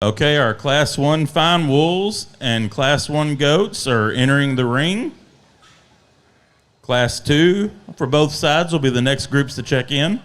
Okay, our Class 1 fine wolves and Class 1 goats are entering the ring. Class 2 for both sides will be the next groups to check in.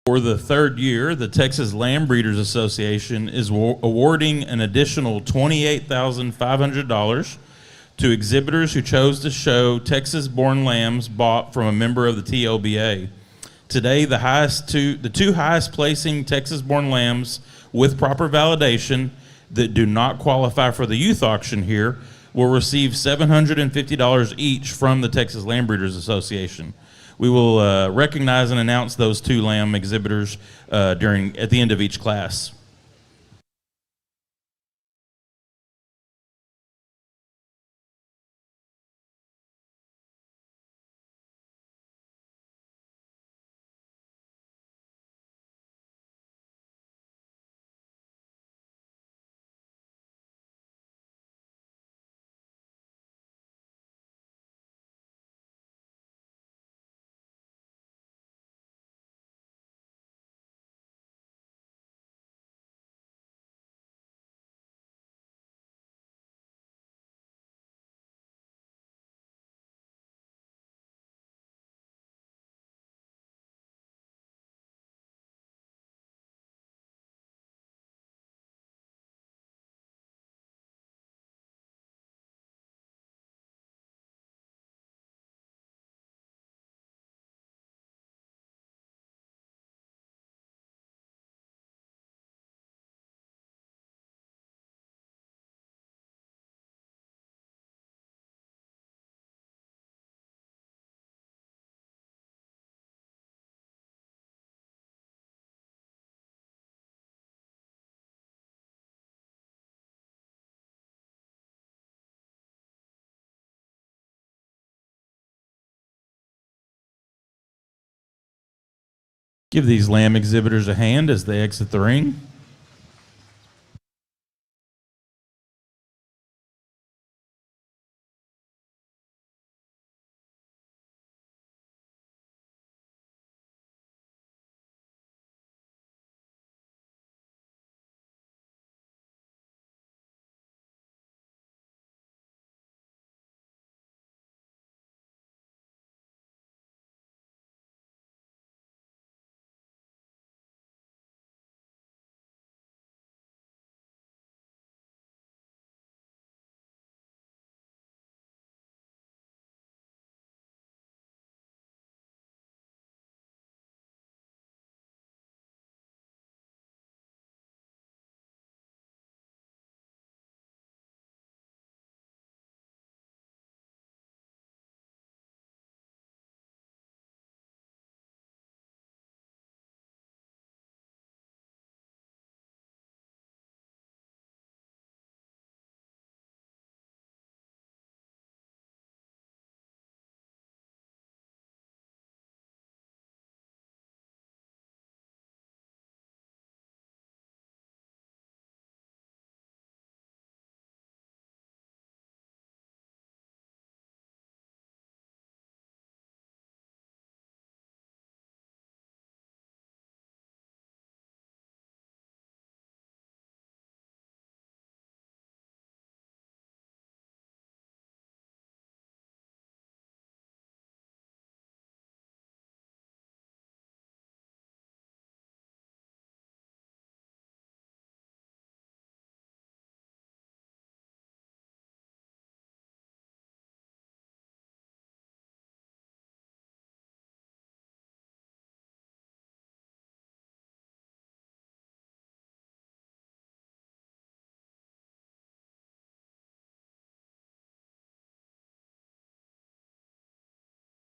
For the third year, the Texas Lamb Breeders Association is awarding an additional $28,500 to exhibitors who chose to show Texas-born lambs bought from a member of the TLBA. Today, the two highest placing Texas-born lambs with proper validation that do not qualify for the youth auction here will receive $750 each from the Texas Lamb Breeders Association. We will recognize and announce those two lamb exhibitors at the end of each class. Give these lamb exhibitors a hand as they exit the ring.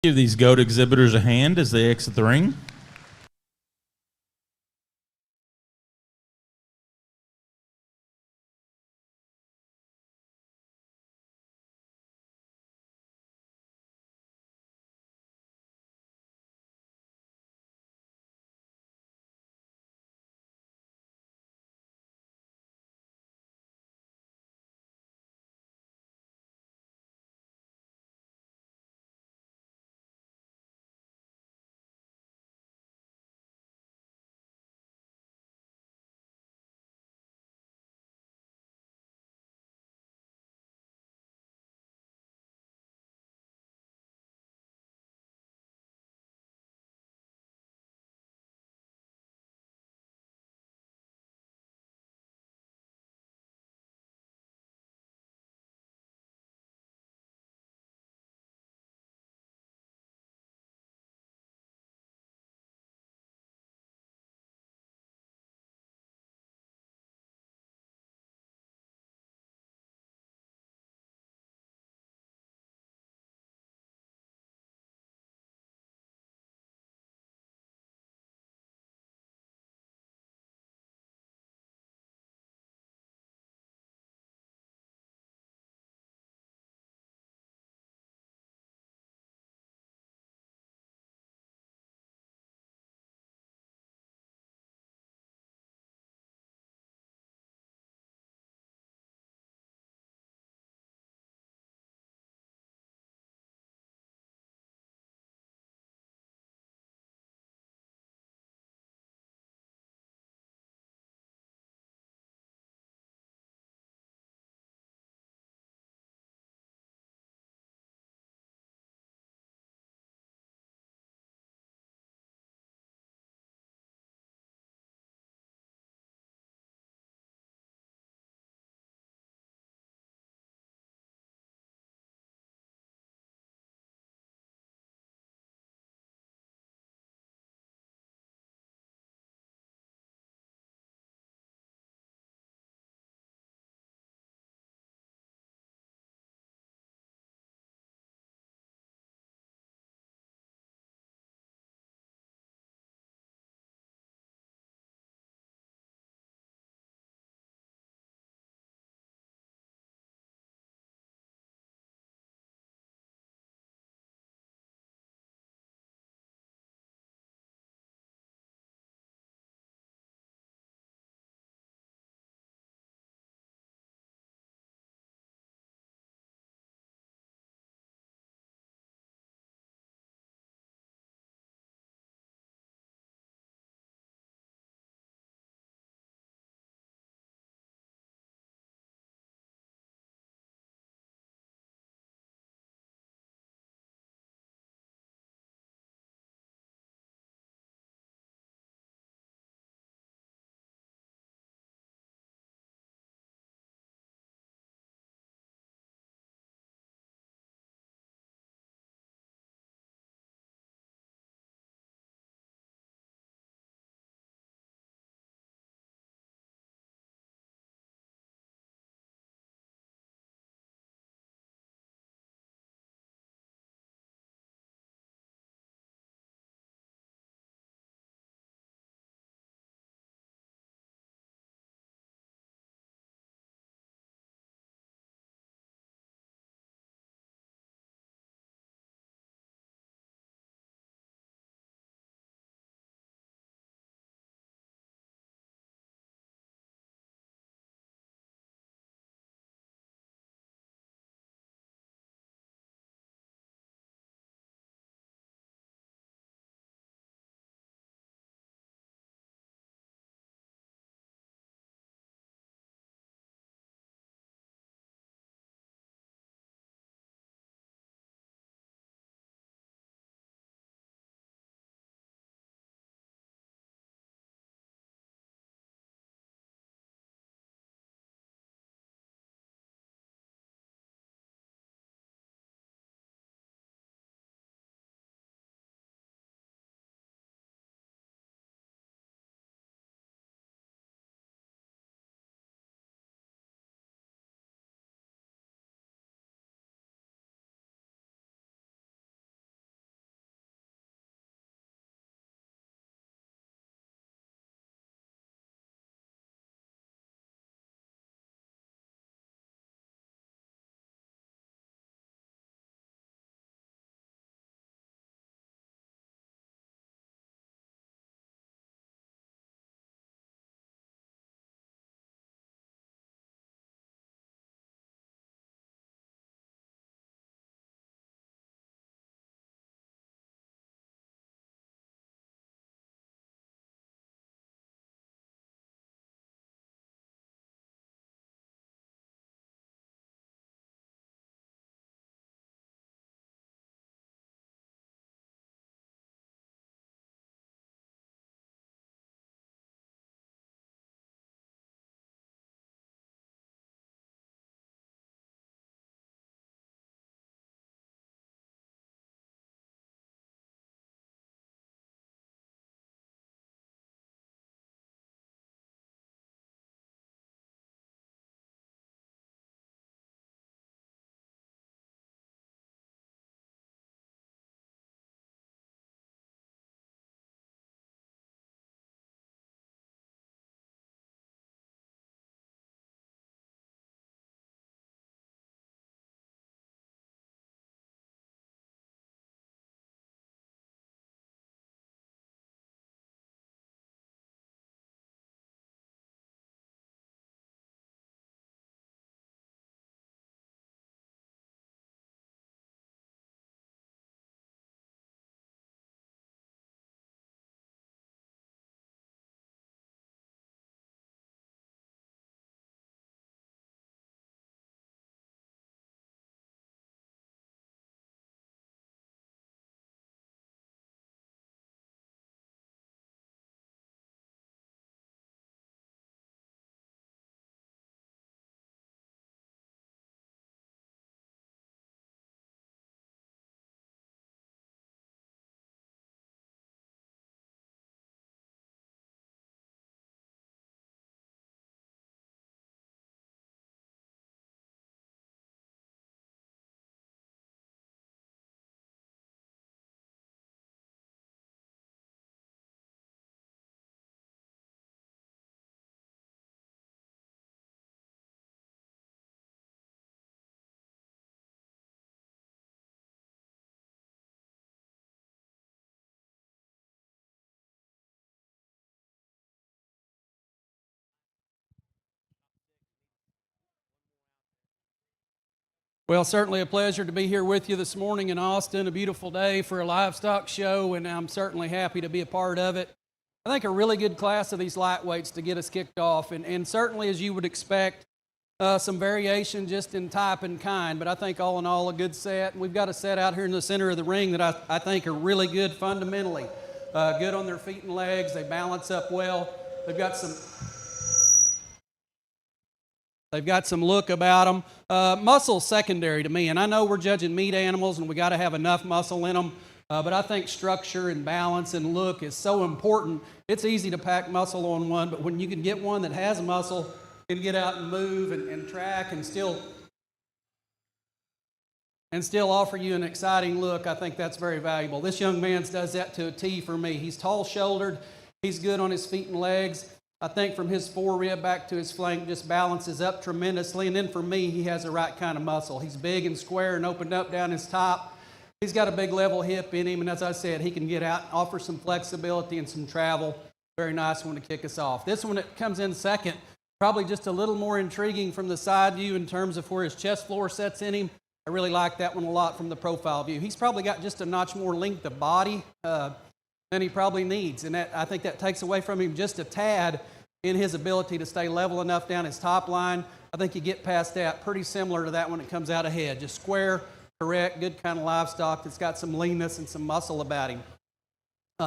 Give these goat exhibitors a hand as they exit the ring. Well, certainly a pleasure to be here with you this morning in Austin, a beautiful day for a livestock show, and I'm certainly happy to be a part of it. I think a really good class of these lightweights to get us kicked off, and certainly as you would expect, some variation just in type and kind, but I think all in all a good set. And we've got a set out here in the center of the ring that I think are really good fundamentally. Good on their feet and legs, they balance up well. They've got some look about them. Muscle's secondary to me, and I know we're judging meat animals and we got to have enough muscle in them, but I think structure and balance and look is so important. It's easy to pack muscle on one, but when you can get one that has muscle, can get out and move and track and still offer you an exciting look, I think that's very valuable. This young man does that to a T for me. He's tall-shouldered, he's good on his feet and legs. I think from his forerib back to his flank just balances up tremendously. And then for me, he has the right kind of muscle. He's big and square and opened up down his top. He's got a big level hip in him. And as I said, he can get out, offer some flexibility and some travel. Very nice one to kick us off. This one that comes in second, probably just a little more intriguing from the side view in terms of where his chest floor sets in him. I really like that one a lot from the profile view. He's probably got just a notch more length of body than he probably needs. And I think that takes away from him just a tad in his ability to stay level enough down his top line. I think you get past that, pretty similar to that when it comes out ahead. Just square, correct, good kind of livestock that's got some leanness and some muscle about him.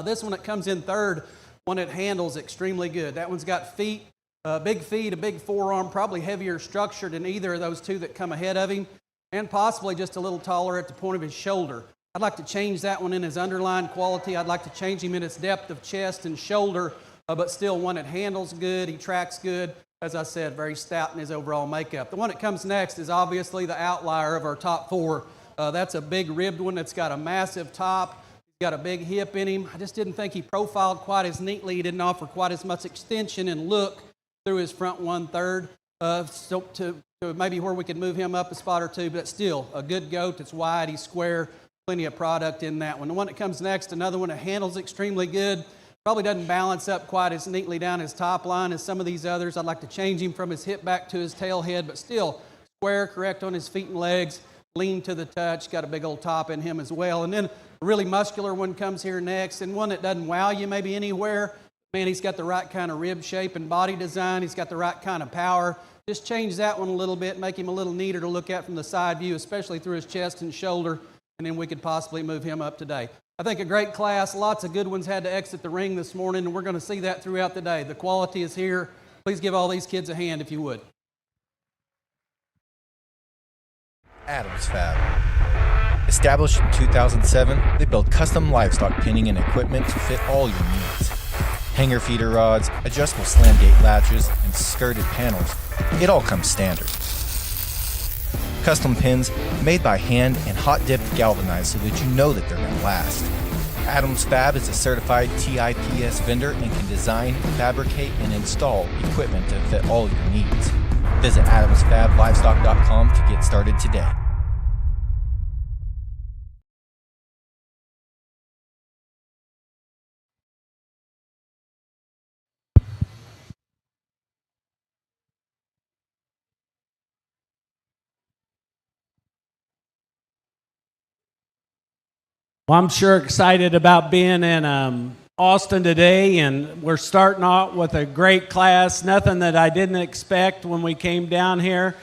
This one that comes in third, one that handles extremely good. That one's got feet, a big forearm, probably heavier structure than either of those two that come ahead of him, and possibly just a little taller at the point of his shoulder. I'd like to change that one in his underlying quality. I'd like to change him in his depth of chest and shoulder, but still one that handles good, he tracks good. As I said, very stout in his overall makeup. The one that comes next is obviously the outlier of our top four. That's a big ribbed one that's got a massive top. He's got a big hip in him. I just didn't think he profiled quite as neatly. He didn't offer quite as much extension and look through his front 1/3. So to maybe where we could move him up a spot or two, but still a good goat that's wide, he's square, plenty of product in that one. The one that comes next, another one that handles extremely good, probably doesn't balance up quite as neatly down his top line as some of these others. I'd like to change him from his hip back to his tail head, but still square, correct on his feet and legs, lean to the touch, got a big old top in him as well. And then a really muscular one comes here next, and one that doesn't wow you maybe anywhere. Man, he's got the right kind of rib shape and body design. He's got the right kind of power. Just change that one a little bit, make him a little neater to look at from the side view, especially through his chest and shoulder, and then we could possibly move him up today. I think a great class. Lots of good ones had to exit the ring this morning, and we're going to see that throughout the day. The quality is here. Please give all these kids a hand if you would. Adams Fab. Established in 2007, they build custom livestock pinning and equipment to fit all your needs. Hanger feeder rods, adjustable slam gate latches, and skirted panels. It all comes standard. Custom pins made by hand and hot dipped galvanized so that you know that they're going to last. Adams Fab is a certified TIPS vendor and can design, fabricate, and install equipment to fit all your needs. Visit adamsfablivestock.com to get started today. Well, I'm sure excited about being in Austin today, and we're starting out with a great class, nothing that I didn't expect when we came down here.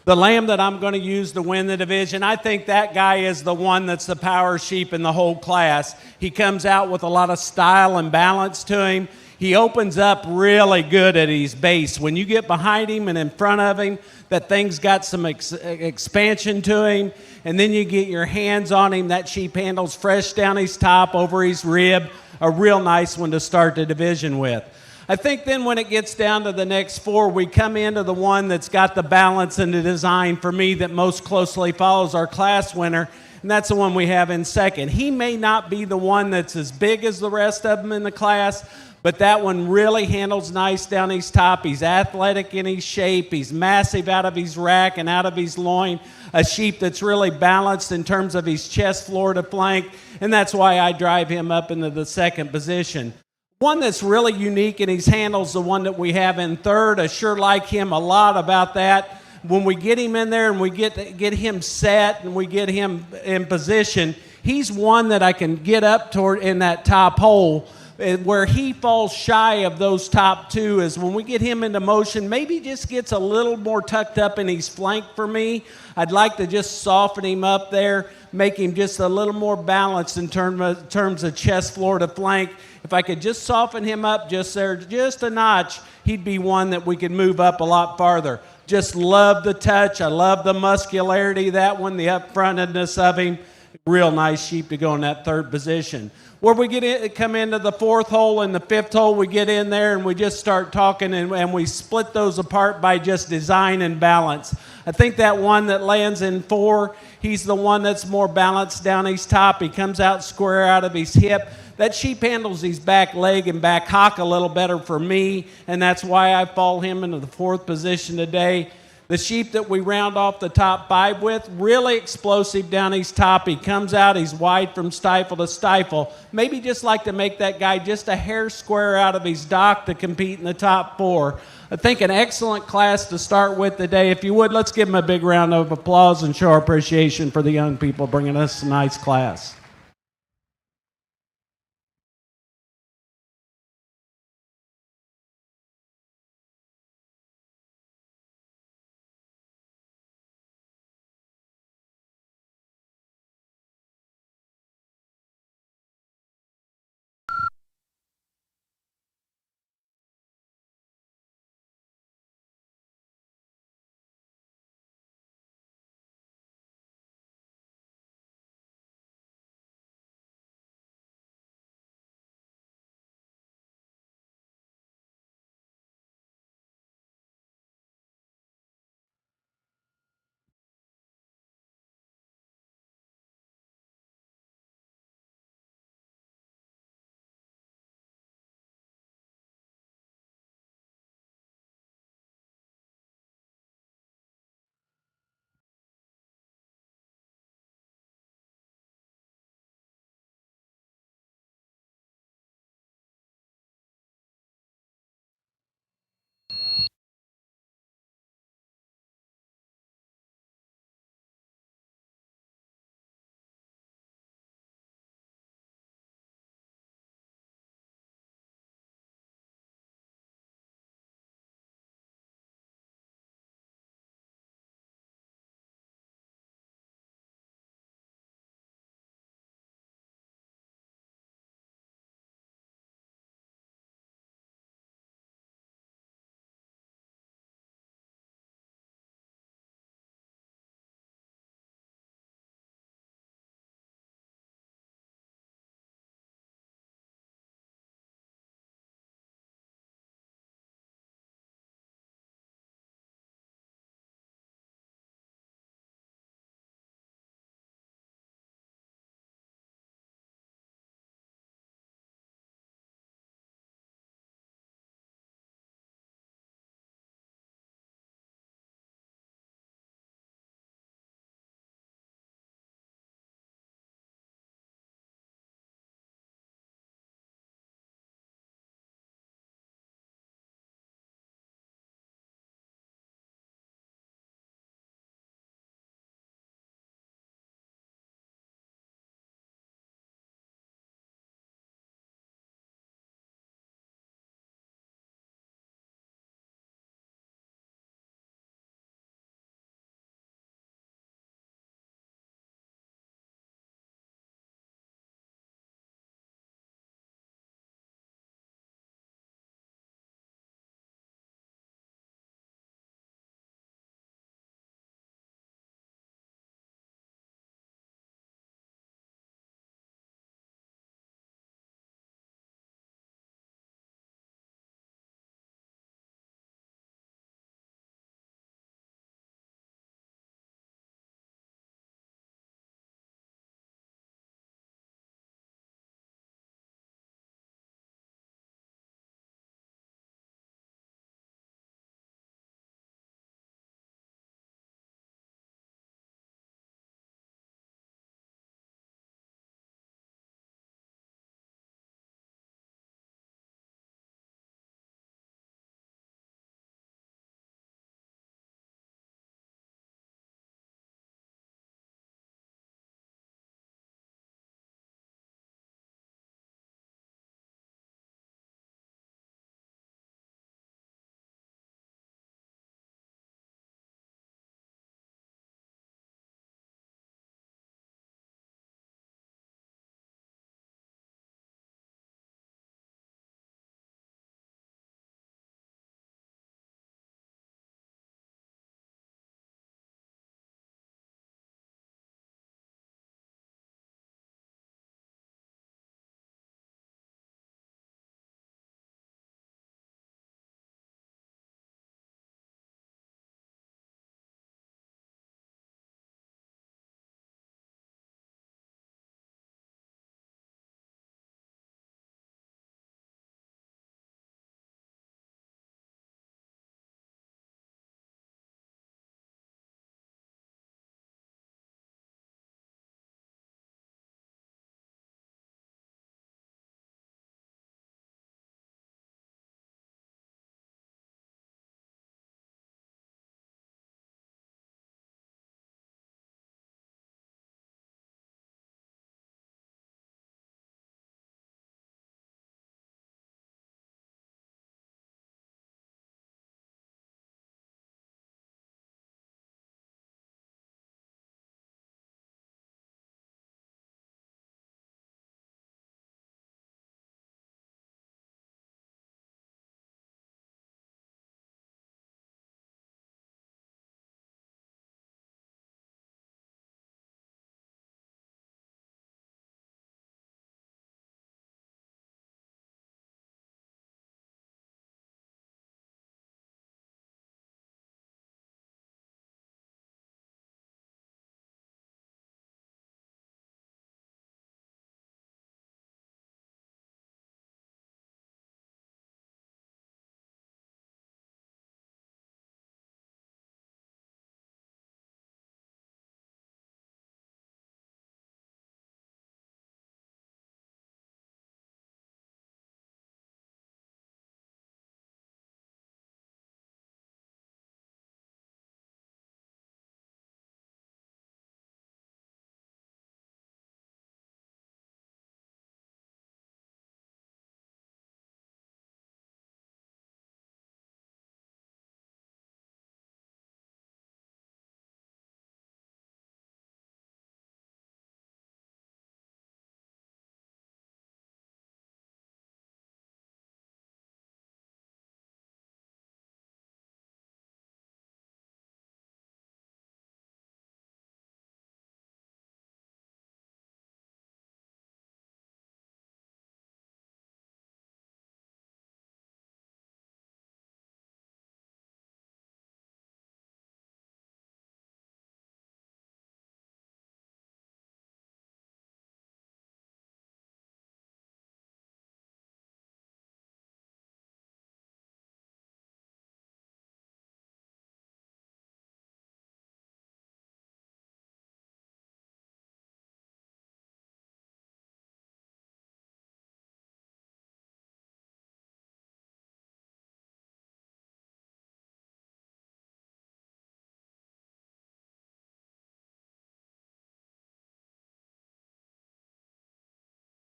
The lamb that I'm going to use to win the division, I think that guy is the one that's the power sheep in the whole class. He comes out with a lot of style and balance to him. He opens up really good at his base. When you get behind him and in front of him, that thing's got some expansion to him, and then you get your hands on him, that sheep handles fresh down his top, over his rib, a real nice one to start the division with. I think then when it gets down to the next four, we come into the one that's got the balance and the design for me that most closely follows our class winner, and that's the one we have in second. He may not be the one that's as big as the rest of them in the class, but that one really handles nice down his top. He's athletic in his shape. He's massive out of his rack and out of his loin. A sheep that's really balanced in terms of his chest floor to flank, and that's why I drive him up into the second position. One that's really unique in his handles, the one that we have in third. I sure like him a lot about that. when we get him in there and we get him set and we get him in position, he's one that I can get up toward in that top hole. Where he falls shy of those top two is when we get him into motion, maybe just gets a little more tucked up in his flank for me. I'd like to just soften him up there, make him just a little more balanced in terms of chest floor to flank. If I could just soften him up just there, just a notch, he'd be one that we could move up a lot farther. Just love the touch. I love the muscularity, that one, the upfrontedness of him. Real nice sheep to go in that third position. Where we come into the fourth hole and the fifth hole, we get in there and we just start talking and we split those apart by just design and balance. I think that one that lands in 4, he's the one that's more balanced down his top. He comes out square out of his hip. That sheep handles his back leg and back hock a little better for me, and that's why I fall him into the 4th position today. The sheep that we round off the top 5 with, really explosive down his top. He comes out, he's wide from stifle to stifle. Maybe just like to make that guy just a hair square out of his dock to compete in the top 4. I think an excellent class to start with today. If you would, let's give him a big round of applause and show our appreciation for the young people bringing us a nice class.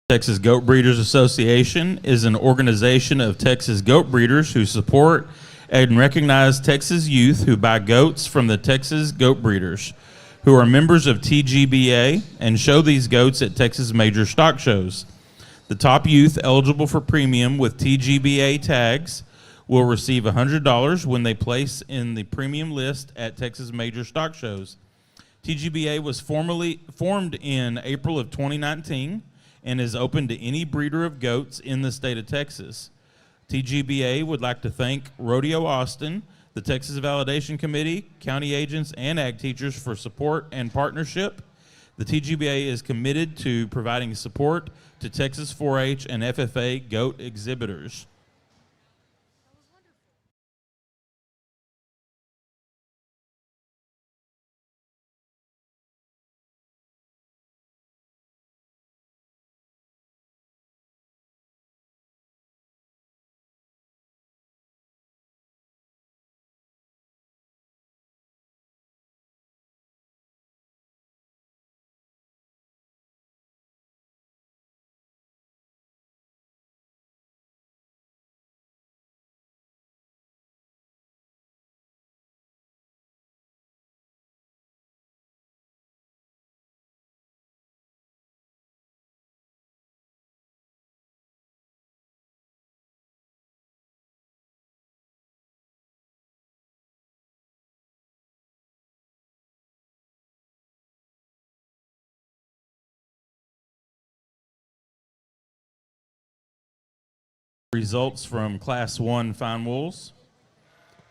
Texas Goat Breeders Association is an organization of Texas goat breeders who support and recognize Texas youth who buy goats from the Texas Goat Breeders, who are members of TGBA and show these goats at Texas major stock shows. The top youth eligible for premium with TGBA tags will receive $100 when they place in the premium list at Texas major stock shows. TGBA was formally formed in April of 2019 and is open to any breeder of goats in the state of Texas. TGBA would like to thank Rodeo Austin, the Texas Validation Committee, county agents, and ag teachers for support and partnership. The TGBA is committed to providing support to Texas 4-H and FFA goat exhibitors. Results from Class 1 Fine Wools.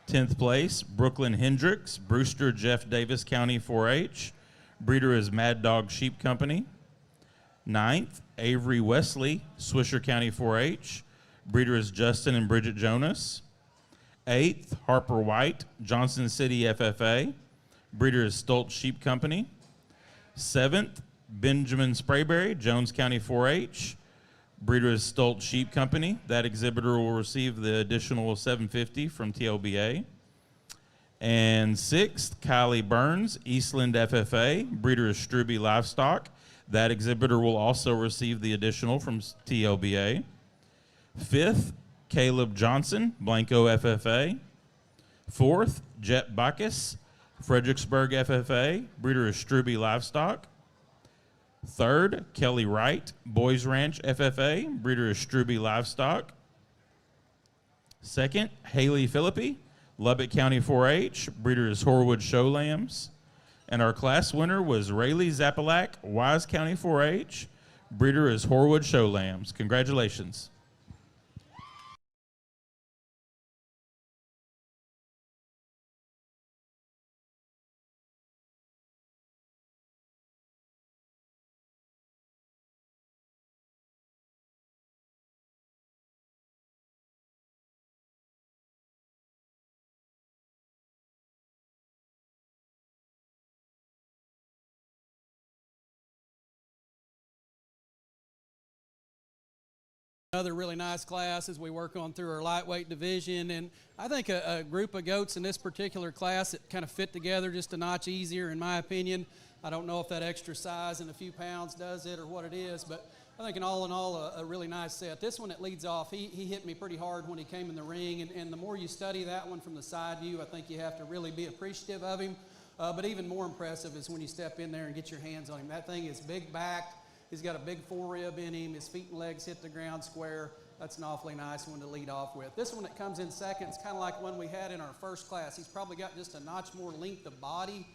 10th place, Brooklyn Hendricks, Brewster Jeff Davis County 4-H. Breeder is Mad Dog Sheep Company. 9th, Avery Wesley, Swisher County 4-H. Breeder is Justin and Bridget Jonas. 8th, Harper White, Johnson City FFA. Breeder is Stoltz Sheep Company. 7th, Benjamin Sprayberry, Jones County 4-H. Breeder is Stoltz Sheep Company. That exhibitor will receive the additional $750 from TLBA. And 6th, Kylie Burns, Eastland FFA. Breeder is Struby Livestock. That exhibitor will also receive the additional from TLBA. 5th, Caleb Johnson, Blanco FFA. 4th, Jet Bacchus, Fredericksburg FFA. Breeder is Struby Livestock. 3rd, Kelly Wright, Boys Ranch FFA. Breeder is Struby Livestock. 2nd, Haley Philippi, Lubbock County 4-H. Breeder is Horwood Show Lambs. And our class winner was Rayleigh Zapalak, Wise County 4-H. Breeder is Horwood Show Lambs. Congratulations. Another really nice class as we work on through our lightweight division, and I think a group of goats in this particular class that kind of fit together just a notch easier in my opinion. I don't know if that extra size and a few pounds does it or what it is, but I think in all, a really nice set. This one that leads off, he hit me pretty hard when he came in the ring, and the more you study that one from the side view, I think you have to really be appreciative of him, but even more impressive is when you step in there and get your hands on him. That thing is big backed. He's got a big forerib in him. His feet and legs hit the ground square. That's an awfully nice one to lead off with. This one that comes in second is kind of like one we had in our first class. He's probably got just a notch more length of body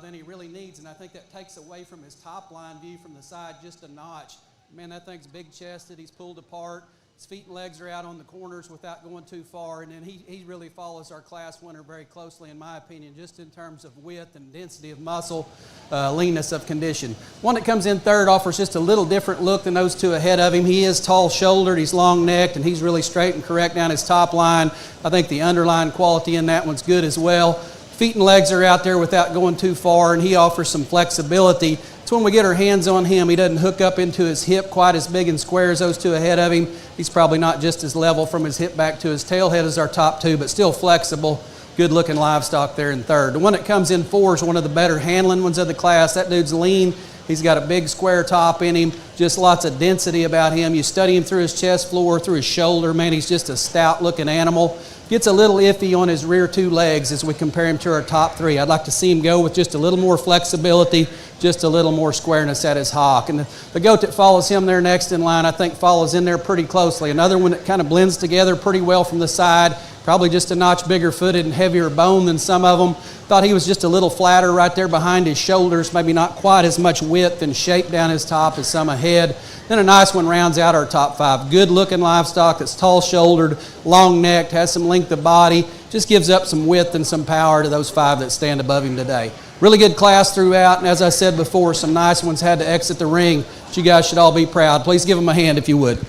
than he really needs, and I think that takes away from his top line view from the side just a notch. Man, that thing's big chested. He's pulled apart. His feet and legs are out on the corners without going too far, and then he really follows our class winner very closely, in my opinion, just in terms of width and density of muscle, leanness of condition. One that comes in third offers just a little different look than those two ahead of him. He is tall-shouldered, he's long-necked, and he's really straight and correct down his top line. I think the underlying quality in that one's good as well. Feet and legs are out there without going too far, and he offers some flexibility. So when we get our hands on him, he doesn't hook up into his hip quite as big and square as those two ahead of him. He's probably not just as level from his hip back to his tail head as our top two, but still flexible. Good-looking livestock there in third. The one that comes in four is one of the better handling ones of the class. That dude's lean. He's got a big square top in him, just lots of density about him. You study him through his chest floor, through his shoulder, man, he's just a stout-looking animal. Gets a little iffy on his rear two legs as we compare him to our top three. I'd like to see him go with just a little more flexibility, just a little more squareness at his hock. And the goat that follows him there next in line, I think follows in there pretty closely. Another one that kind of blends together pretty well from the side, probably just a notch bigger footed and heavier bone than some of them. Thought he was just a little flatter right there behind his shoulders, maybe not quite as much width and shape down his top as some ahead. Then a nice one rounds out our top five. Good looking livestock that's tall shouldered, long necked, has some length of body, just gives up some width and some power to those five that stand above him today. Really good class throughout, and as I said before, some nice ones had to exit the ring, but you guys should all be proud. Please give them a hand if you would.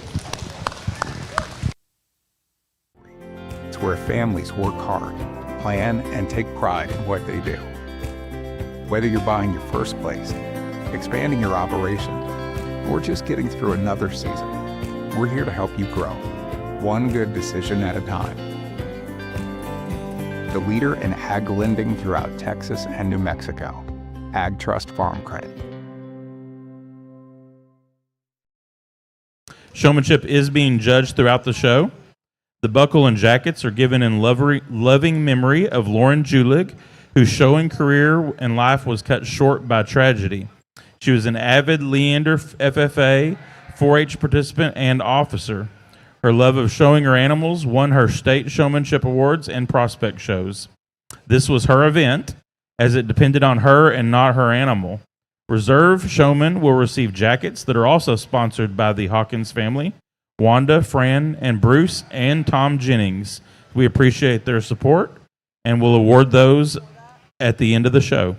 It's where families work hard, plan, and take pride in what they do. Whether you're buying your first place, expanding your operation, or just getting through another season, we're here to help you grow, one good decision at a time. The leader in ag lending throughout Texas and New Mexico, Ag Trust Farm Credit. Showmanship is being judged throughout the show. The buckle and jackets are given in loving memory of Lauren Julig, whose showing career and life was cut short by tragedy. She was an avid Leander FFA, 4-H participant, and officer. Her love of showing her animals won her state showmanship awards and prospect shows. This was her event, as it depended on her and not her animal. Reserve showmen will receive jackets that are also sponsored by the Hawkins family, Wanda, Fran, and Bruce, and Tom Jennings. We appreciate their support, and we'll award those at the end of the show.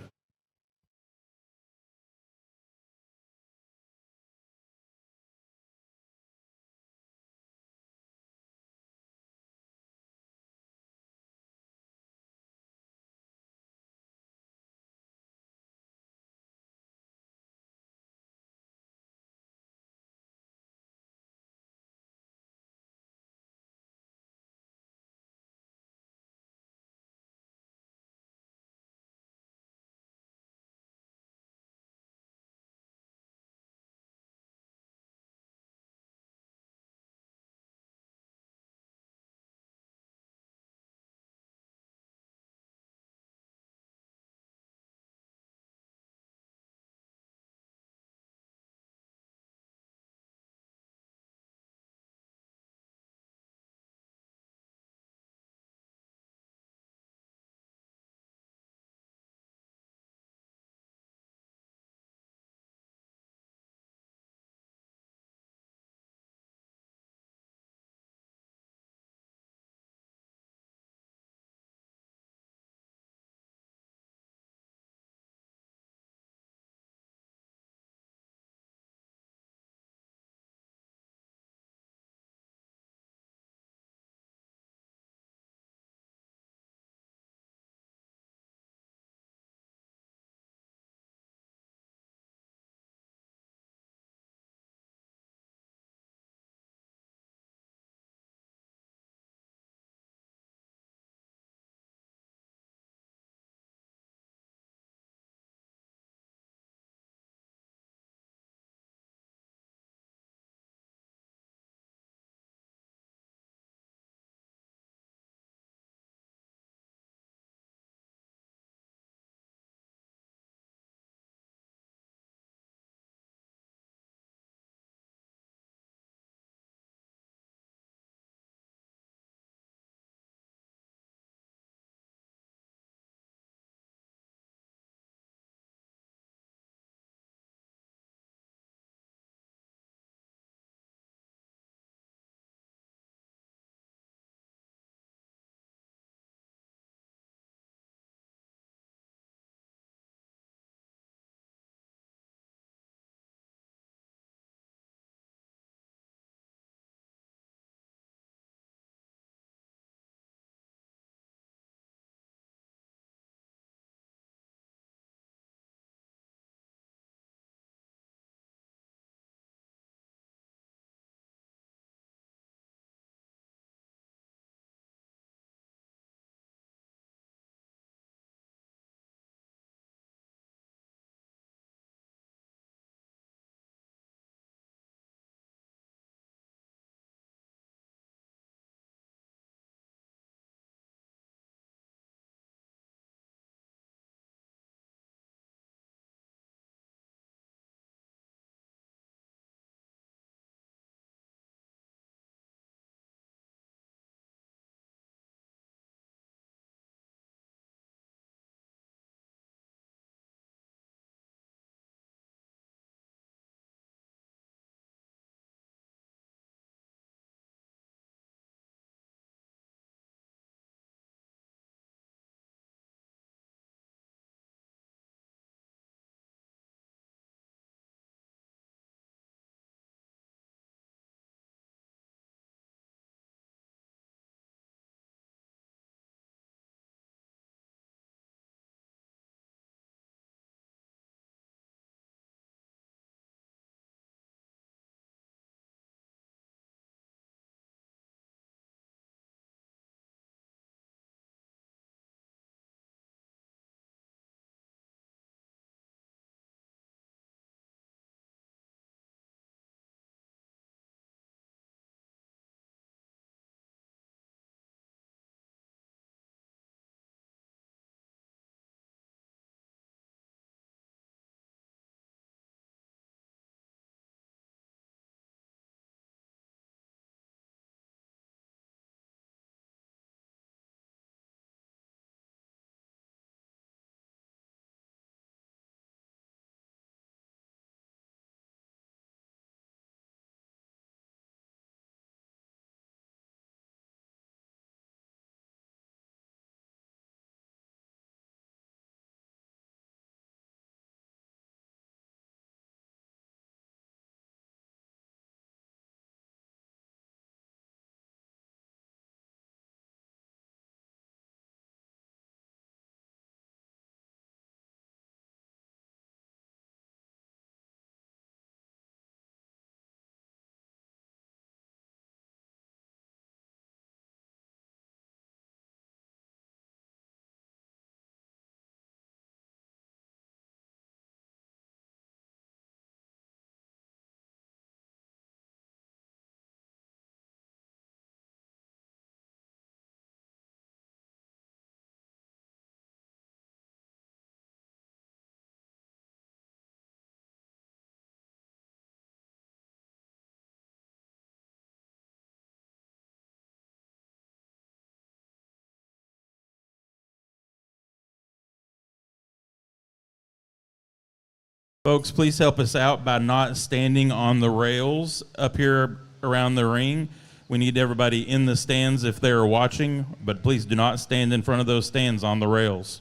Folks, please help us out by not standing on the rails up here around the ring. We need everybody in the stands if they're watching, but please do not stand in front of those stands on the rails.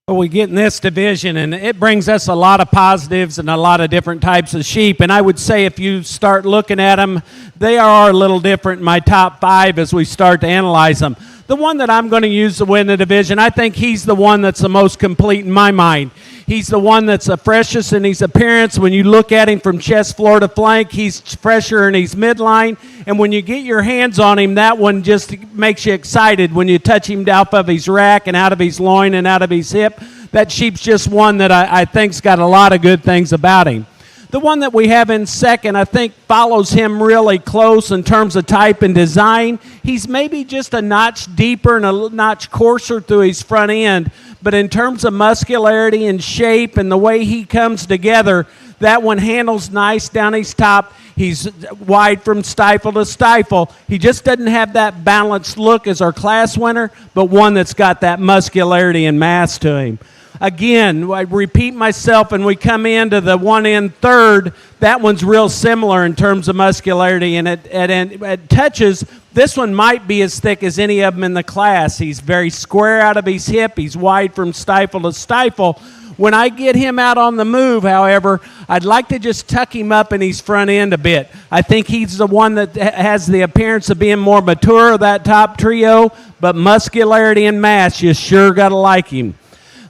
Well, we get in this division, and it brings us a lot of positives and a lot of different types of sheep. And I would say if you start looking at them, they are a little different in my top 5 as we start to analyze them. The one that I'm going to use to win the division, I think he's the one that's the most complete in my mind. He's the one that's the freshest in his appearance. When you look at him from chest floor to flank, he's fresher in his midline. And when you get your hands on him, that one just makes you excited when you touch him off of his rack and out of his loin and out of his hip. That sheep's just one that I think's got a lot of good things about him. The one that we have in second, I think, follows him really close in terms of type and design. He's maybe just a notch deeper and a notch coarser through his front end, but in terms of muscularity and shape and the way he comes together, that one handles nice down his top. He's wide from stifle to stifle. He just doesn't have that balanced look as our class winner, but one that's got that muscularity and mass to him. Again, I repeat myself, and we come into the one in third. That one's real similar in terms of muscularity, and it touches. This one might be as thick as any of them in the class. He's very square out of his hip. He's wide from stifle to stifle. When I get him out on the move, however, I'd like to just tuck him up in his front end a bit. I think he's the one that has the appearance of being more mature of that top trio, but muscularity and mass, you sure got to like him.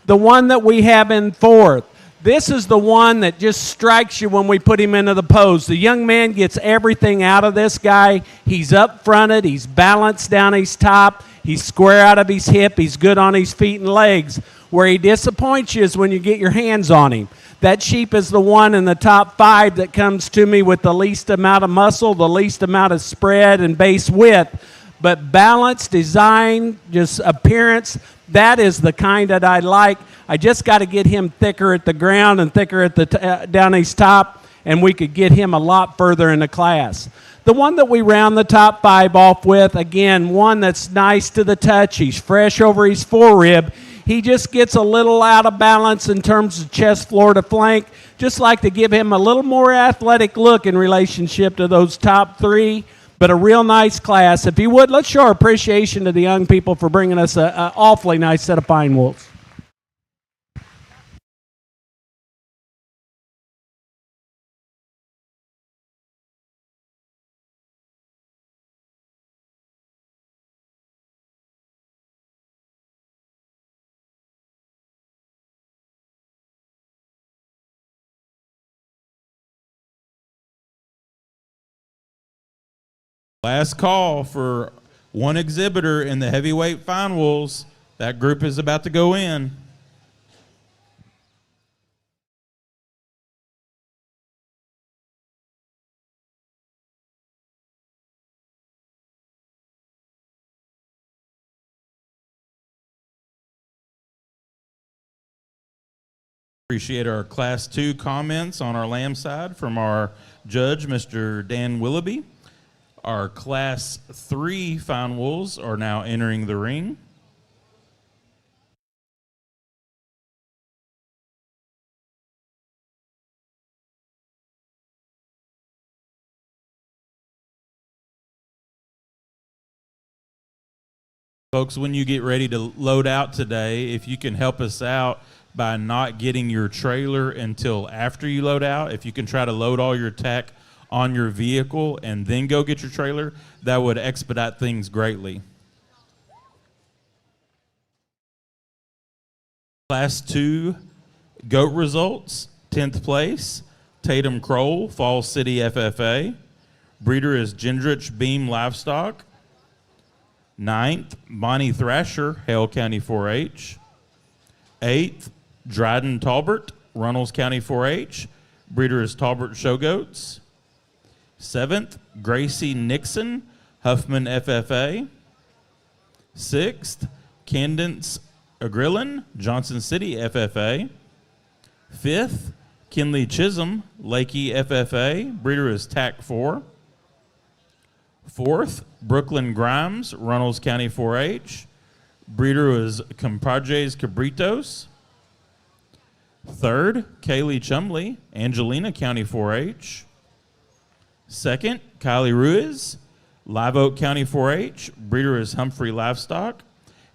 The one that we have in fourth, this is the one that just strikes you when we put him into the pose. The young man gets everything out of this guy. He's up-fronted. He's balanced down his top. He's square out of his hip. He's good on his feet and legs. Where he disappoints you is when you get your hands on him. That sheep is the one in the top 5 that comes to me with the least amount of muscle, the least amount of spread and base width. But balance, design, just appearance, that is the kind that I like. I just got to get him thicker at the ground and thicker at the down his top, and we could get him a lot further in the class. The one that we round the top 5 off with, again, one that's nice to the touch. He's fresh over his forerib. He just gets a little out of balance in terms of chest floor to flank. Just like to give him a little more athletic look in relationship to those top 3. But a real nice class. If you would, let's show our appreciation to the young people for bringing us an awfully nice set of fine wolves. Last call for one exhibitor in the heavyweight fine wolves. That group is about to go in. Appreciate our Class 2 comments on our lamb side from our judge, Mr. Dan Willoughby. Our Class 3 fine wolves are now entering the ring. Folks, when you get ready to load out today, if you can help us out by not getting your trailer until after you load out, if you can try to load all your tack on your vehicle and then go get your trailer, that would expedite things greatly. Class 2 goat results, 10th place, Tatum Kroll, Falls City FFA. Breeder is Gendrich Beam Livestock. 9th, Bonnie Thrasher, Hale County 4-H. 8th, Dryden Talbert, Runnels County 4-H. Breeder is Talbert Show Goats. 7th, Gracie Nixon, Huffman FFA. 6th, Candence Agrillin, Johnson City FFA. 5th, Kinley Chisholm, Lakey FFA. Breeder is TAC 4. 4th, Brooklyn Grimes, Runnels County 4-H. Breeder is Compadres Cabritos. Third, Kaylee Chumley, Angelina County 4-H. Second, Kylie Ruiz, Live Oak County 4-H. Breeder is Humphrey Livestock.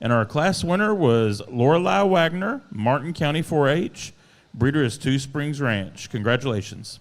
And our class winner was Lorelei Wagner, Martin County 4-H. Breeder is Two Springs Ranch. Congratulations.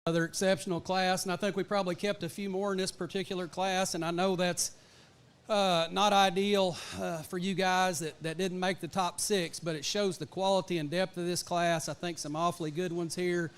Another exceptional class, and I think we probably kept a few more in this particular class, and I know that's not ideal for you guys that didn't make the top 6, but it shows the quality and depth of this class. I think some awfully good ones here.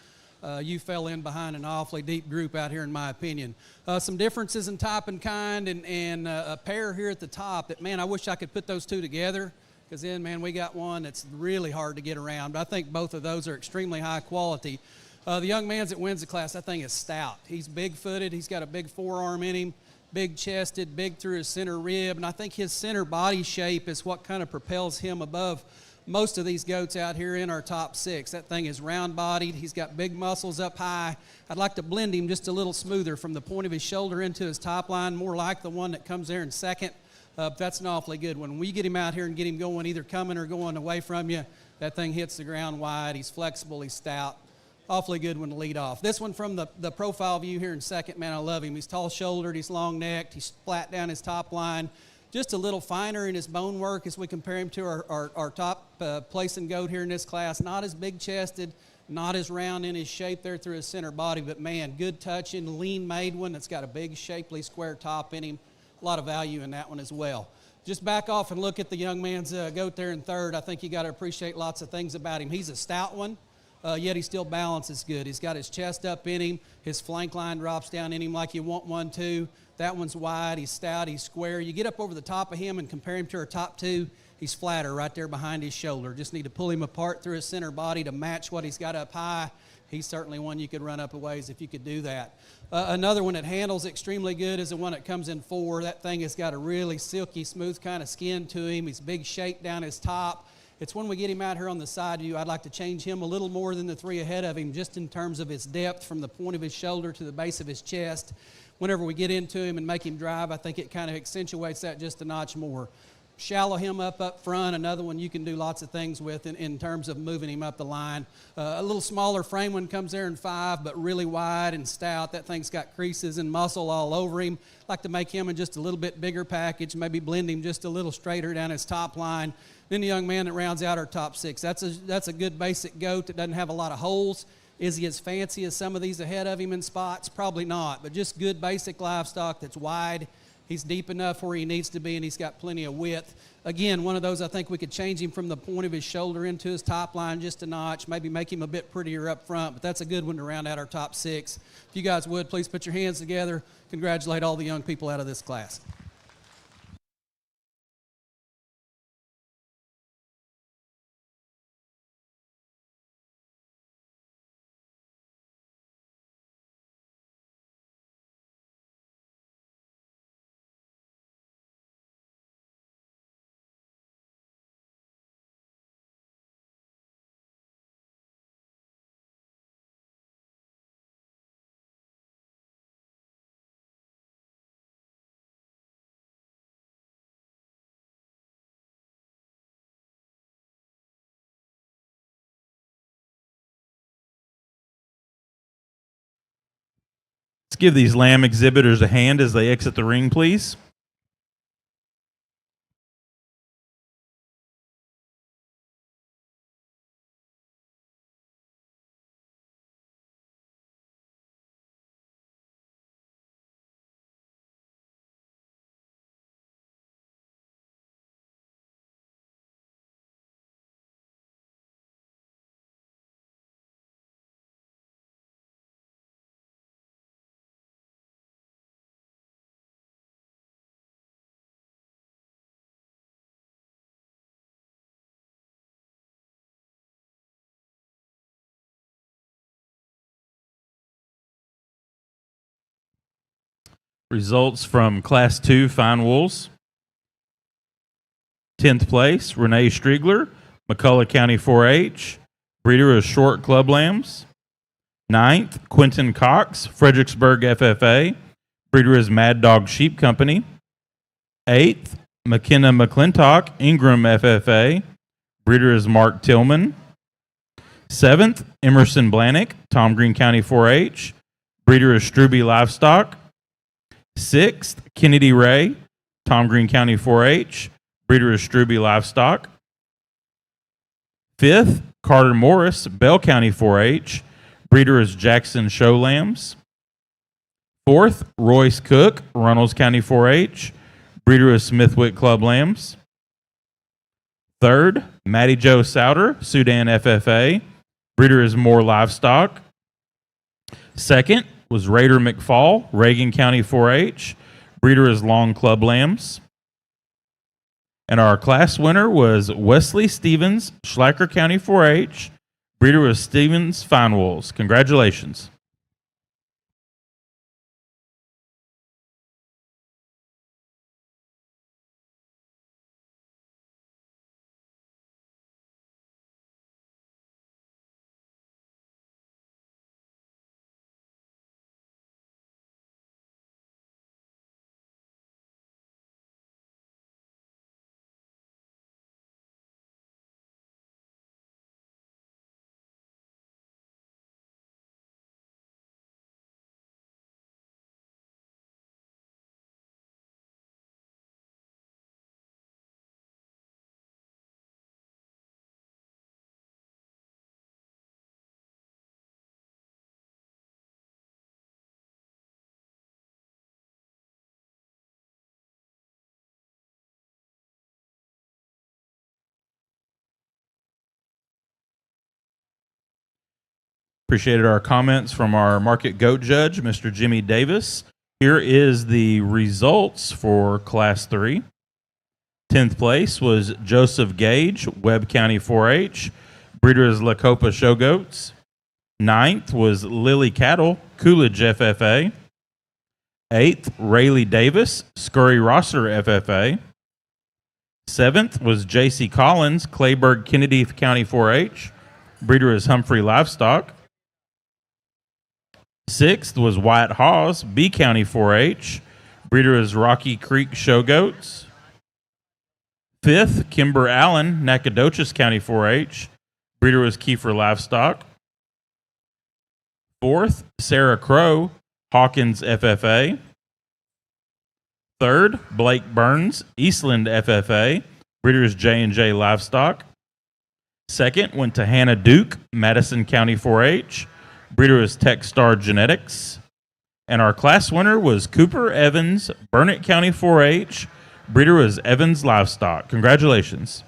You fell in behind an awfully deep group out here, in my opinion. Some differences in type and kind, and a pair here at the top that, man, I wish I could put those two together, because then, man, we got one that's really hard to get around. But I think both of those are extremely high quality. The young man that wins the class, that thing is stout. He's big-footed. He's got a big forearm in him, big-chested, big through his center rib, and I think his center body shape is what kind of propels him above most of these goats out here in our top 6. That thing is round-bodied. He's got big muscles up high. I'd like to blend him just a little smoother from the point of his shoulder into his top line, more like the one that comes there in second. That's an awfully good one. When we get him out here and get him going, either coming or going away from you, that thing hits the ground wide. He's flexible. He's stout. Awfully good one to lead off. This one from the profile view here in second, man, I love him. He's tall-shouldered, he's long-necked, he's flat down his top line. Just a little finer in his bone work as we compare him to our top placing goat here in this class. Not as big-chested, not as round in his shape there through his center body, but, man, good touching, lean-made one that's got a big, shapely, square top in him. A lot of value in that one as well. Just back off and look at the young man's goat there in third. I think you got to appreciate lots of things about him. He's a stout one. Yet he still balances good. He's got his chest up in him. His flank line drops down in him like you want one to. That one's wide. He's stout. He's square. You get up over the top of him and compare him to our top two, he's flatter right there behind his shoulder. Just need to pull him apart through his center body to match what he's got up high. He's certainly one you could run up a ways if you could do that. Another one that handles extremely good is the one that comes in 4. That thing has got a really silky, smooth kind of skin to him. He's big shape down his top. It's when we get him out here on the side view, I'd like to change him a little more than the 3 ahead of him, just in terms of his depth from the point of his shoulder to the base of his chest. Whenever we get into him and make him drive, I think it kind of accentuates that just a notch more. Shallow him up front, another one you can do lots of things with in terms of moving him up the line. A little smaller frame one comes there in 5, but really wide and stout. That thing's got creases and muscle all over him. Like to make him in just a little bit bigger package, maybe blend him just a little straighter down his top line. Then the young man that rounds out our top 6. That's a good basic goat that doesn't have a lot of holes. Is he as fancy as some of these ahead of him in spots? Probably not, but just good basic livestock that's wide. He's deep enough where he needs to be, and he's got plenty of width. Again, one of those I think we could change him from the point of his shoulder into his top line just a notch, maybe make him a bit prettier up front, but that's a good one to round out our top 6. If you guys would, please put your hands together. Congratulate all the young people out of this class. Let's give these lamb exhibitors a hand as they exit the ring, please. Results from Class 2 Fine Wools. 10th place, Renee Striegler, McCullough County 4-H, breeder of short club lambs. 9th, Quentin Cox, Fredericksburg FFA, breeder is Mad Dog Sheep Company. 8th, McKenna McClintock, Ingram FFA, breeder is Mark Tillman. 7th, Emerson Blanick, Tom Green County 4-H, breeder is Struby Livestock. 6th, Kennedy Ray, Tom Green County 4-H, breeder is Struby Livestock. 5th, Carter Morris, Bell County 4-H, breeder is Jackson Show Lambs. 4th, Royce Cook, Runnels County 4-H, breeder is Smithwick Club Lambs. 3rd, Matty Joe Souter, Sudan FFA, breeder is Moore Livestock. 2nd was Raider McFall, Reagan County 4-H, breeder is Long Club Lambs. And our class winner was Wesley Stevens, Schleicher County 4-H, breeder was Stevens Fine Wools. Congratulations. Appreciated our comments from our market goat judge, Mr. Jimmy Davis. Here is the results for Class 3. 10th place was Joseph Gage, Webb County 4-H. Breeder is La Copa Show Goats. 9th was Lily Cattle, Coolidge FFA. 8th, Rayleigh Davis, Scurry Rosser FFA. 7th was J.C. Collins, Clayburgh Kennedy County 4-H. Breeder is Humphrey Livestock. 6th was Wyatt Hawes, B County 4-H. Breeder is Rocky Creek Show Goats. 5th, Kimber Allen, Nacogdoches County 4-H. Breeder was Kiefer Livestock. 4th, Sarah Crow, Hawkins FFA. 3rd, Blake Burns, Eastland FFA. Breeder is J&J Livestock. 2nd went to Hannah Duke, Madison County 4-H. Breeder is Techstar Genetics. And our class winner was Cooper Evans, Burnett County 4-H. Breeder was Evans Livestock. Congratulations.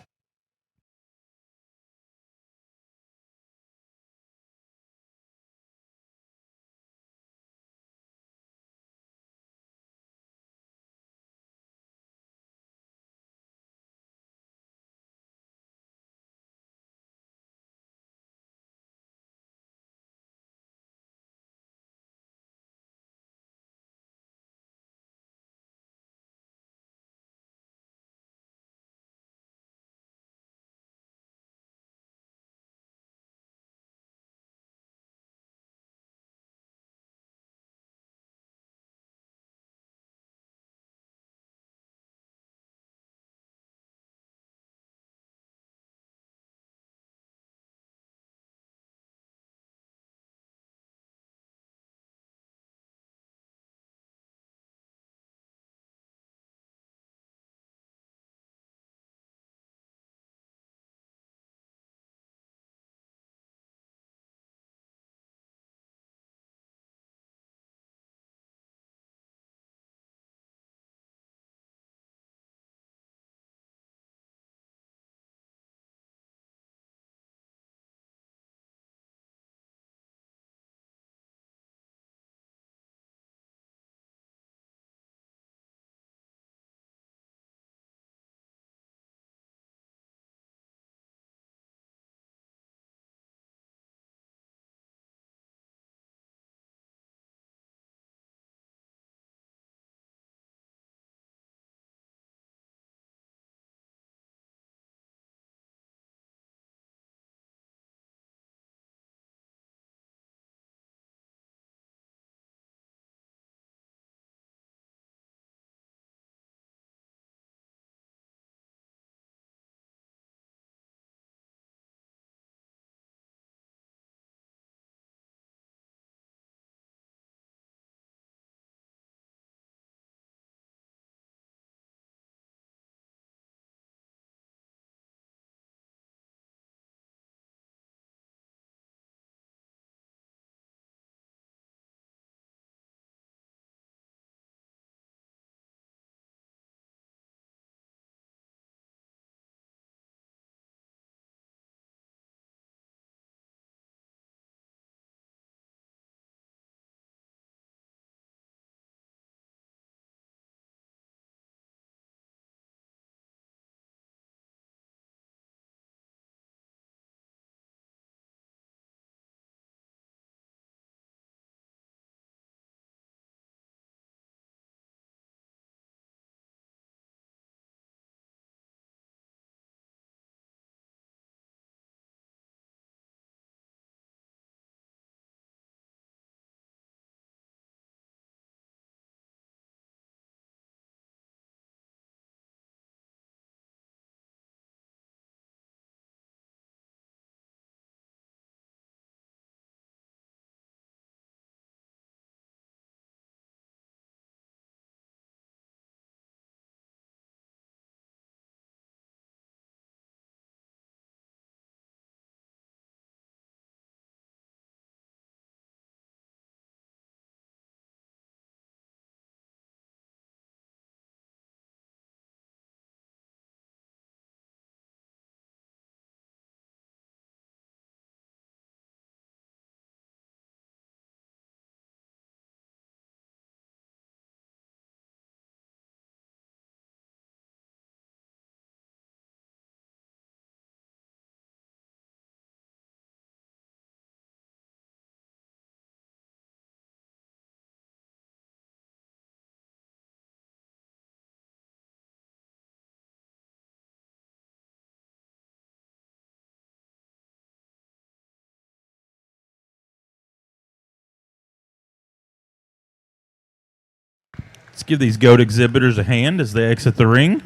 Let's give these GOAT exhibitors a hand as they exit the ring.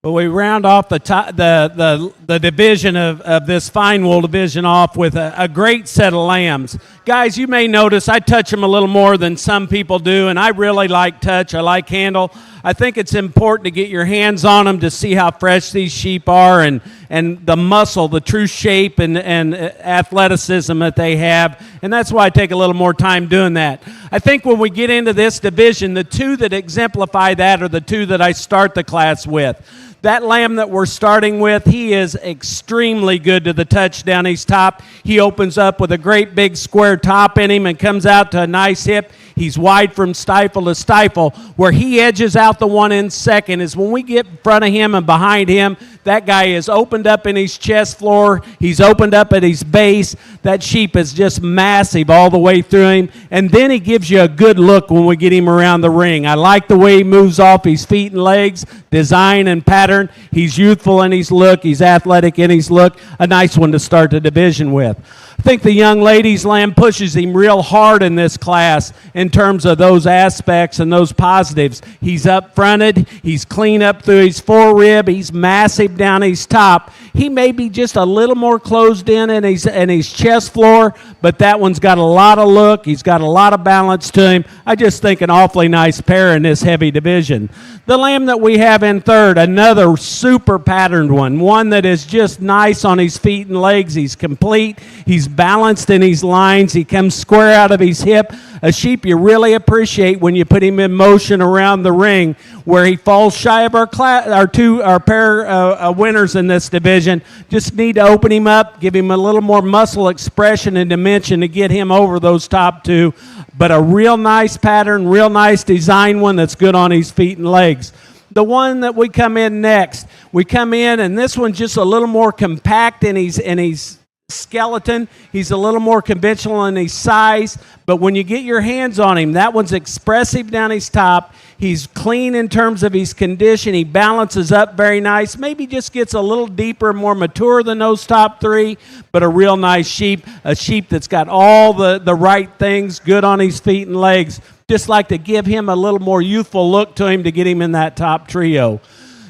But we round off the division of this fine wool division off with a great set of lambs. Guys, you may notice I touch them a little more than some people do, and I really like touch. I like handle. I think it's important to get your hands on them to see how fresh these sheep are and the muscle, the true shape and athleticism that they have. And that's why I take a little more time doing that. I think when we get into this division, the two that exemplify that are the two that I start the class with. That lamb that we're starting with, he is extremely good to the touch down his top. He opens up with a great big square top in him and comes out to a nice hip. He's wide from stifle to stifle. Where he edges out the one in second is when we get in front of him and behind him, that guy is opened up in his chest floor. He's opened up at his base. That sheep is just massive all the way through him. And then he gives you a good look when we get him around the ring. I like the way he moves off his feet and legs, design and pattern. He's youthful in his look. He's athletic in his look. A nice one to start the division with. I think the young lady's lamb pushes him real hard in this class and in terms of those aspects and those positives. He's up fronted. He's clean up through his forerib. He's massive down his top. He may be just a little more closed in his chest floor, but that one's got a lot of look. He's got a lot of balance to him. I just think an awfully nice pair in this heavy division. The lamb that we have in third, another super patterned one that is just nice on his feet and legs. He's complete. He's balanced in his lines. He comes square out of his hip. A sheep you really appreciate when you put him in motion around the ring, where he falls shy of our pair of winners in this division. Just need to open him up, give him a little more muscle expression and dimension to get him over those top two. But a real nice pattern, real nice design one that's good on his feet and legs. The one that we come in next, and this one's just a little more compact in his skeleton. He's a little more conventional in his size, but when you get your hands on him, that one's expressive down his top. He's clean in terms of his condition. He balances up very nice. Maybe just gets a little deeper, more mature than those top three, but a real nice sheep, a sheep that's got all the right things, good on his feet and legs. Just like to give him a little more youthful look to him to get him in that top trio.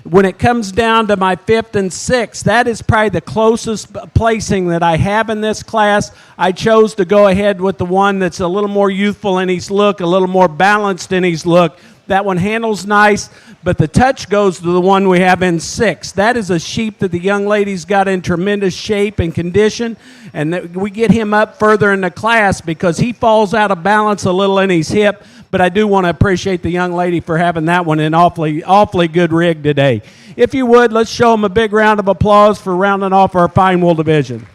When it comes down to my fifth and sixth, that is probably the closest placing that I have in this class. I chose to go ahead with the one that's a little more youthful in his look, a little more balanced in his look. That one handles nice, but the touch goes to the one we have in sixth. That is a sheep that the young lady's got in tremendous shape and condition, and we get him up further in the class because he falls out of balance a little in his hip. But I do want to appreciate the young lady for having that one in awfully good rig today. If you would, let's show them a big round of applause for rounding off our fine wool division.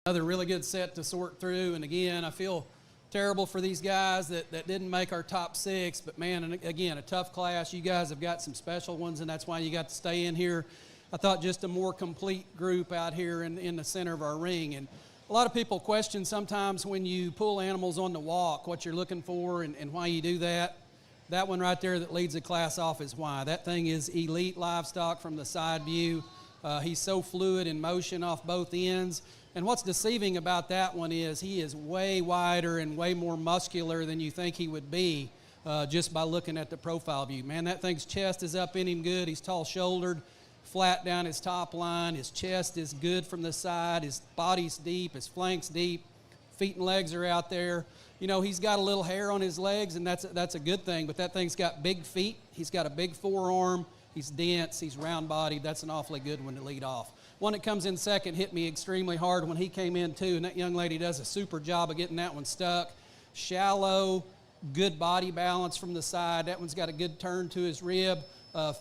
Another really good set to sort through, and again, I feel terrible for these guys that didn't make our top six, but man, and again, a tough class. You guys have got some special ones, and that's why you got to stay in here. I thought just a more complete group out here in the center of our ring. And a lot of people question sometimes when you pull animals on the walk, what you're looking for and why you do that. That one right there that leads the class off is why. That thing is elite livestock from the side view. He's so fluid in motion off both ends. And what's deceiving about that one is he is way wider and way more muscular than you think he would be just by looking at the profile view. Man, that thing's chest is up in him good. He's tall-shouldered, flat down his top line. His chest is good from the side. His body's deep. His flank's deep. Feet and legs are out there. You know, he's got a little hair on his legs, and that's a good thing, but that thing's got big feet. He's got a big forearm. He's dense. He's round-bodied. That's an awfully good one to lead off. One that comes in second hit me extremely hard when he came in too, and that young lady does a super job of getting that one stuck. Shallow, good body balance from the side. That one's got a good turn to his rib.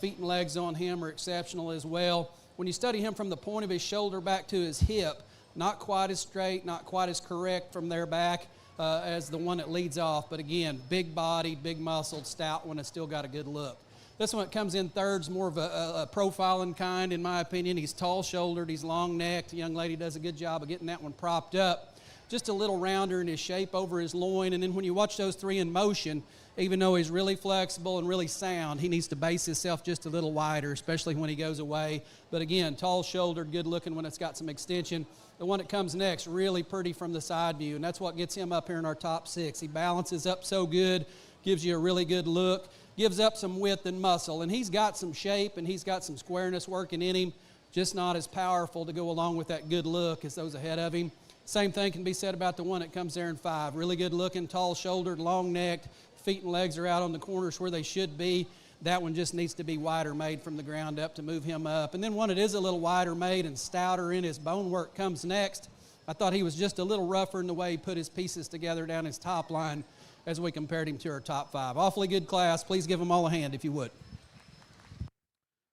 Feet and legs on him are exceptional as well. When you study him from the point of his shoulder back to his hip, not quite as straight, not quite as correct from there back as the one that leads off. But again, big bodied, big muscled, stout one that's still got a good look. This one that comes in third is more of a profiling kind, in my opinion. He's tall-shouldered, he's long-necked. The young lady does a good job of getting that one propped up. Just a little rounder in his shape over his loin. And then when you watch those three in motion, even though he's really flexible and really sound, he needs to base himself just a little wider, especially when he goes away. But again, tall-shouldered, good-looking when it's got some extension. The one that comes next, really pretty from the side view, and that's what gets him up here in our top six. He balances up so good, gives you a really good look, gives up some width and muscle, and he's got some shape and he's got some squareness working in him, just not as powerful to go along with that good look as those ahead of him. Same thing can be said about the one that comes there in five. Really good looking, tall-shouldered, long-necked, feet and legs are out on the corners where they should be. That one just needs to be wider made from the ground up to move him up. And then one that is a little wider made and stouter in his bone work comes next. I thought he was just a little rougher in the way he put his pieces together down his top line as we compared him to our top 5. Awfully good class. Please give them all a hand if you would.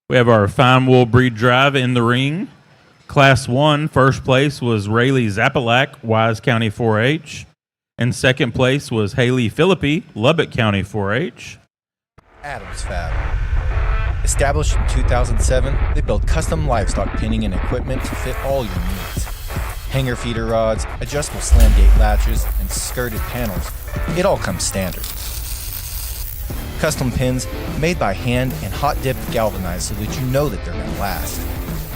We have our fine wool breed drive in the ring. Class 1, first place was Rayleigh Zapalak, Wise County 4-H. And second place was Haley Philippi, Lubbock County 4-H. Adams Fab. Established in 2007, they build custom livestock pinning and equipment to fit all your needs. Hanger feeder rods, adjustable slam gate latches, and skirted panels. It all comes standard. Custom pins made by hand and hot dipped galvanized so that you know that they're going to last.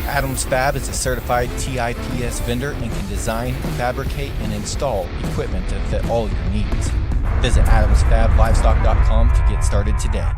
Adams Fab is a certified TIPS vendor and can design, fabricate, and install equipment to fit all your needs. Visit adamsfablivestock.com to get started today.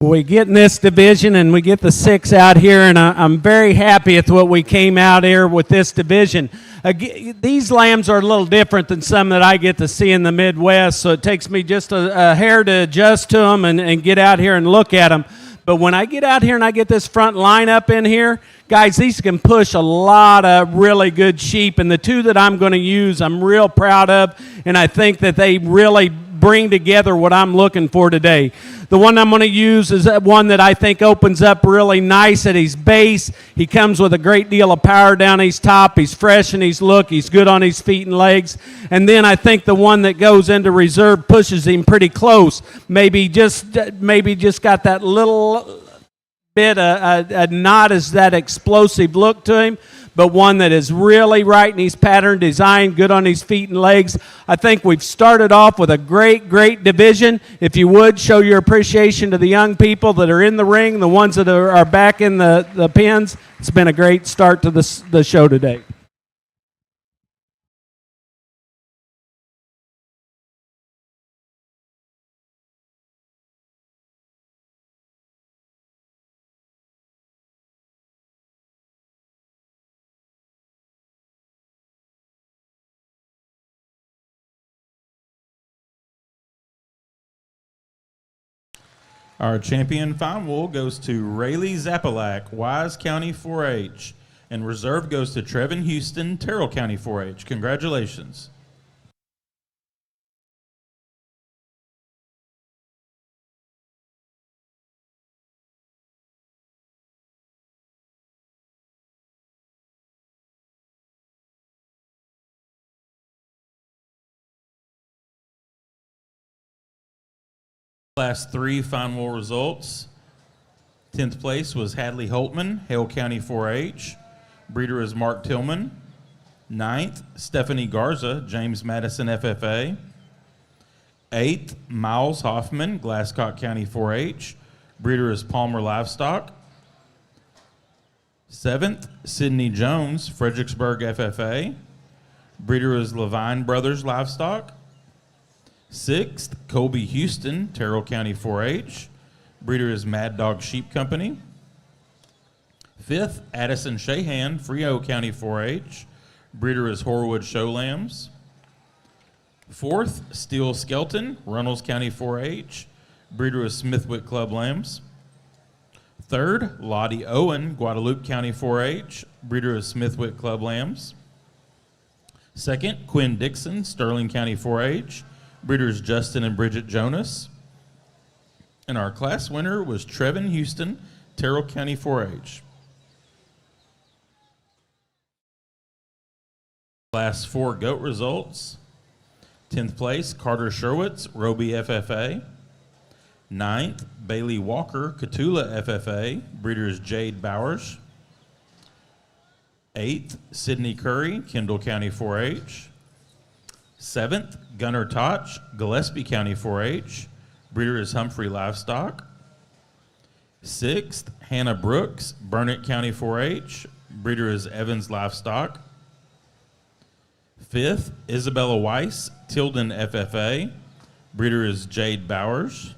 We get in this division and we get the 6 out here, and I'm very happy with what we came out here with this division. These lambs are a little different than some that I get to see in the Midwest, so it takes me just a hair to adjust to them and get out here and look at them. But when I get out here and I get this front lineup in here, guys, these can push a lot of really good sheep, and the 2 that I'm going to use I'm real proud of, and I think that they really bring together what I'm looking for today. The one I'm going to use is one that I think opens up really nice at his base. He comes with a great deal of power down his top. He's fresh in his look. He's good on his feet and legs. And then I think the one that goes into reserve pushes him pretty close. Maybe just got that little bit not as that explosive look to him, but one that is really right in his pattern design, good on his feet and legs. I think we've started off with a great division. If you would, show your appreciation to the young people that are in the ring, the ones that are back in the pens. It's been a great start to the show today. Our champion fine wool goes to Rayleigh Zapalak, Wise County 4-H. And reserve goes to Trevin Houston, Terrell County 4-H. Congratulations. Class 3 final results. 10th place was Hadley Holtman, Hale County 4-H. Breeder is Mark Tillman. 9th, Stephanie Garza, James Madison FFA. 8th, Miles Hoffman, Glasscock County 4-H. Breeder is Palmer Livestock. 7th, Sydney Jones, Fredericksburg FFA. Breeder is Levine Brothers Livestock. 6th, Colby Houston, Terrell County 4-H. Breeder is Mad Dog Sheep Company. 5th, Addison Shahan, Frio County 4-H. Breeder is Horwood Show Lambs. 4th, Steel Skelton, Runnels County 4-H. Breeder is Smithwick Club Lambs. 3rd, Lottie Owen, Guadalupe County 4-H. Breeder is Smithwick Club Lambs. 2nd, Quinn Dixon, Sterling County 4-H. Breeders Justin and Bridget Jonas. And our class winner was Trevin Houston, Terrell County 4-H. Class 4 goat results. 10th place, Carter Sherwitz, Roby FFA. 9th, Bailey Walker, Catula FFA. Breeders Jade Bowers. 8th, Sydney Curry, Kendall County 4-H. 7th, Gunnar Toch, Gillespie County 4-H. Breeder is Humphrey Livestock. 6th, Hannah Brooks, Burnett County 4-H. Breeder is Evans Livestock. 5th, Isabella Weiss, Tilden FFA. Breeder is Jade Bowers.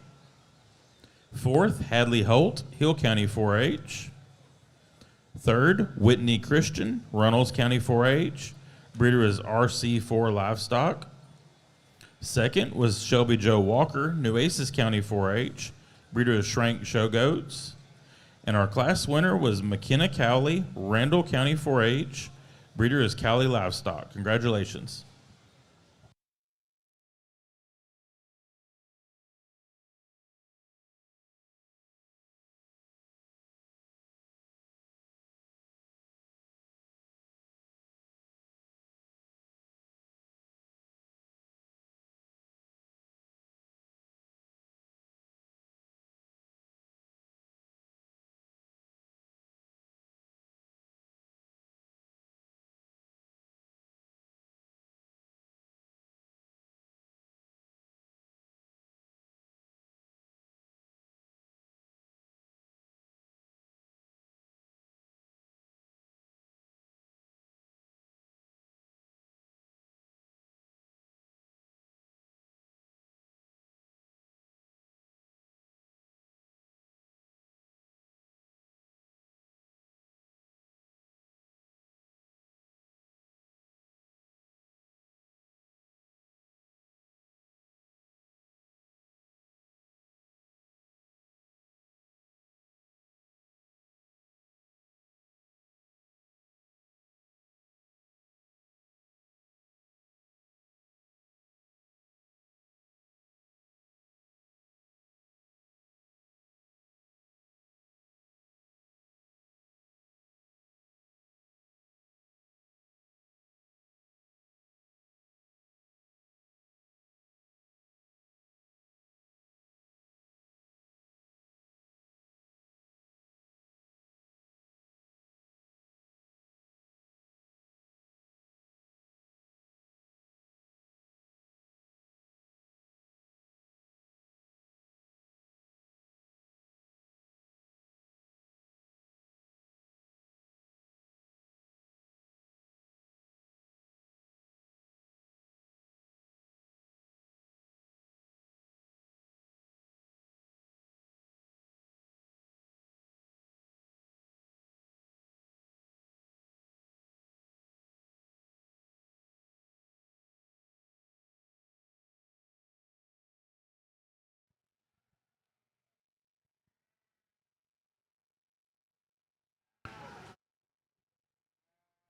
4th, Hadley Holt, Hill County 4-H. 3rd, Whitney Christian, Runnels County 4-H. Breeder is RC4 Livestock. 2nd was Shelby Joe Walker, Nueces County 4-H. Breeder is Shrank Show Goats. And our class winner was McKenna Cowley, Randall County 4-H. Breeder is Cowley Livestock. Congratulations.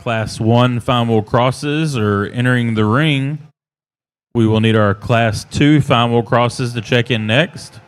Class 1 final crosses are entering the ring. We will need our Class 2 final crosses to check in next.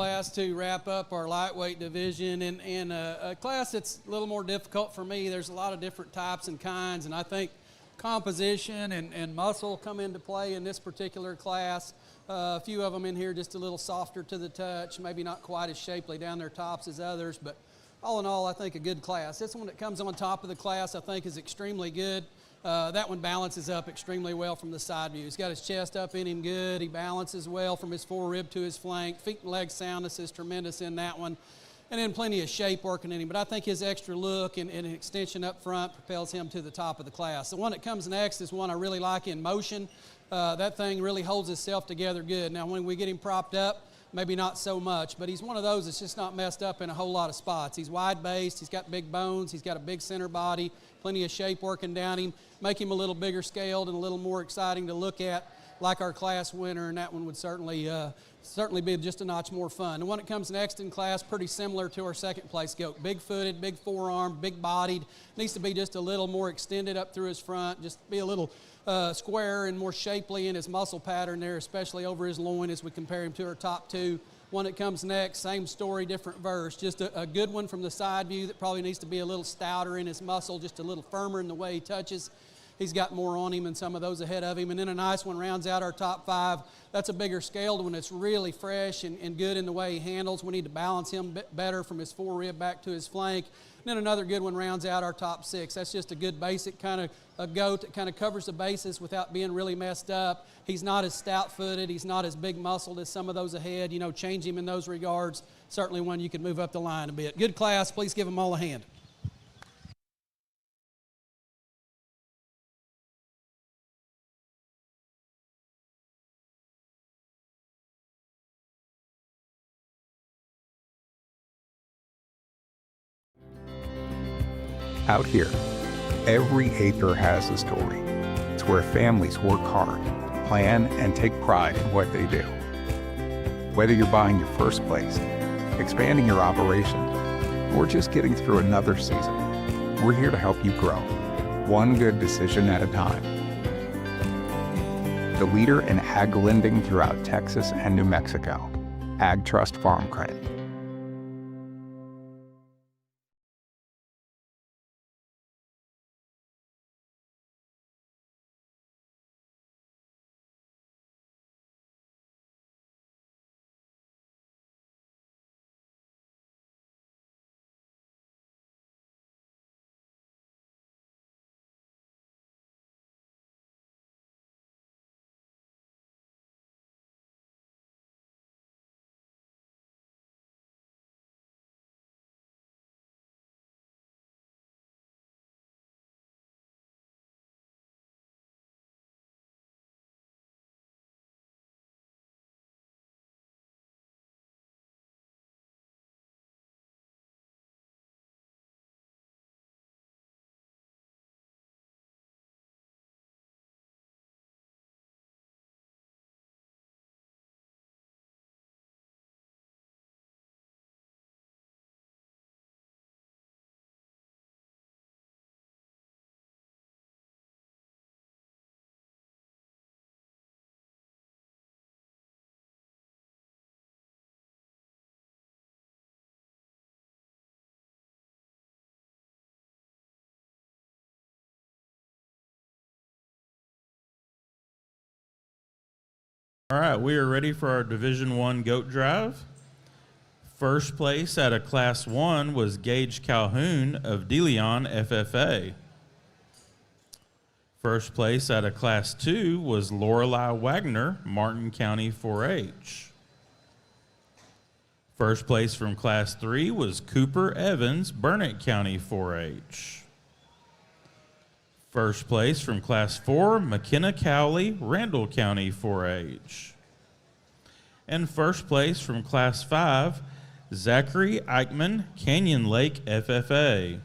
Class to wrap up our lightweight division, and a class that's a little more difficult for me. There's a lot of different types and kinds, and I think composition and muscle come into play in this particular class. A few of them in here just a little softer to the touch, maybe not quite as shapely down their tops as others, but all in all, I think a good class. This one that comes on top of the class I think is extremely good. That one balances up extremely well from the side view. He's got his chest up in him good. He balances well from his forearm to his flank. Feet and leg soundness is tremendous in that one. And then plenty of shape working in him. But I think his extra look and an extension up front propels him to the top of the class. The one that comes next is one I really like in motion. That thing really holds itself together good. Now, when we get him propped up, maybe not so much, but he's one of those that's just not messed up in a whole lot of spots. He's wide-based, he's got big bones, he's got a big center body, plenty of shape working down him, make him a little bigger scaled and a little more exciting to look at, like our class winner, and that one would certainly be just a notch more fun. The one that comes next in class, pretty similar to our second place goat. Big-footed, big forearm, big-bodied, needs to be just a little more extended up through his front, just be a little squarer and more shapely in his muscle pattern there, especially over his loin as we compare him to our top two. One that comes next, same story, different verse. Just a good one from the side view that probably needs to be a little stouter in his muscle, just a little firmer in the way he touches. He's got more on him than some of those ahead of him. And then a nice one rounds out our top five. That's a bigger scaled one that's really fresh and good in the way he handles. We need to balance him better from his forerib back to his flank. And then another good one rounds out our top six. That's just a good basic kind of a goat that kind of covers the bases without being really messed up. He's not as stout-footed. He's not as big-muscled as some of those ahead. You know, change him in those regards. Certainly one you can move up the line a bit. Good class. Please give them all a hand. Out here, every acre has a story. It's where families work hard, plan, and take pride in what they do. Whether you're buying your first place, expanding your operation, or just getting through another season, we're here to help you grow, one good decision at a time. The leader in ag lending throughout Texas and New Mexico, Ag Trust Farm Credit. All right, we are ready for our Division I goat drive. First place out of Class 1 was Gage Calhoun of DeLeon FFA. First place out of Class 2 was Lorelei Wagner, Martin County 4-H. First place from Class 3 was Cooper Evans, Burnett County 4-H. First place from Class 4, McKenna Cowley, Randall County 4-H. And first place from Class 5, Zachary Eichman, Canyon Lake FFA.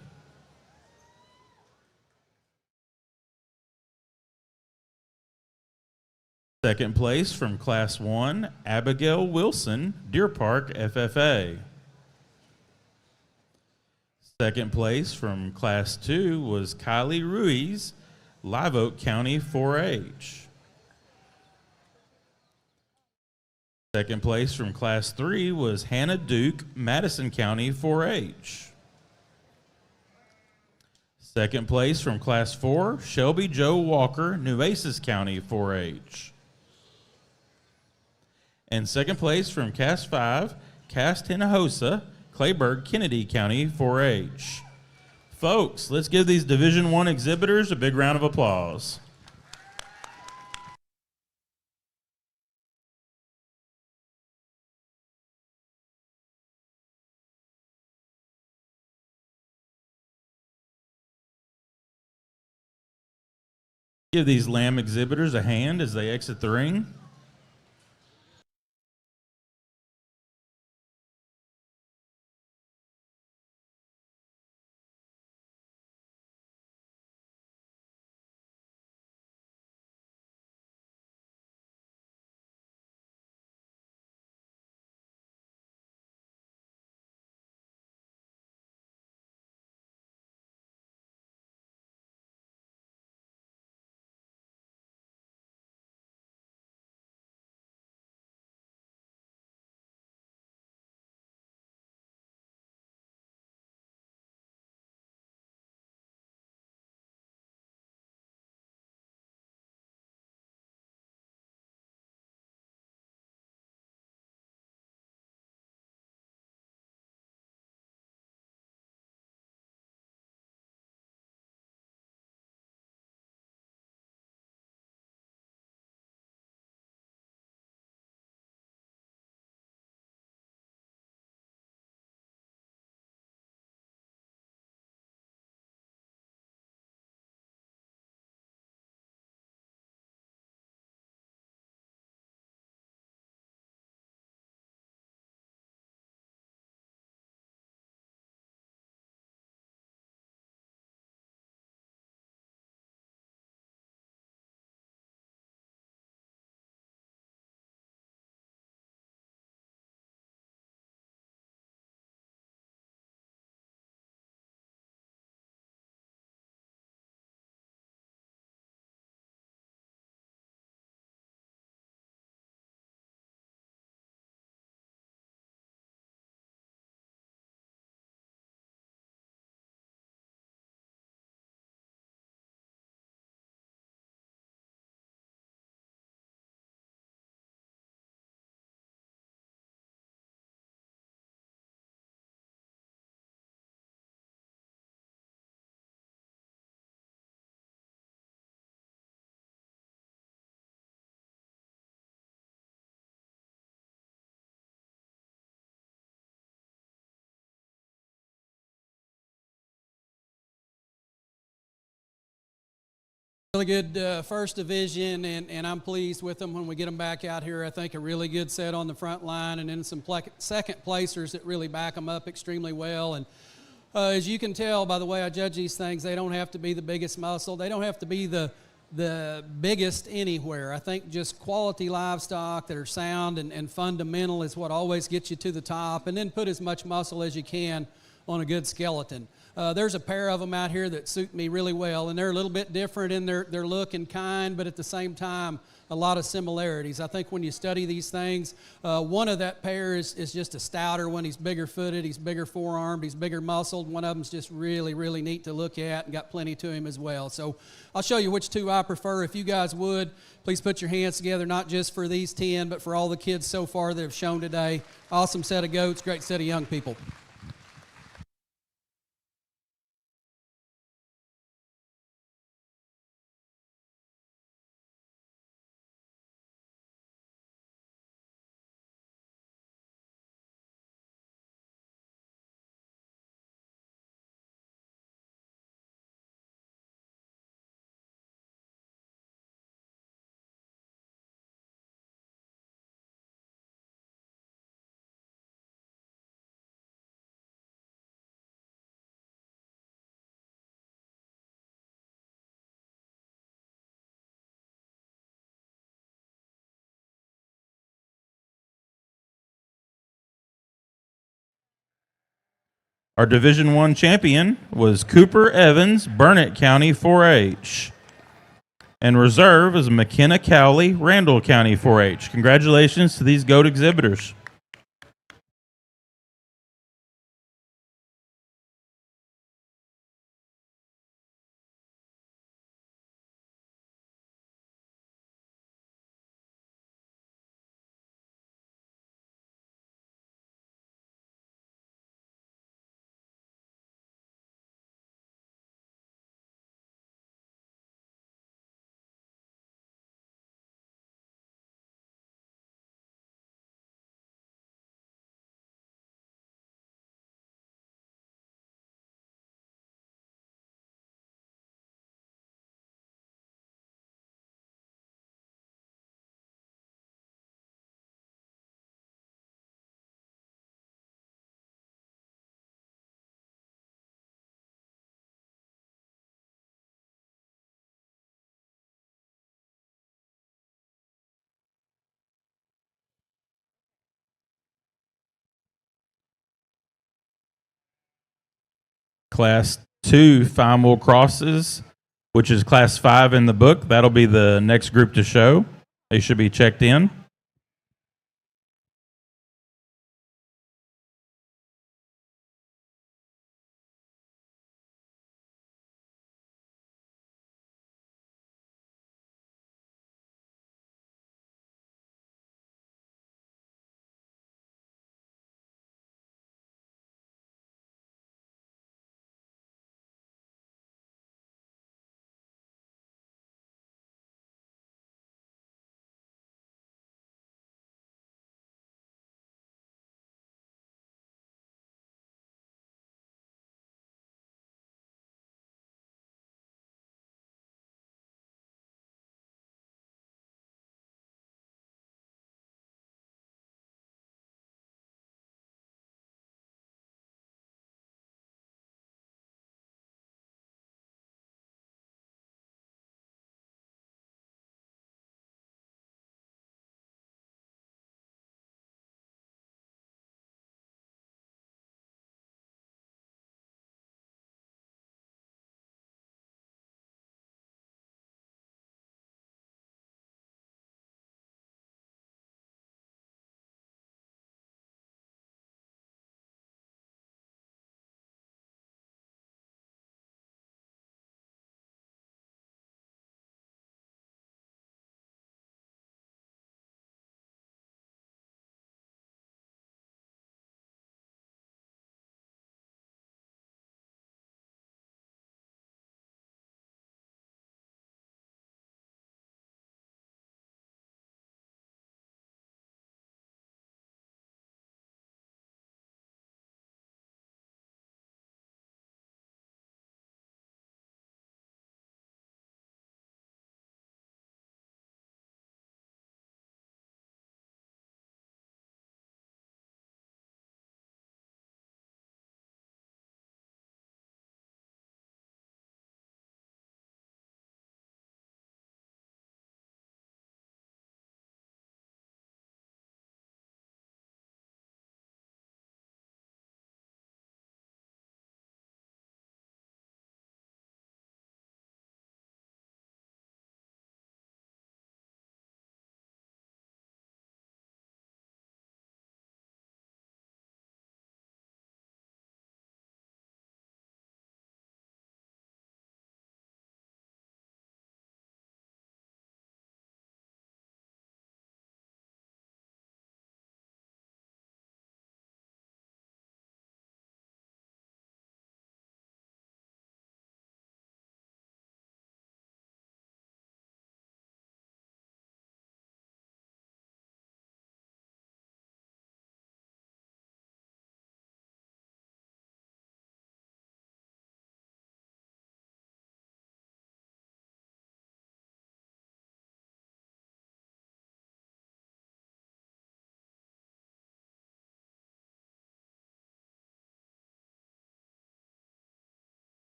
Second place from Class 1, Abigail Wilson, Deer Park FFA. Second place from Class 2 was Kylie Ruiz, Live Oak County 4-H. Second place from Class 3 was Hannah Duke, Madison County 4-H. Second place from Class 4, Shelby Joe Walker, Nueces County 4-H. And second place from Class 5, Cass Hinojosa, Clayburgh, Kennedy County 4-H. Folks, let's give these Division I exhibitors a big round of applause. Give these lamb exhibitors a hand as they exit the ring. Really good first division, and I'm pleased with them when we get them back out here. I think a really good set on the front line, and then some second placers that really back them up extremely well. And as you can tell by the way I judge these things, they don't have to be the biggest muscle. They don't have to be the biggest anywhere. I think just quality livestock that are sound and fundamental is what always gets you to the top, and then put as much muscle as you can on a good skeleton. There's a pair of them out here that suit me really well, and they're a little bit different in their look and kind, but at the same time, a lot of similarities. I think when you study these things, one of that pair is just a stouter one. He's bigger footed, he's bigger forearmed, he's bigger muscled. One of them's just really, really neat to look at and got plenty to him as well. So I'll show you which two I prefer. If you guys would, please put your hands together, not just for these 10, but for all the kids so far that have shown today. Awesome set of goats, great set of young people. Our Division I champion was Cooper Evans, Burnett County 4-H. And reserve is McKenna Cowley, Randall County 4-H. Congratulations to these GOAT exhibitors. Class 2 final crosses, which is class 5 in the book. That'll be the next group to show. They should be checked in.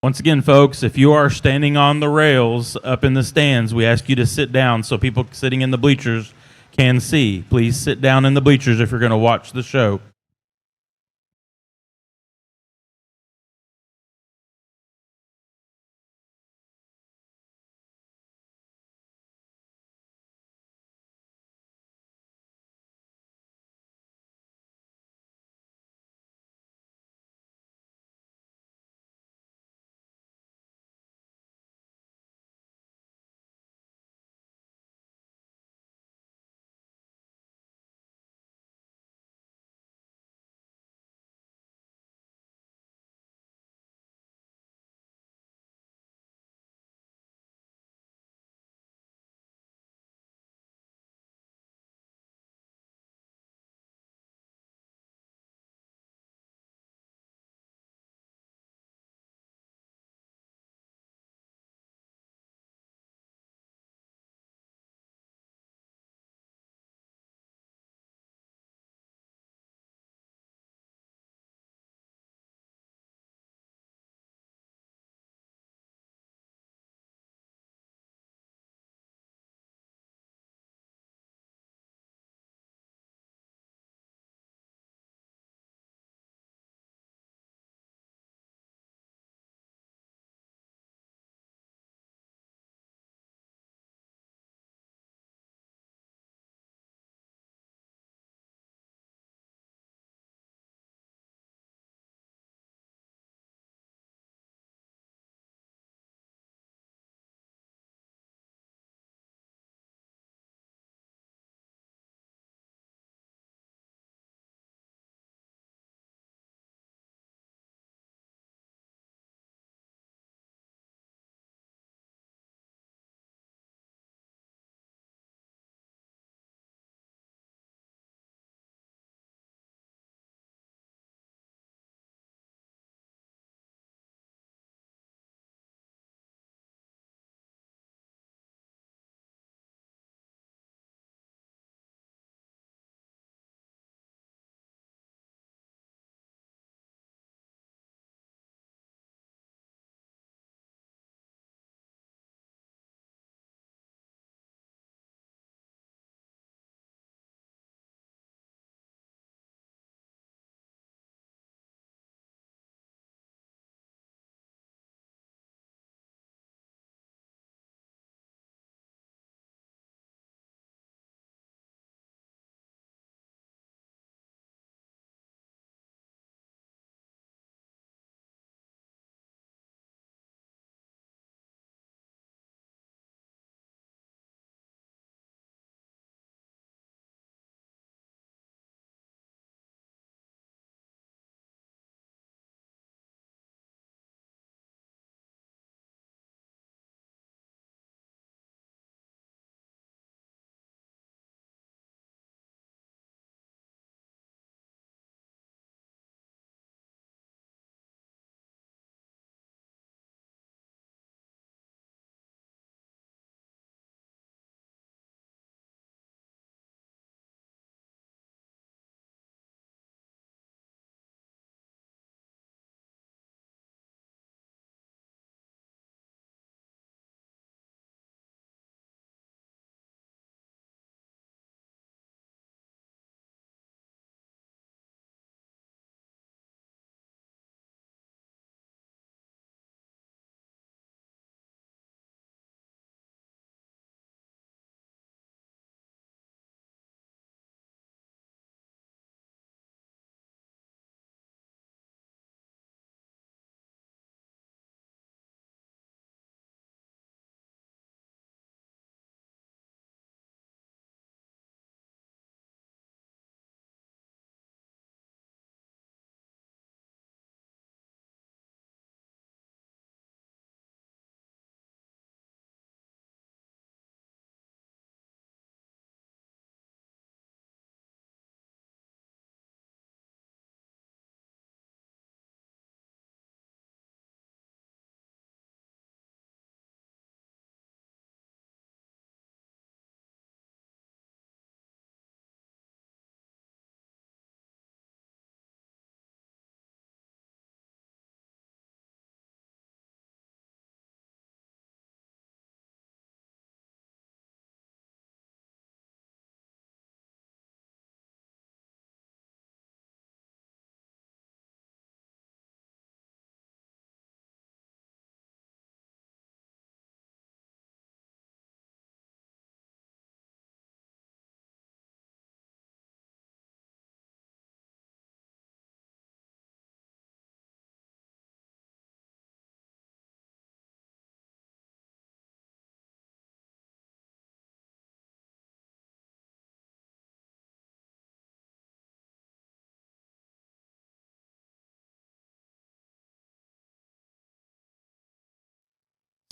Once again, folks, if you are standing on the rails up in the stands, we ask you to sit down so people sitting in the bleachers can see. Please sit down in the bleachers if you're going to watch the show.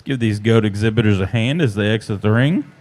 Give these goat exhibitors a hand as they exit the ring.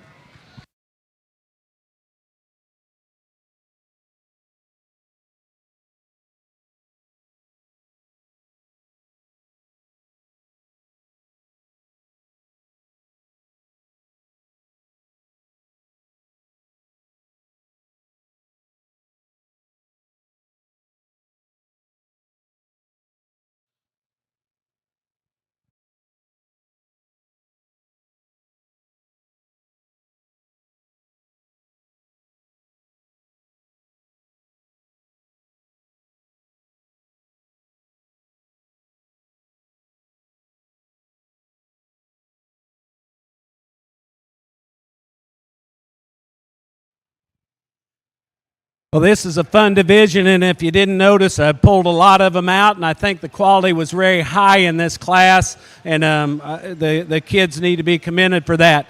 Well, this is a fun division, and if you didn't notice, I pulled a lot of them out, and I think the quality was very high in this class, and the kids need to be commended for that.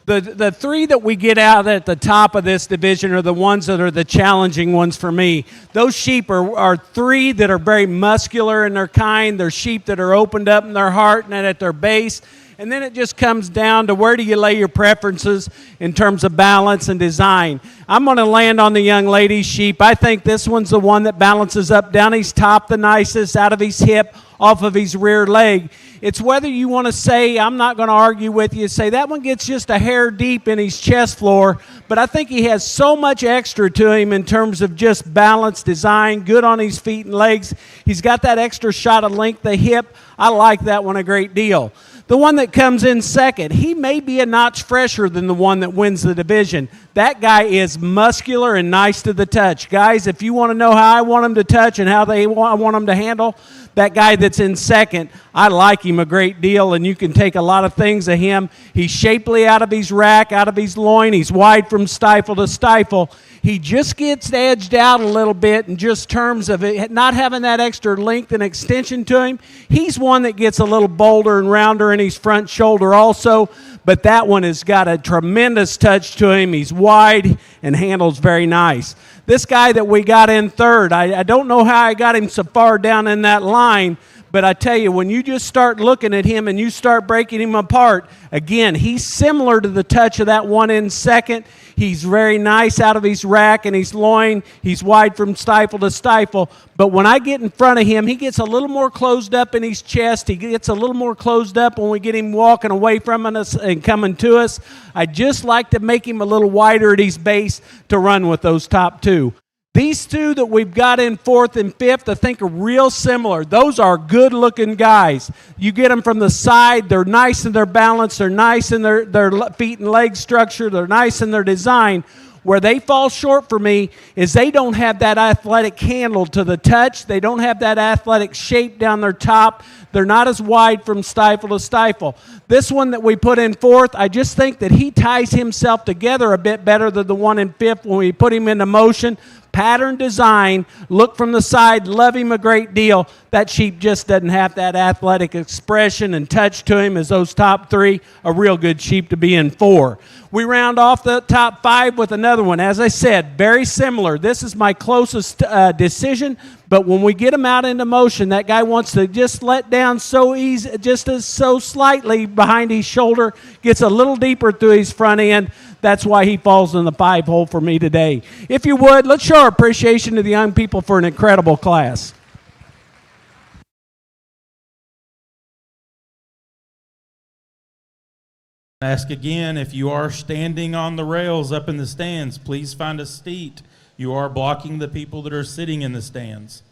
The three that we get out at the top of this division are the ones that are the challenging ones for me. Those sheep are three that are very muscular in their kind. They're sheep that are opened up in their heart and at their base. And then it just comes down to where do you lay your preferences in terms of balance and design. I'm going to land on the young lady's sheep. I think this one's the one that balances up down his top the nicest, out of his hip, off of his rear leg. It's whether you want to say, I'm not going to argue with you, say that one gets just a hair deep in his chest floor, but I think he has so much extra to him in terms of just balance, design, good on his feet and legs. He's got that extra shot of length of hip. I like that one a great deal. The one that comes in second, he may be a notch fresher than the one that wins the division. That guy is muscular and nice to the touch. Guys, if you want to know how I want him to touch and how I want him to handle, that guy that's in second, I like him a great deal, and you can take a lot of things of him. He's shapely out of his rack, out of his loin. He's wide from stifle to stifle. He just gets edged out a little bit in just terms of it, not having that extra length and extension to him. He's one that gets a little bolder and rounder in his front shoulder also, but that one has got a tremendous touch to him. He's wide and handles very nice. This guy that we got in third, I don't know how I got him so far down in that line, but I tell you, when you just start looking at him and you start breaking him apart, again, he's similar to the touch of that one in second. He's very nice out of his rack and his loin. He's wide from stifle to stifle. But when I get in front of him, he gets a little more closed up in his chest. He gets a little more closed up when we get him walking away from us and coming to us. I just like to make him a little wider at his base to run with those top two. These two that we've got in fourth and fifth, I think are real similar. Those are good-looking guys. You get them from the side, they're nice in their balance, they're nice in their feet and leg structure, they're nice in their design. Where they fall short for me is they don't have that athletic handle to the touch. They don't have that athletic shape down their top. They're not as wide from stifle to stifle. This one that we put in fourth, I just think that he ties himself together a bit better than the one in fifth when we put him into motion. Pattern design, look from the side, love him a great deal. That sheep just doesn't have that athletic expression and touch to him as those top three. A real good sheep to be in four. We round off the top five with another one. As I said, very similar. This is my closest decision, but when we get him out into motion, that guy wants to just let down so easy, so slightly behind his shoulder, gets a little deeper through his front end. That's why he falls in the 5-hole for me today. If you would, let's show our appreciation to the young people for an incredible class. Ask again, if you are standing on the rails up in the stands, please find a seat. You are blocking the people that are sitting in the stands.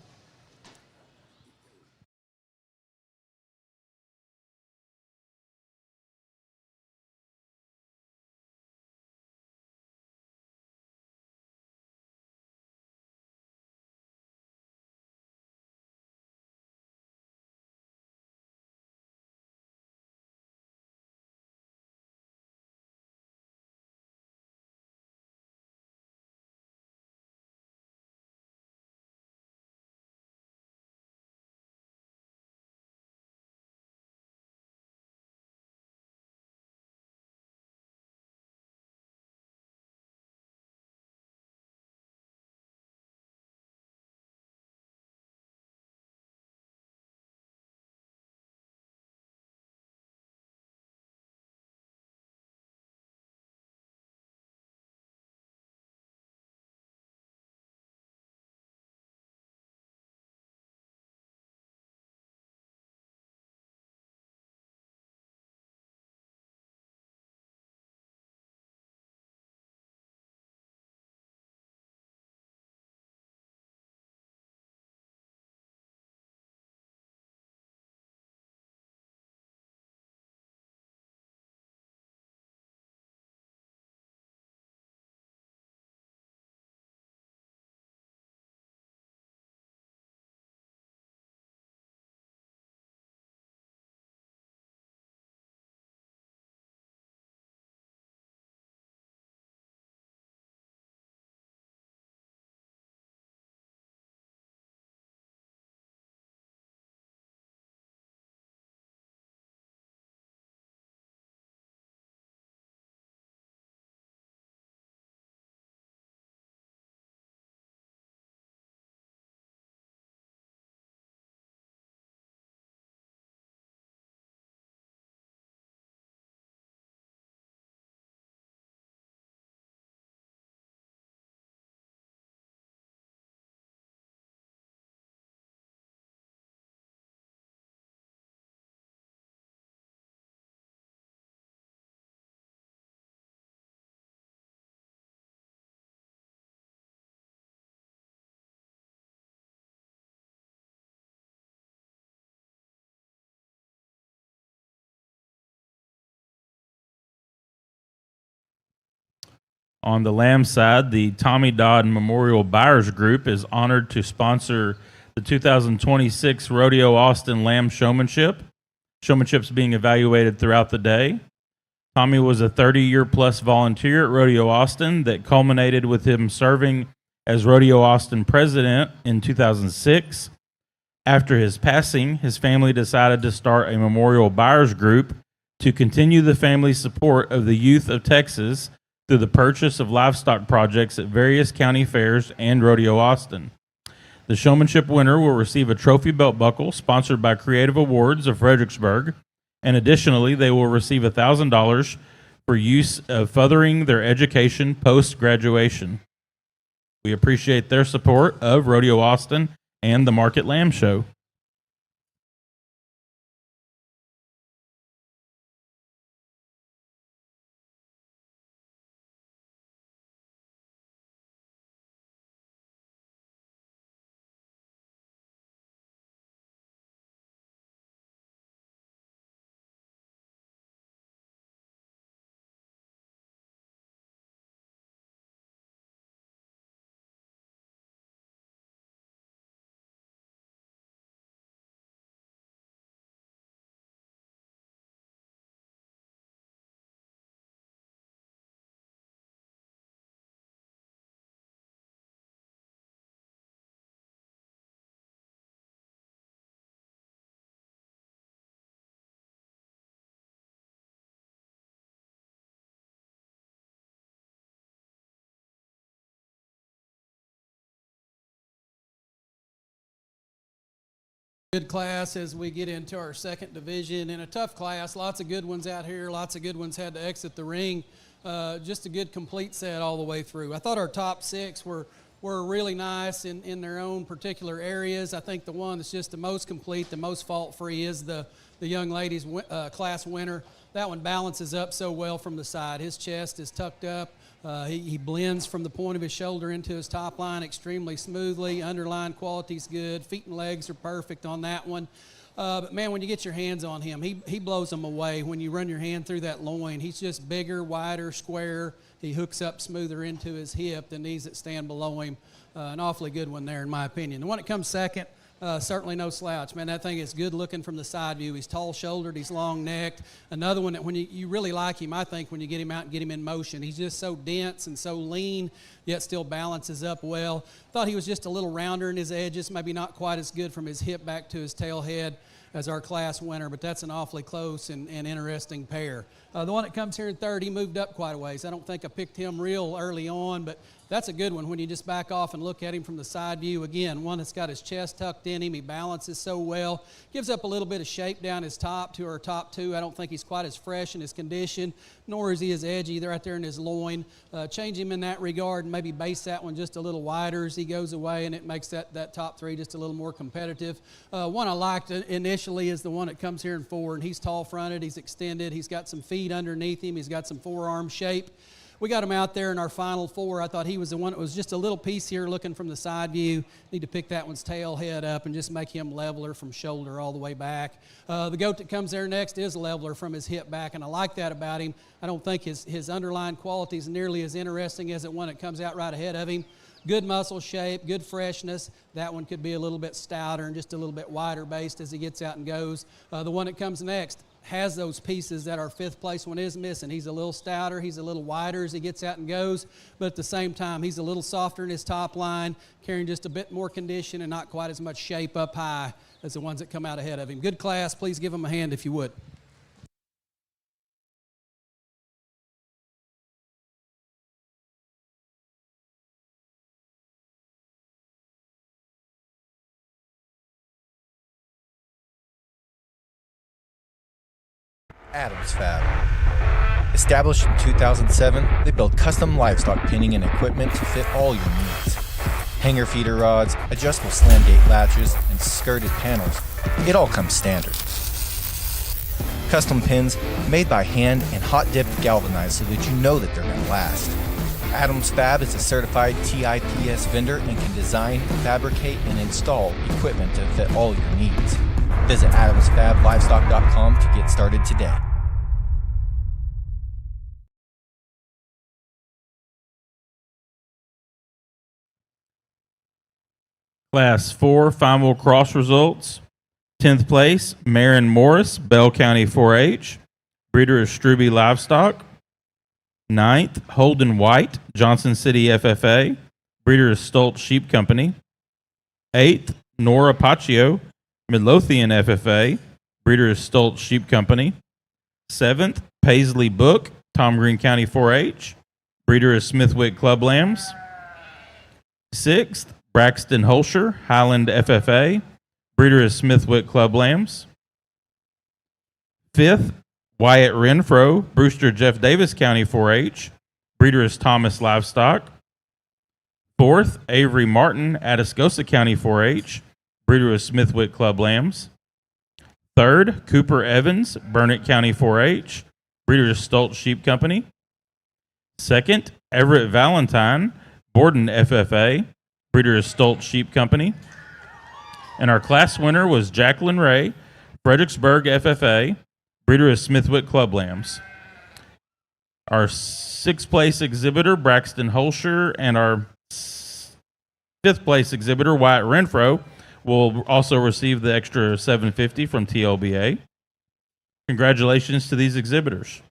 On the lamb side, the Tommy Dodd Memorial Buyers Group is honored to sponsor the 2026 Rodeo Austin Lamb Showmanship. Showmanship's being evaluated throughout the day. Tommy was a 30-year-plus volunteer at Rodeo Austin that culminated with him serving as Rodeo Austin president in 2006. After his passing, his family decided to start a memorial buyers group to continue the family's support of the youth of Texas through the purchase of livestock projects at various county fairs and Rodeo Austin. The showmanship winner will receive a trophy belt buckle sponsored by Creative Awards of Fredericksburg, and additionally, they will receive $1,000 for use of furthering their education post-graduation. We appreciate their support of Rodeo Austin and the Market Lamb Show. Good class as we get into our second division, and a tough class. Lots of good ones out here. Lots of good ones had to exit the ring. Just a good complete set all the way through. I thought our top six were really nice in their own particular areas. I think the one that's just the most complete, the most fault-free is the young ladies class winner. That one balances up so well from the side. His chest is tucked up. He blends from the point of his shoulder into his top line extremely smoothly. Underline quality's good. Feet and legs are perfect on that one. But, man, when you get your hands on him, he blows them away. When you run your hand through that loin, he's just bigger, wider, square. He hooks up smoother into his hip than these that stand below him. An awfully good one there, in my opinion. The one that comes second, certainly no slouch. Man, that thing is good looking from the side view. He's tall-shouldered. He's long-necked. Another one that when you really like him, I think, when you get him out and get him in motion. He's just so dense and so lean, yet still balances up well. Thought he was just a little rounder in his edges, maybe not quite as good from his hip back to his tail head as our class winner, but that's an awfully close and interesting pair. The one that comes here in third, he moved up quite a ways. I don't think I picked him real early on, but that's a good one when you just back off and look at him from the side view. Again, one that's got his chest tucked in him. He balances so well. Gives up a little bit of shape down his top to our top two. I don't think he's quite as fresh in his condition, nor is he as edgy. They're right there in his loin. Change him in that regard and maybe base that one just a little wider as he goes away, and it makes that top three just a little more competitive. One I liked initially is the one that comes here in four, and he's tall-fronted. He's extended. He's got some feet underneath him. He's got some forearm shape. We got him out there in our final four. I thought he was the one that was just a little piece here looking from the side view. Need to pick that one's tail head up and just make him leveler from shoulder all the way back. The goat that comes there next is leveler from his hip back, and I like that about him. I don't think his underlying quality is nearly as interesting as the one that comes out right ahead of him. Good muscle shape, good freshness. That one could be a little bit stouter and just a little bit wider based as he gets out and goes. The one that comes next has those pieces that our fifth place one is missing. He's a little stouter, he's a little wider as he gets out and goes, but at the same time, he's a little softer in his top line, carrying just a bit more condition and not quite as much shape up high as the ones that come out ahead of him. Good class. Please give him a hand if you would. Adams Fab. Established in 2007, they build custom livestock pinning and equipment to fit all your needs. Hanger feeder rods, adjustable slam gate latches, and skirted panels. It all comes standard. Custom pins made by hand and hot dipped galvanized so that you know that they're going to last. Adams Fab is a certified TIPS vendor and can design, fabricate, and install equipment to fit all your needs. Visit AdamsFabLivestock.com to get started today. Class 4 final cross results. 10th place, Marin Morris, Bell County 4-H. Breeder is Struby Livestock. 9th, Holden White, Johnson City FFA. Breeder is Stoltz Sheep Company. 8th, Nora Paccio, Midlothian FFA. Breeder is Stoltz Sheep Company. 7th, Paisley Book, Tom Green County 4-H. Breeder is Smithwick Club Lambs. 6th, Braxton Holscher, Highland FFA. Breeder is Smithwick Club Lambs. 5th, Wyatt Renfro, Brewster Jeff Davis County 4-H. Breeder is Thomas Livestock. 4th, Avery Martin, Atascosa County 4-H. Breeder is Smithwick Club Lambs. 3rd, Cooper Evans, Burnett County 4-H. Breeder is Stoltz Sheep Company. 2nd, Everett Valentine, Borden FFA. Breeder is Stoltz Sheep Company. And our class winner was Jacqueline Ray, Fredericksburg FFA. Breeder is Smithwick Club Lambs. Our 6th place exhibitor, Braxton Holscher, and our 5th place exhibitor, Wyatt Renfro, will also receive the extra $750 from TLBA. Congratulations to these exhibitors.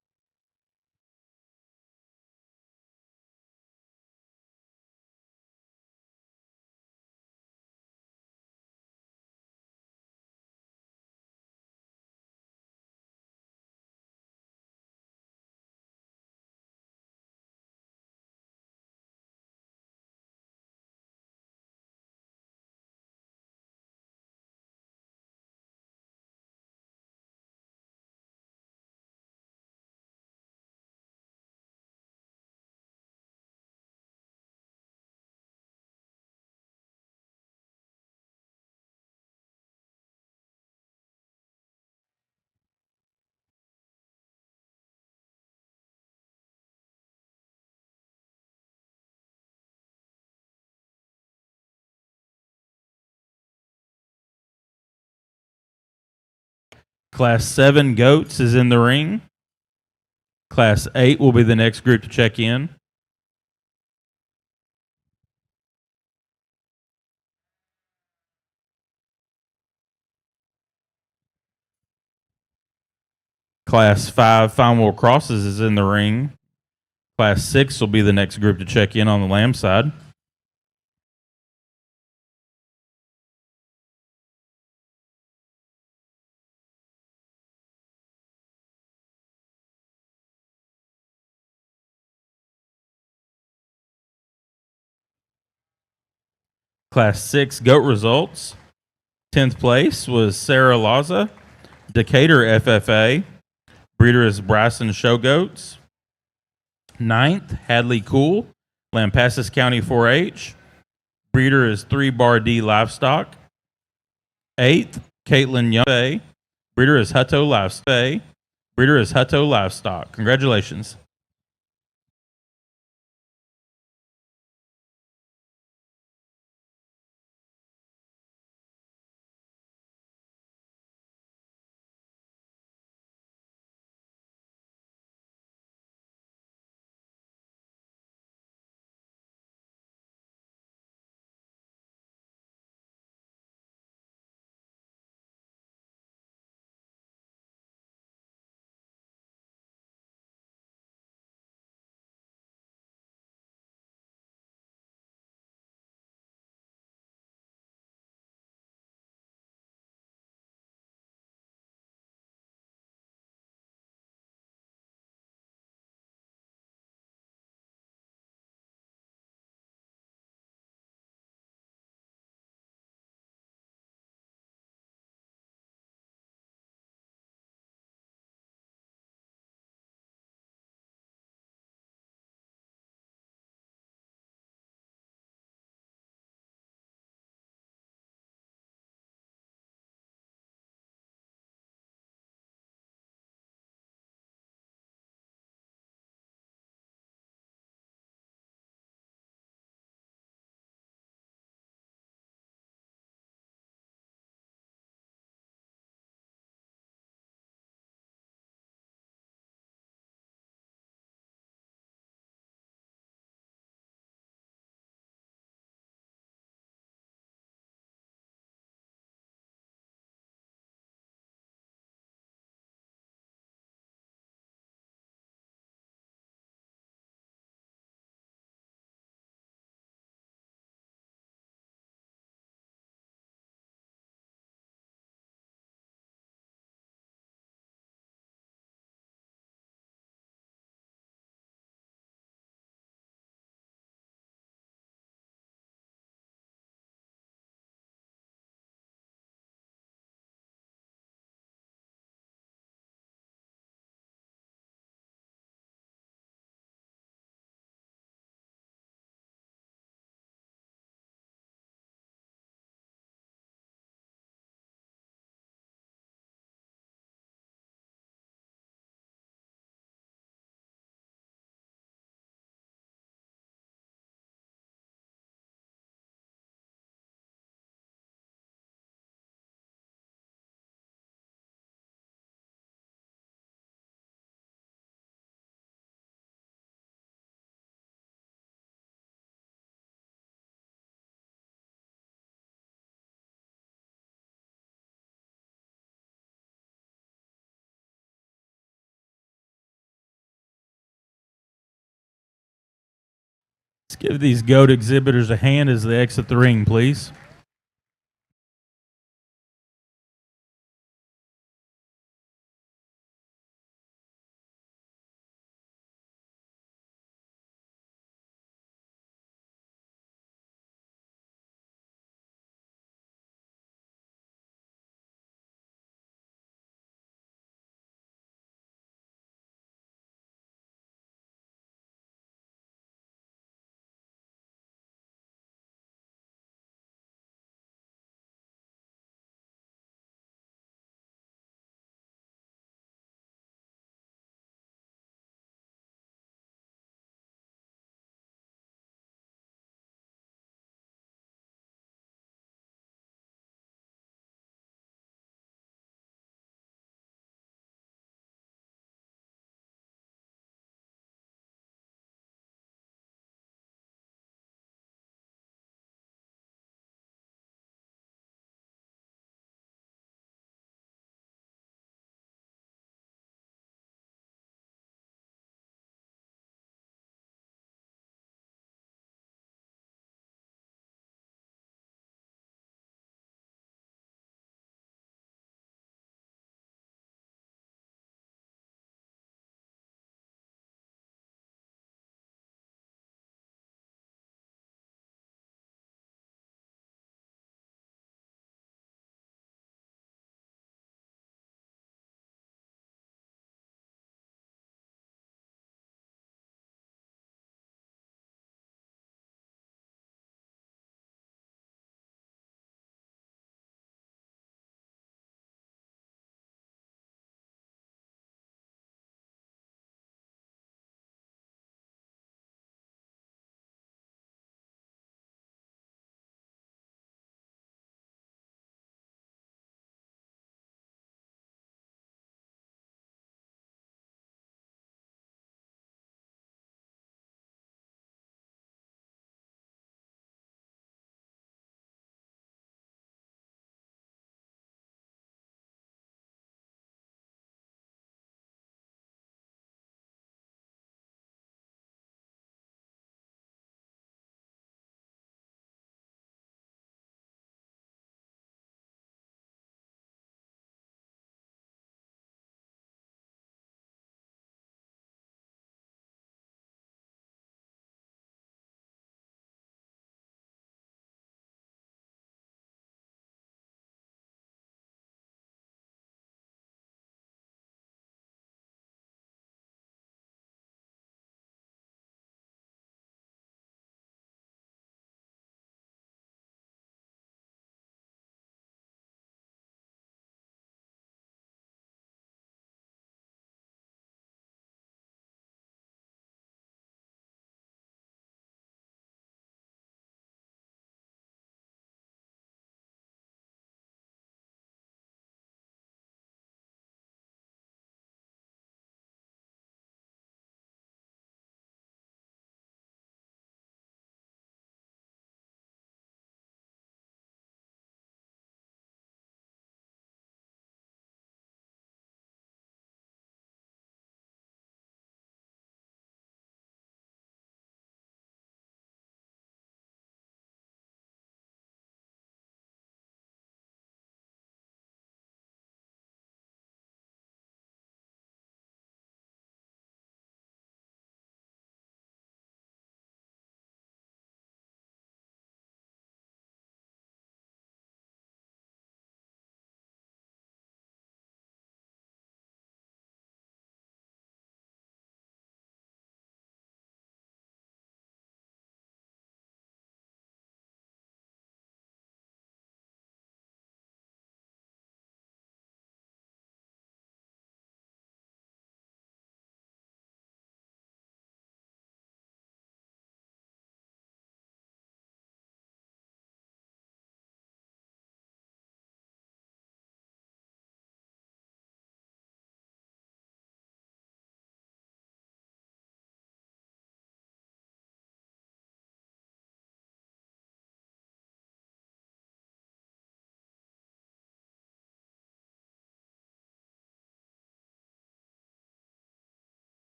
Class 7 goats is in the ring. Class 8 will be the next group to check in. Class 5 final crosses is in the ring. Class 6 will be the next group to check in on the lamb side. Class 6 goat results. 10th place was Sarah Laza, Decatur FFA. Breeder is Bryson Show Goats. 9th, Hadley Cool, Lampasas County 4-H. Breeder is 3 Bar D Livestock. 8th, Caitlin Young. Breeder is Hutto Livestock. Breeder is Hutto Livestock. Congratulations. Give these GOAT exhibitors a hand as they exit the ring, please.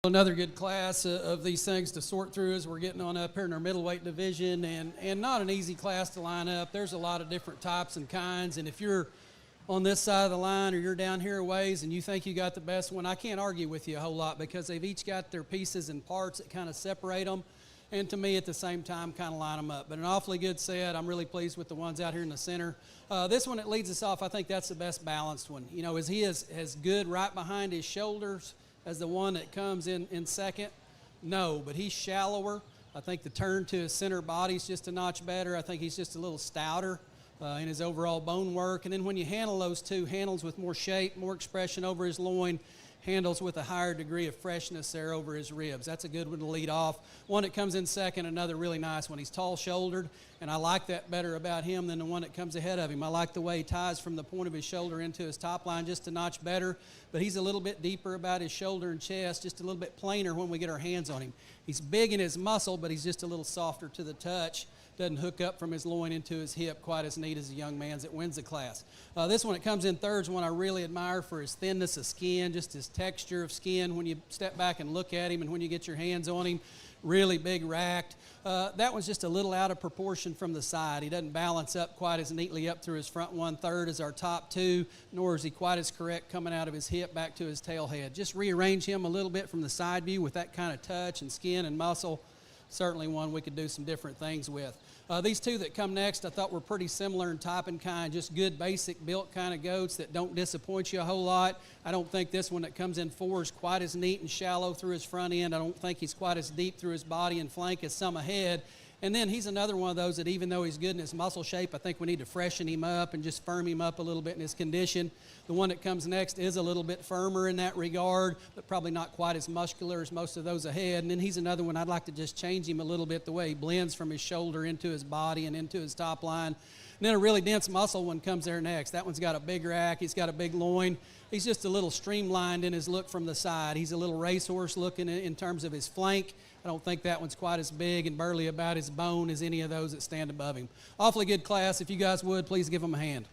Another good class of these things to sort through as we're getting on up here in our middleweight division, and not an easy class to line up. There's a lot of different types and kinds, and if you're on this side of the line or you're down here a ways and you think you got the best one, I can't argue with you a whole lot because they've each got their pieces and parts that kind of separate them, and to me at the same time kind of line them up. But an awfully good set. I'm really pleased with the ones out here in the center. This one that leads us off, I think that's the best balanced one. You know, is he as good right behind his shoulders as the one that comes in second? No, but he's shallower. I think the turn to his center body's just a notch better. I think he's just a little stouter in his overall bone work. And then when you handle those two, handles with more shape, more expression over his loin, handles with a higher degree of freshness there over his ribs. That's a good one to lead off. One that comes in second, another really nice one. He's tall-shouldered, and I like that better about him than the one that comes ahead of him. I like the way he ties from the point of his shoulder into his top line just a notch better, but he's a little bit deeper about his shoulder and chest, just a little bit plainer when we get our hands on him. He's big in his muscle, but he's just a little softer to the touch. Doesn't hook up from his loin into his hip quite as neat as the young man's that wins the class. This one that comes in third is one I really admire for his thinness of skin, just his texture of skin when you step back and look at him and when you get your hands on him. Really big racked. That one's just a little out of proportion from the side. He doesn't balance up quite as neatly up through his front 1/3 as our top two, nor is he quite as correct coming out of his hip back to his tail head. Just rearrange him a little bit from the side view with that kind of touch and skin and muscle. Certainly one we could do some different things with. These two that come next I thought were pretty similar in type and kind, just good basic built kind of goats that don't disappoint you a whole lot. I don't think this one that comes in 4 is quite as neat and shallow through his front end. I don't think he's quite as deep through his body and flank as some ahead. And then he's another one of those that even though he's good in his muscle shape, I think we need to freshen him up and just firm him up a little bit in his condition. The one that comes next is a little bit firmer in that regard, but probably not quite as muscular as most of those ahead. And then he's another one I'd like to just change him a little bit the way he blends from his shoulder into his body and into his top line. And then a really dense muscle one comes there next. That one's got a big rack. He's got a big loin. He's just a little streamlined in his look from the side. He's a little racehorse looking in terms of his flank. I don't think that one's quite as big and burly about his bone as any of those that stand above him. Awfully good class. If you guys would, please give them a hand.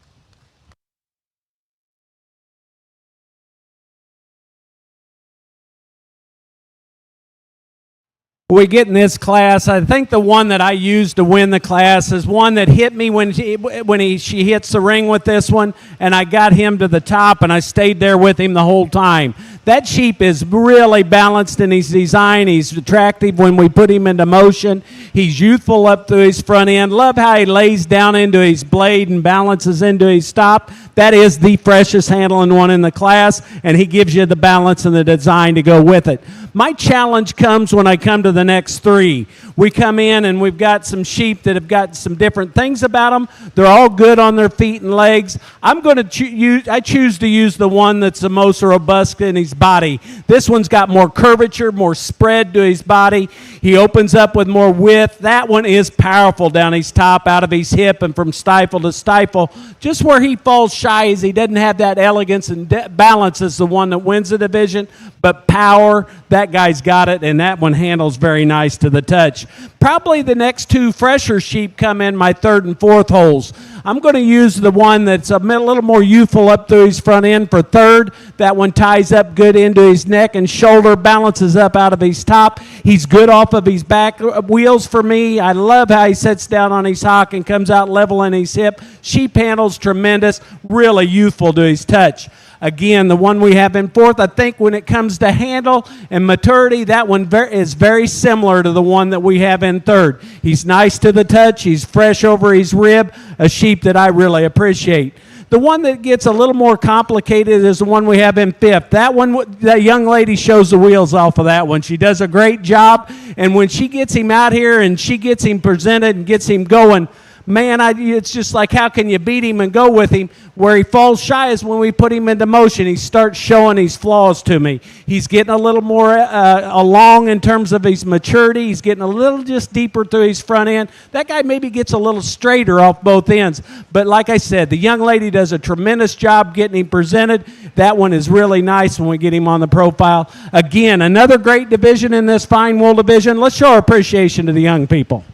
We get in this class. I think the one that I used to win the class is one that hit me when she hits the ring with this one, and I got him to the top, and I stayed there with him the whole time. That sheep is really balanced in his design. He's attractive when we put him into motion. He's youthful up through his front end. Love how he lays down into his blade and balances into his stop. That is the freshest handling one in the class, and he gives you the balance and the design to go with it. My challenge comes when I come to the next three. We come in and we've got some sheep that have got some different things about them. They're all good on their feet and legs. I'm going to I choose to use the one that's the most robust in his body. This one's got more curvature, more spread to his body. He opens up with more width. That one is powerful down his top, out of his hip, and from stifle to stifle. Just where he falls shy is he doesn't have that elegance and balance as the one that wins the division, but power, that guy's got it, and that one handles very nice to the touch. Probably the next two fresher sheep come in my third and fourth holes. I'm going to use the one that's a little more youthful up through his front end for third. That one ties up good into his neck and shoulder, balances up out of his top. He's good off of his back wheels for me. I love how he sits down on his hock and comes out level in his hip. Sheep handles tremendous, really youthful to his touch. Again, the one we have in fourth, I think when it comes to handle and maturity, that one is very similar to the one that we have in third. He's nice to the touch. He's fresh over his rib, a sheep that I really appreciate. The one that gets a little more complicated is the one we have in fifth. That one, that young lady shows the wheels off of that one. She does a great job, and when she gets him out here and she gets him presented and gets him going, man, it's just like, how can you beat him and go with him? Where he falls shy is when we put him into motion. He starts showing his flaws to me. He's getting a little more along in terms of his maturity. He's getting a little just deeper through his front end. That guy maybe gets a little straighter off both ends. But like I said, the young lady does a tremendous job getting him presented. That one is really nice when we get him on the profile. Again, another great division in this fine wool division. Let's show our appreciation to the young people.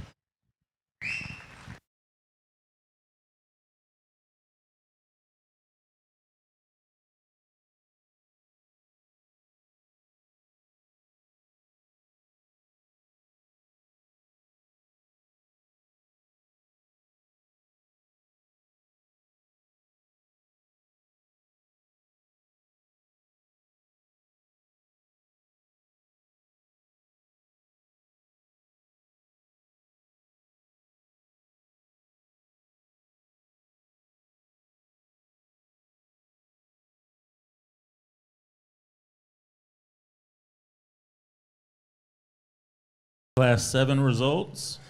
Class 7 results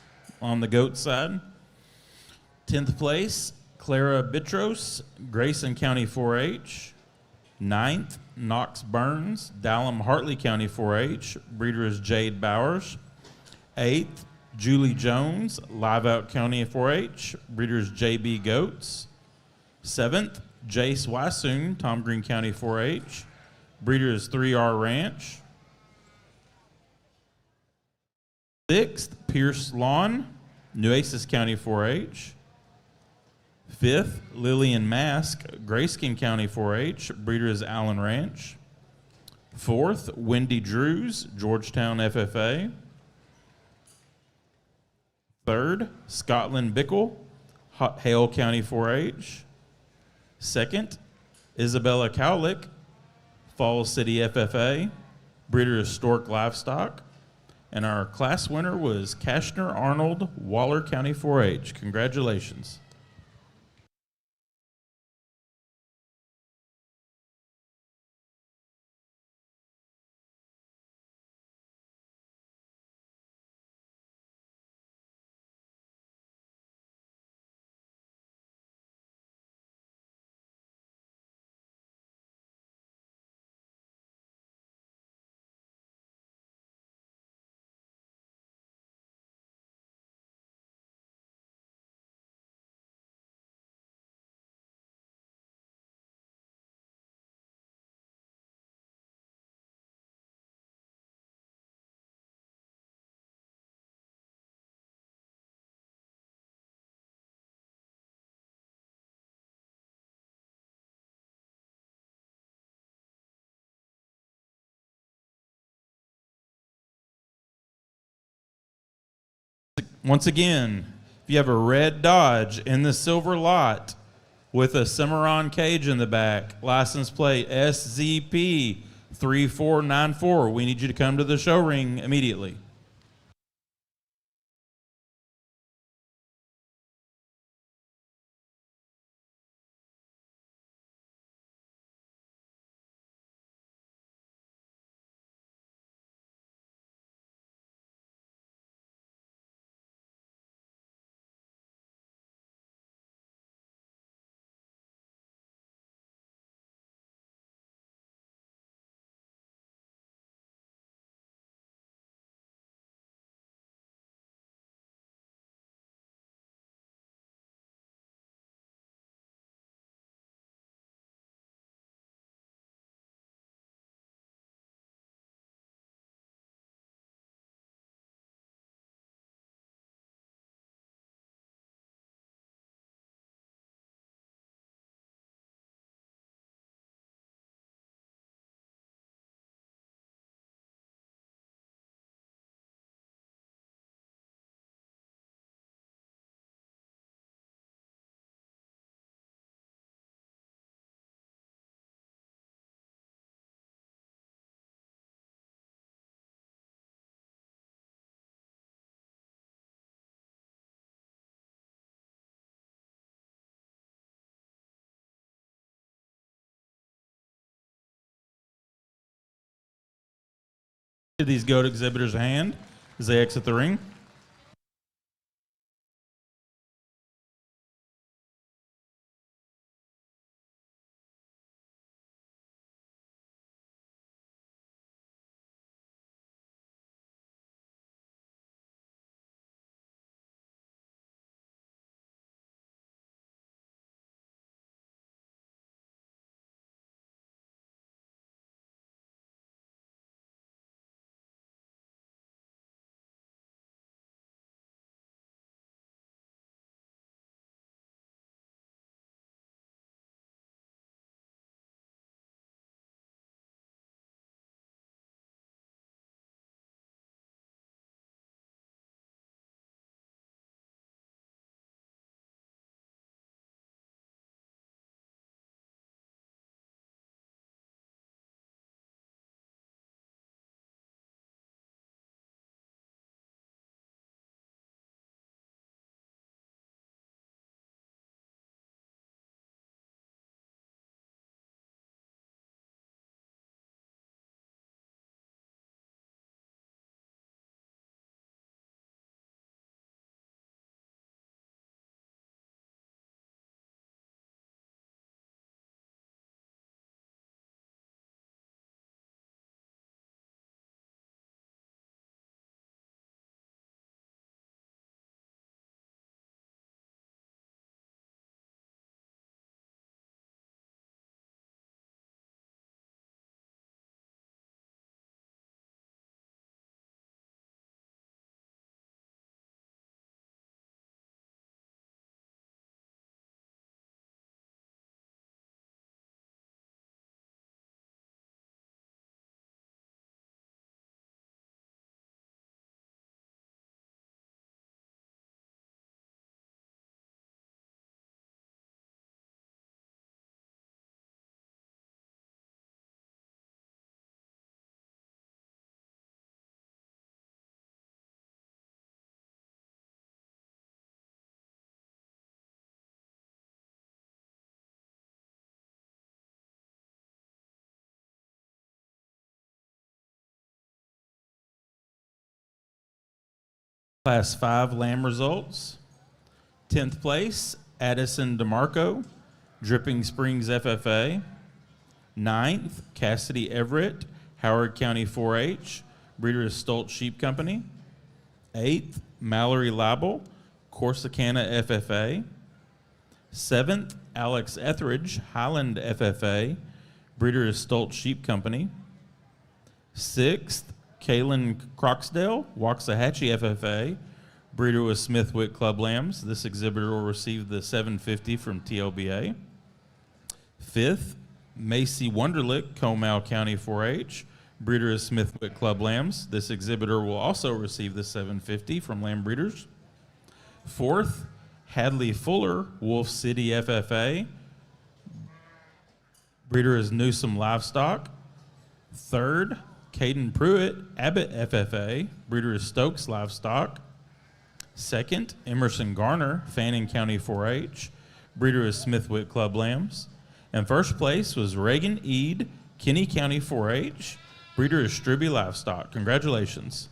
on the GOAT side. 10th place, Clara Bitros, Grayson County 4-H. 9th, Knox Burns, Dallam Hartley County 4-H. Breeder is Jade Bowers. 8th, Julie Jones, Live Out County 4-H. Breeder is JB Goats. 7th, Jace Wassoon, Tom Green County 4-H. Breeder is 3R Ranch. 6th, Pierce Lawn, Nueces County 4-H. 5th, Lillian Mask, Grayskin County 4-H. Breeder is Allen Ranch. 4th, Wendy Drews, Georgetown FFA. 3rd, Scotland Bickle, Hale County 4-H. 2nd, Isabella Cowlick, Falls City FFA. Breeder is Stork Livestock. And our class winner was Kashner Arnold, Waller County 4-H. Congratulations. Once again, if you have a red Dodge in the silver lot with a Cimarron cage in the back, license plate SZP 3494, we need you to come to the show ring immediately. Give these GOAT exhibitors a hand as they exit the ring. Class 5 lamb results. 10th place, Addison DeMarco, Dripping Springs FFA. 9th, Cassidy Everett, Howard County 4-H, breeder is Stoltz Sheep Company. 8th, Mallory Label, Corsicana FFA. 7th, Alex Etheridge, Highland FFA, breeder is Stoltz Sheep Company. 6th, Kaylin Croxdale, Waxahachie FFA, breeder was Smithwick Club Lambs. This exhibitor will receive the 750 from TLBA. 5th, Macy Wunderlich, Comal County 4-H, breeder is Smithwick Club Lambs. This exhibitor will also receive the 750 from Lamb Breeders. 4th, Hadley Fuller, Wolf City FFA, breeder is Newsom Livestock. 3rd, Caden Pruitt, Abbott FFA, breeder is Stokes Livestock. 2nd, Emerson Garner, Fannin County 4-H, breeder is Smithwick Club Lambs. And first place was Reagan Eade, Kinney County 4-H, breeder is Stribby Livestock. Congratulations.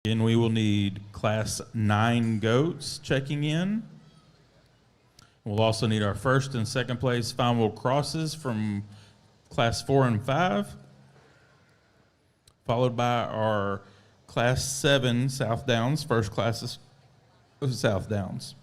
And we will need Class 9 goats checking in. We'll also need our first and second place final crosses from Class 4 and 5, followed by our Class 7 South Downs, first classes of South Downs.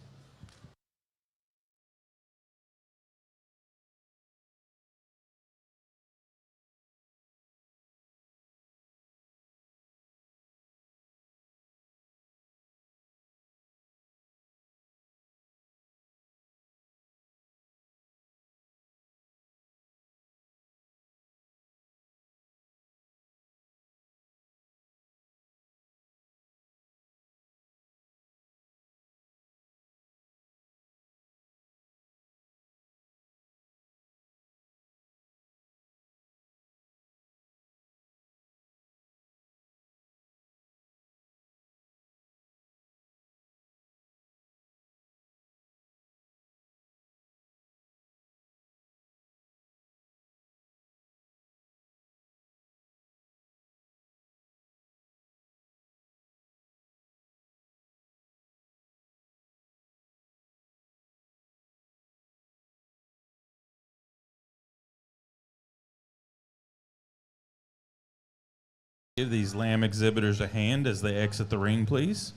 Give these lamb exhibitors a hand as they exit the ring, please.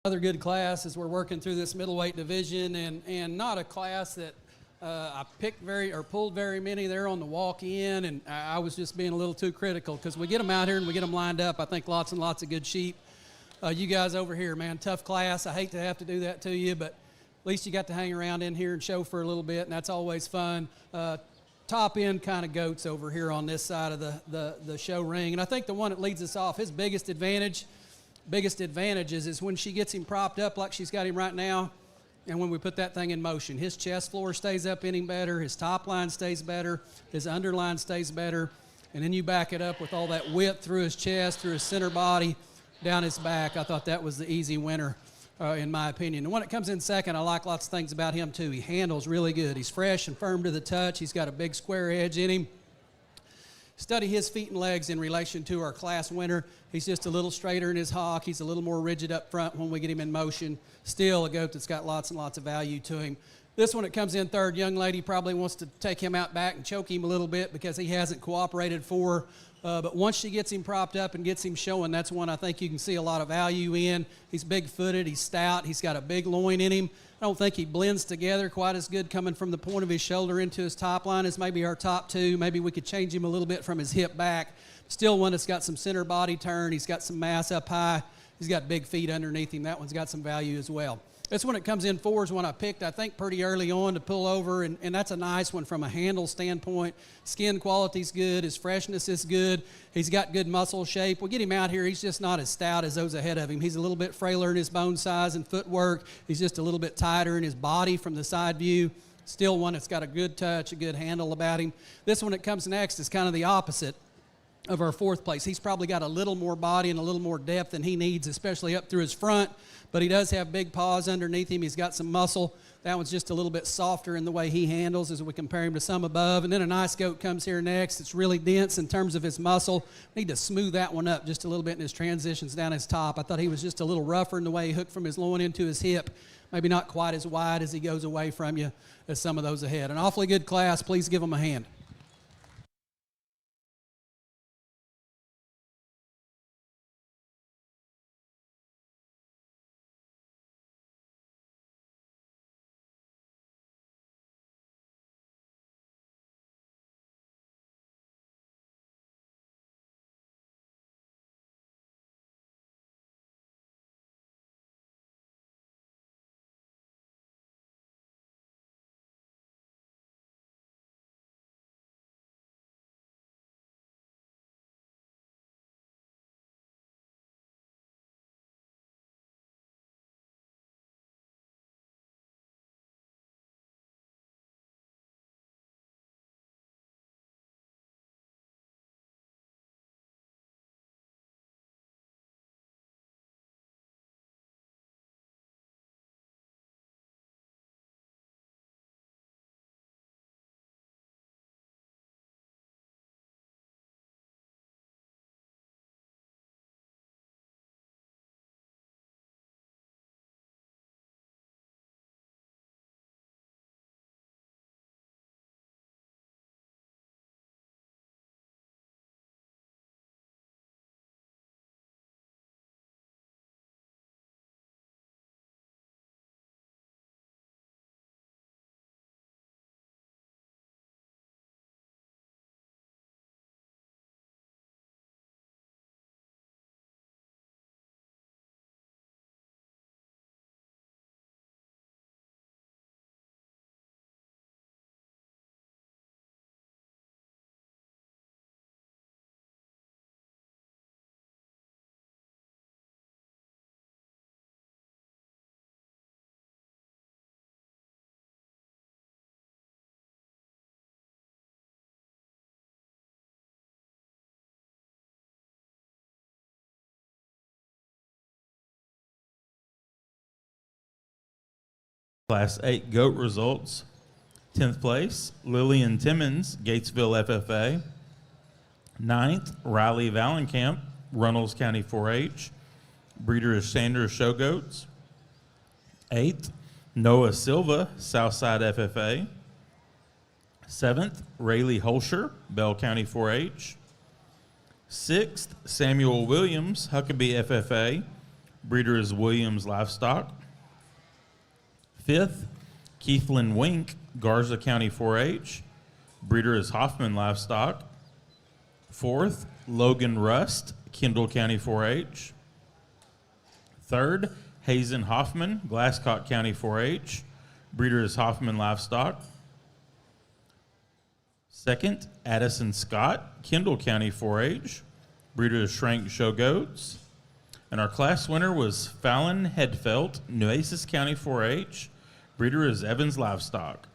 Another good class as we're working through this middleweight division, and not a class that I picked pulled very many there on the walk-in, and I was just being a little too critical because we get them out here and we get them lined up. I think lots and lots of good sheep. You guys over here, man, tough class. I hate to have to do that to you, but at least you got to hang around in here and show for a little bit, and that's always fun. Top end kind of goats over here on this side of the show ring, and I think the one that leads us off, his biggest advantages is when she gets him propped up like she's got him right now, and when we put that thing in motion. His chest floor stays up in him better, his top line stays better, his underline stays better, and then you back it up with all that width through his chest, through his center body, down his back. I thought that was the easy winner, in my opinion. And when it comes in second, I like lots of things about him too. He handles really good. He's fresh and firm to the touch. He's got a big square edge in him. Study his feet and legs in relation to our class winner. He's just a little straighter in his hock. He's a little more rigid up front when we get him in motion. Still a goat that's got lots and lots of value to him. This one that comes in third, young lady probably wants to take him out back and choke him a little bit because he hasn't cooperated for her. But once she gets him propped up and gets him showing, that's one I think you can see a lot of value in. He's big-footed, he's stout, he's got a big loin in him. I don't think he blends together quite as good coming from the point of his shoulder into his top line as maybe our top two. Maybe we could change him a little bit from his hip back. Still one that's got some center body turn. He's got some mass up high. He's got big feet underneath him. That one's got some value as well. This one that comes in four is one I picked, I think, pretty early on to pull over, and that's a nice one from a handle standpoint. Skin quality's good. His freshness is good. He's got good muscle shape. We'll get him out here. He's just not as stout as those ahead of him. He's a little bit frailer in his bone size and footwork. He's just a little bit tighter in his body from the side view. Still one that's got a good touch, a good handle about him. This one that comes next is kind of the opposite of our fourth place. He's probably got a little more body and a little more depth than he needs, especially up through his front, but he does have big paws underneath him. He's got some muscle. That one's just a little bit softer in the way he handles as we compare him to some above. And then a nice goat comes here next. It's really dense in terms of his muscle. Need to smooth that one up just a little bit in his transitions down his top. I thought he was just a little rougher in the way he hooked from his loin into his hip. Maybe not quite as wide as he goes away from you as some of those ahead. An awfully good class. Please give him a hand. Class 8 GOAT results. 10th place, Lillian Timmons, Gatesville FFA. 9th, Riley Valenkamp, Runnels County 4-H. Breeder is Sanders Show Goats. 8th, Noah Silva, Southside FFA. 7th, Rayleigh Holscher, Bell County 4-H. 6th, Samuel Williams, Huckabee FFA. Breeder is Williams Livestock. Fifth, Keithlyn Wink, Garza County 4-H. Breeder is Hoffman Livestock. Fourth, Logan Rust, Kendall County 4-H. Third, Hazen Hoffman, Glasscock County 4-H. Breeder is Hoffman Livestock. Second, Addison Scott, Kendall County 4-H. Breeder is Schrank Show Goats. And our class winner was Fallon Headfelt, Nueces County 4-H. Breeder is Evans Livestock.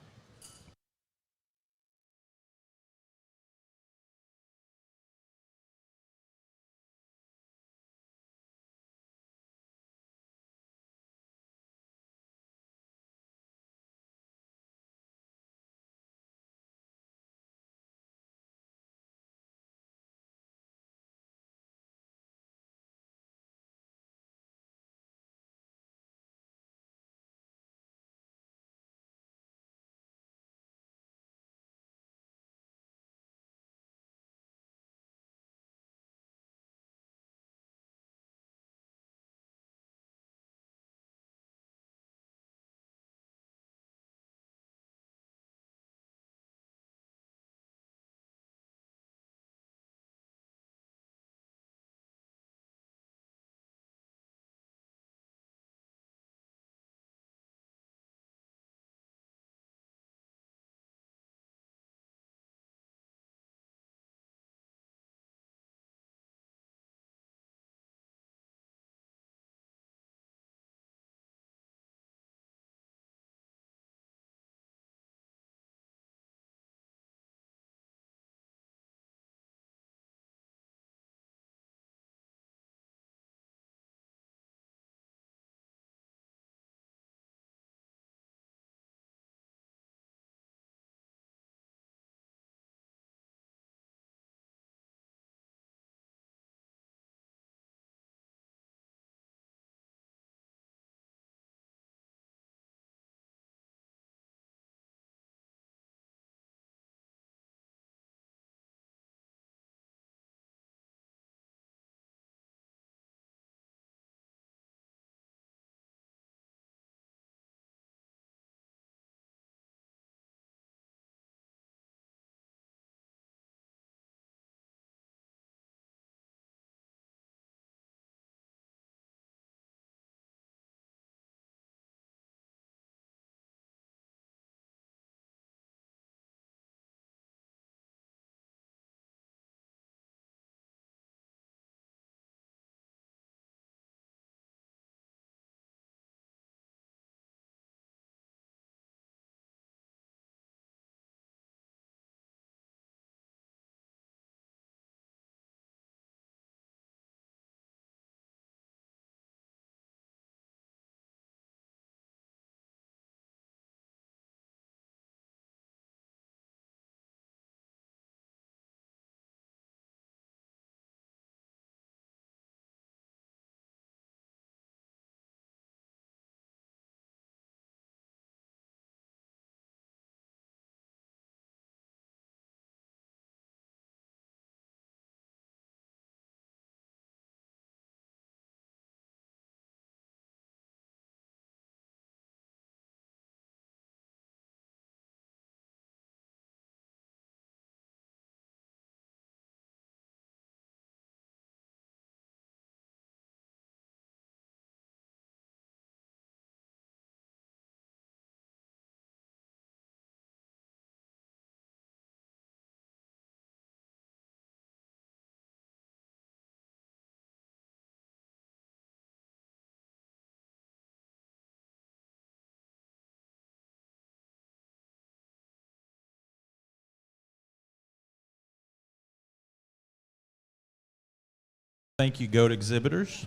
Thank you, goat exhibitors.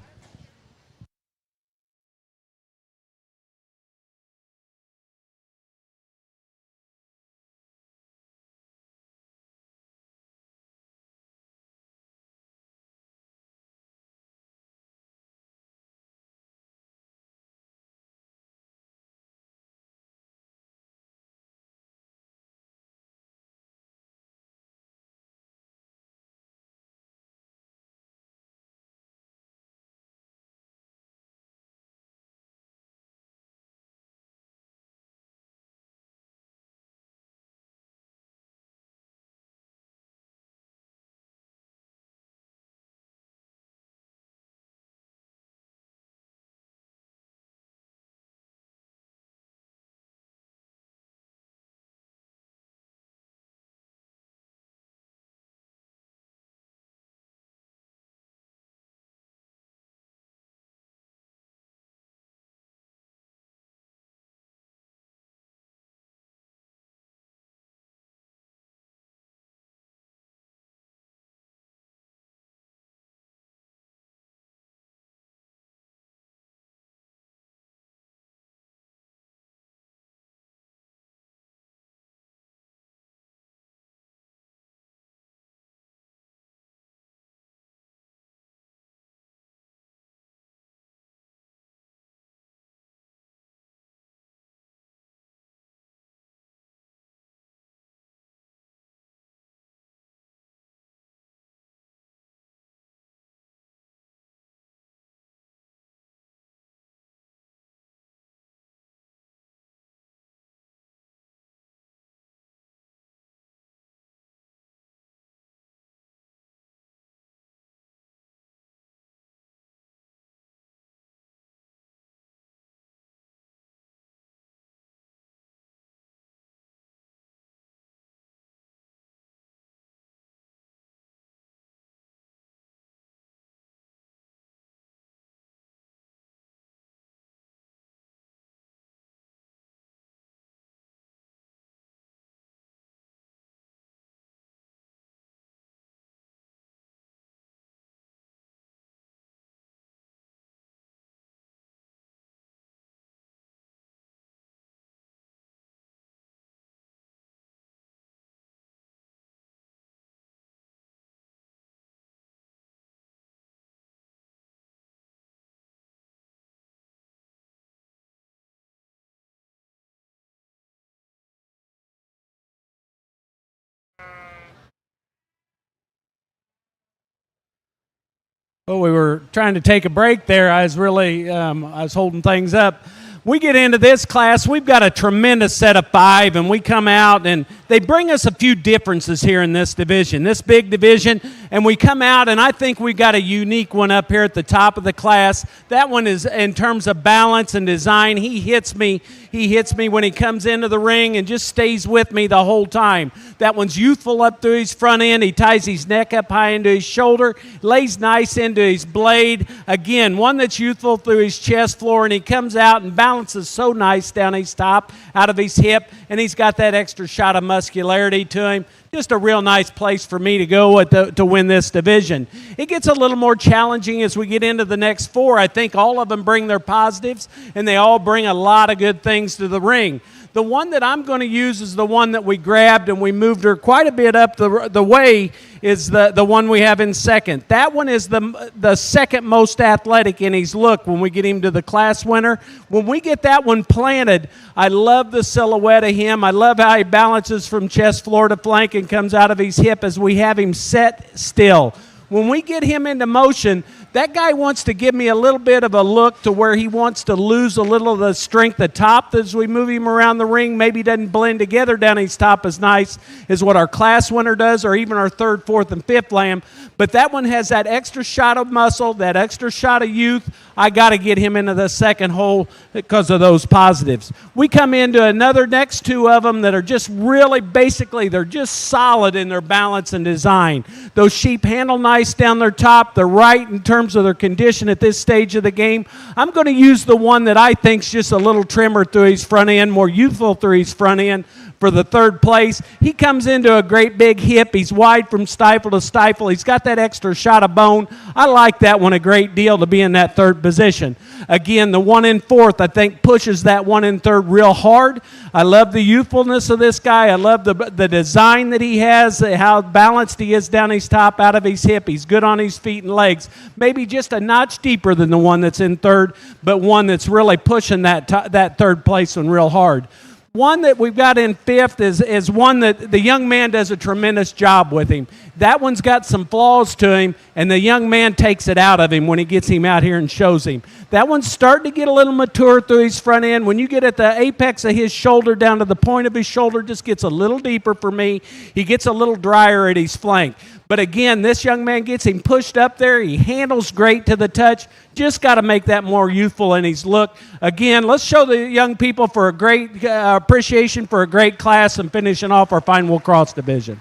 Well, we were trying to take a break there. I was really, I was holding things up. We get into this class, we've got a tremendous set of 5, and we come out, and they bring us a few differences here in this division, this big division, and we come out, and I think we got a unique one up here at the top of the class. That one is, in terms of balance and design, he hits me when he comes into the ring and just stays with me the whole time. That one's youthful up through his front end. He ties his neck up high into his shoulder, lays nice into his blade. Again, one that's youthful through his chest floor, and he comes out and balances so nice down his top, out of his hip, and he's got that extra shot of muscularity to him. Just a real nice place for me to go to win this division. It gets a little more challenging as we get into the next 4. I think all of them bring their positives, and they all bring a lot of good things to the ring. The one that I'm going to use is the one that we grabbed, and we moved her quite a bit up the way, is the one we have in second. That one is the second most athletic in his look when we get him to the class winner. When we get that one planted, I love the silhouette of him. I love how he balances from chest floor to flank and comes out of his hip as we have him set still. When we get him into motion, that guy wants to give me a little bit of a look to where he wants to lose a little of the strength at top as we move him around the ring. Maybe doesn't blend together down his top as nice as what our class winner does, or even our 3rd, 4th, and 5th lamb. But that one has that extra shot of muscle, that extra shot of youth. I got to get him into the second hole because of those positives. We come into another next 2 of them that are just really basically, they're just solid in their balance and design. Those sheep handle nice down their top. They're right in terms of their condition at this stage of the game. I'm going to use the one that I think's just a little trimmer through his front end, more youthful through his front end, for the 3rd place. He comes into a great big hip. He's wide from stifle to stifle. He's got that extra shot of bone. I like that one a great deal to be in that 3rd position. Again, the one in 4th, I think, pushes that one in 3rd real hard. I love the youthfulness of this guy. I love the design that he has, how balanced he is down his top, out of his hip. He's good on his feet and legs. Maybe just a notch deeper than the one that's in 3rd, but one that's really pushing that 3rd place one real hard. One that we've got in 5th is one that the young man does a tremendous job with him. That one's got some flaws to him, and the young man takes it out of him when he gets him out here and shows him. That one's starting to get a little mature through his front end. When you get at the apex of his shoulder down to the point of his shoulder, just gets a little deeper for me. He gets a little drier at his flank. But again, this young man gets him pushed up there. He handles great to the touch. Just got to make that more youthful in his look. Again, let's show the young people for a great appreciation for a great class and finishing off our fine wool cross division.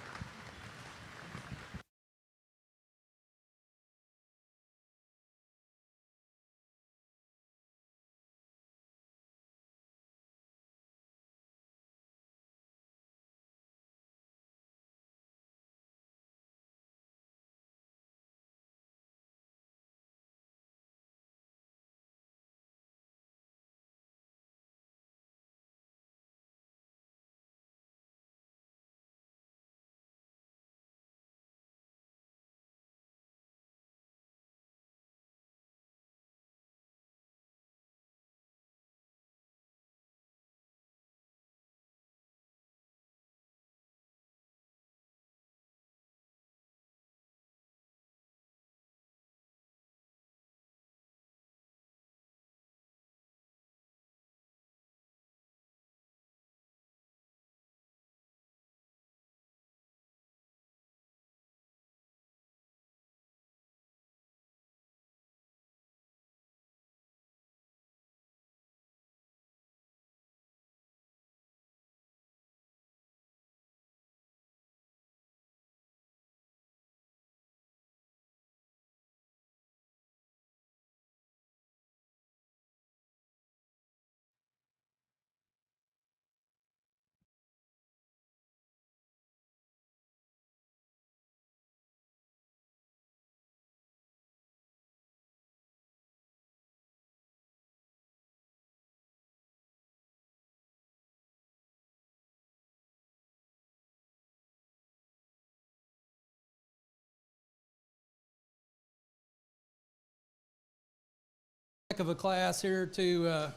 Heck of a class here to,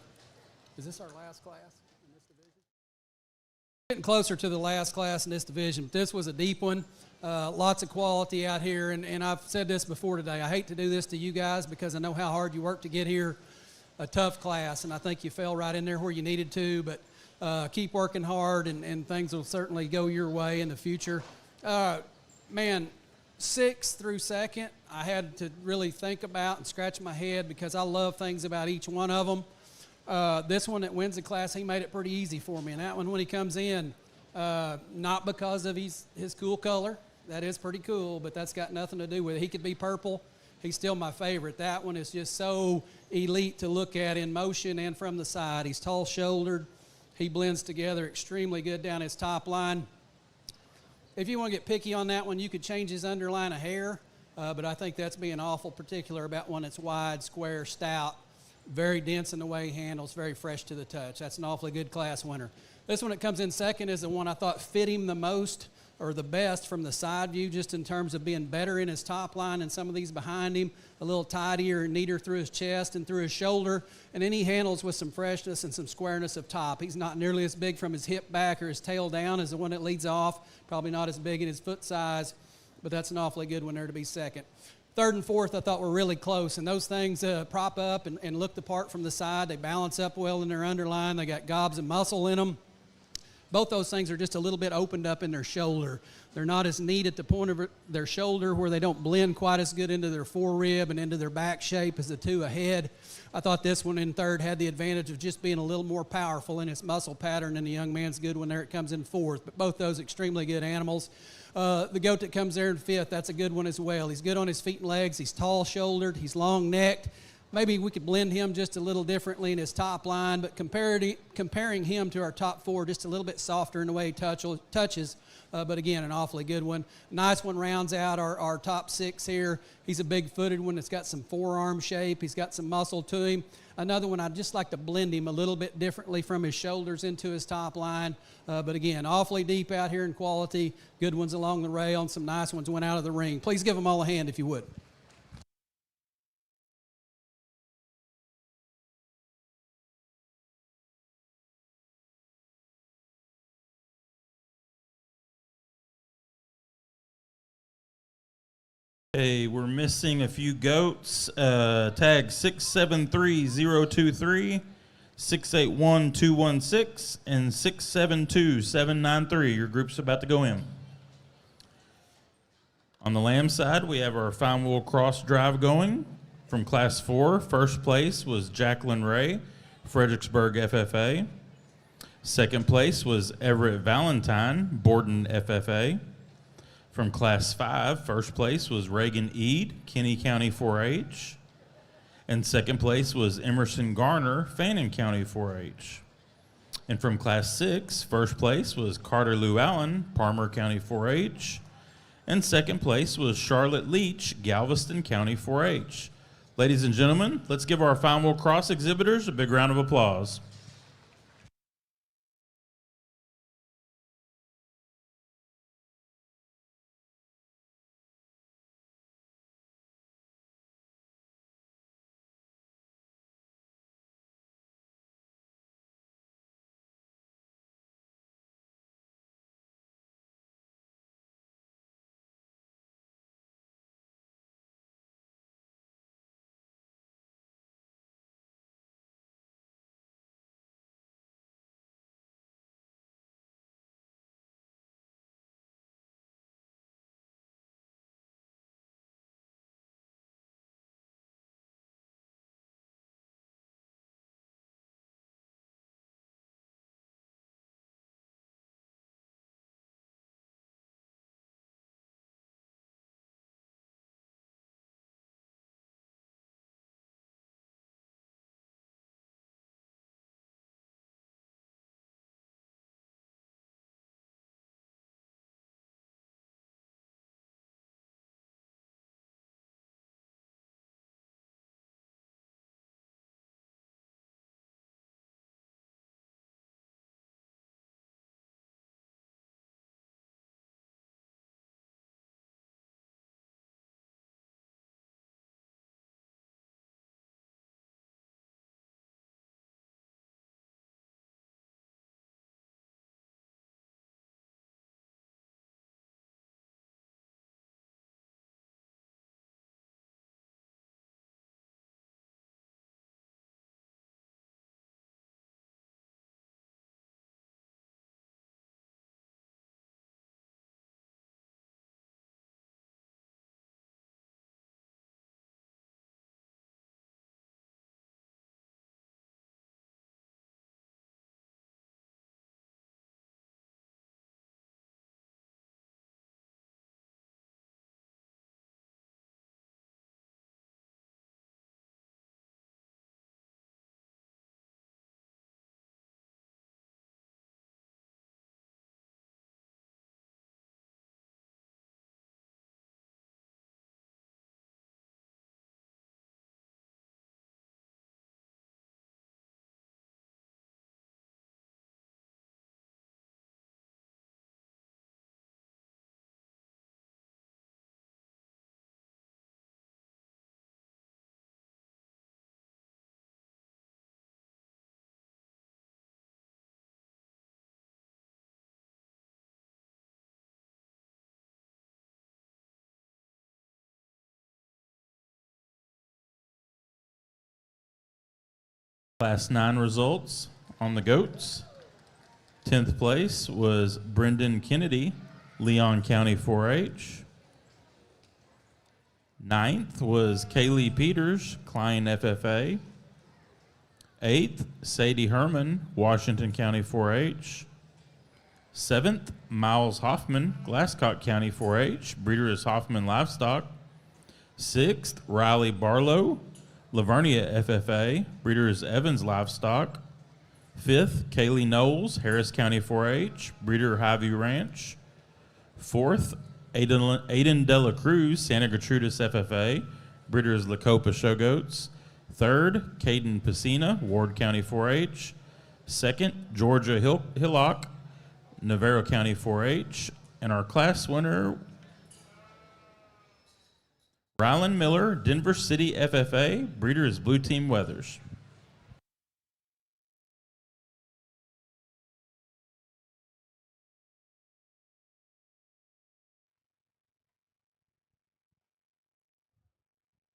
is this our last class in this division? Getting closer to the last class in this division. This was a deep one. Lots of quality out here, and I've said this before today. I hate to do this to you guys because I know how hard you work to get here. A tough class, and I think you fell right in there where you needed to, but keep working hard, and things will certainly go your way in the future. Man, 6th through 2nd, I had to really think about and scratch my head because I love things about each one of them. This one that wins the class, he made it pretty easy for me, and that one when he comes in, not because of his cool color. That is pretty cool, but that's got nothing to do with it. He could be purple. He's still my favorite. That one is just so elite to look at in motion and from the side. He's tall-shouldered. He blends together extremely good down his top line. If you want to get picky on that one, you could change his underline a hair, but I think that's being awful particular about one that's wide, square, stout, very dense in the way he handles, very fresh to the touch. That's an awfully good class winner. This one that comes in second is the one I thought fit him the most or the best from the side view, just in terms of being better in his top line than some of these behind him, a little tidier and neater through his chest and through his shoulder, and then he handles with some freshness and some squareness of top. He's not nearly as big from his hip back or his tail down as the one that leads off, probably not as big in his foot size, but that's an awfully good one there to be second. 3rd and 4th I thought were really close, and those things prop up and look the part from the side. They balance up well in their underline. They got gobs of muscle in them. Both those things are just a little bit opened up in their shoulder. They're not as neat at the point of their shoulder where they don't blend quite as good into their forerib and into their back shape as the two ahead. I thought this one in 3rd had the advantage of just being a little more powerful in its muscle pattern, and the young man's good one there. It comes in 4th, but both those extremely good animals. The goat that comes there in 5th, that's a good one as well. He's good on his feet and legs. He's tall-shouldered. He's long-necked. Maybe we could blend him just a little differently in his top line, but comparing him to our top 4, just a little bit softer in the way he touches, but again, an awfully good one. Nice one rounds out our top 6 here. He's a big-footed one that's got some forearm shape. He's got some muscle to him. Another one, I'd just like to blend him a little bit differently from his shoulders into his top line, but again, awfully deep out here in quality. Good ones along the rail, and some nice ones went out of the ring. Please give them all a hand if you would. Hey, we're missing a few goats. Tag 673023, 681216, and 672793. Your group's about to go in. On the lamb side, we have our fine wool cross drive going. From Class 4, first place was Jacqueline Ray, Fredericksburg FFA. Second place was Everett Valentine, Borden FFA. From Class 5, first place was Reagan Eade, Kinney County 4-H. And second place was Emerson Garner, Fannin County 4-H. And from Class 6, first place was Carter Lou Allen, Palmer County 4-H. And second place was Charlotte Leach, Galveston County 4-H. Ladies and gentlemen, let's give our fine wool cross exhibitors a big round of applause. Class 9 results on the goats. 10th place was Brendan Kennedy, Leon County 4-H. 9th was Kaylee Peters, Klein FFA. 8th, Sadie Herman, Washington County 4-H. 7th, Miles Hoffman, Glasscock County 4-H. Breeder is Hoffman Livestock. 6th, Riley Barlow, Lavernia FFA. Breeder is Evans Livestock. 5th, Kaylee Knowles, Harris County 4-H. Breeder Highview Ranch. 4th, Aiden Dela Cruz, Santa Gertrudis FFA. Breeder is Lacopa Show Goats. 3rd, Caden Pacina, Ward County 4-H. 2nd, Georgia Hillock, Navarro County 4-H. And our class winner, Rylan Miller, Denver City FFA. Breeder is Blue Team Weathers.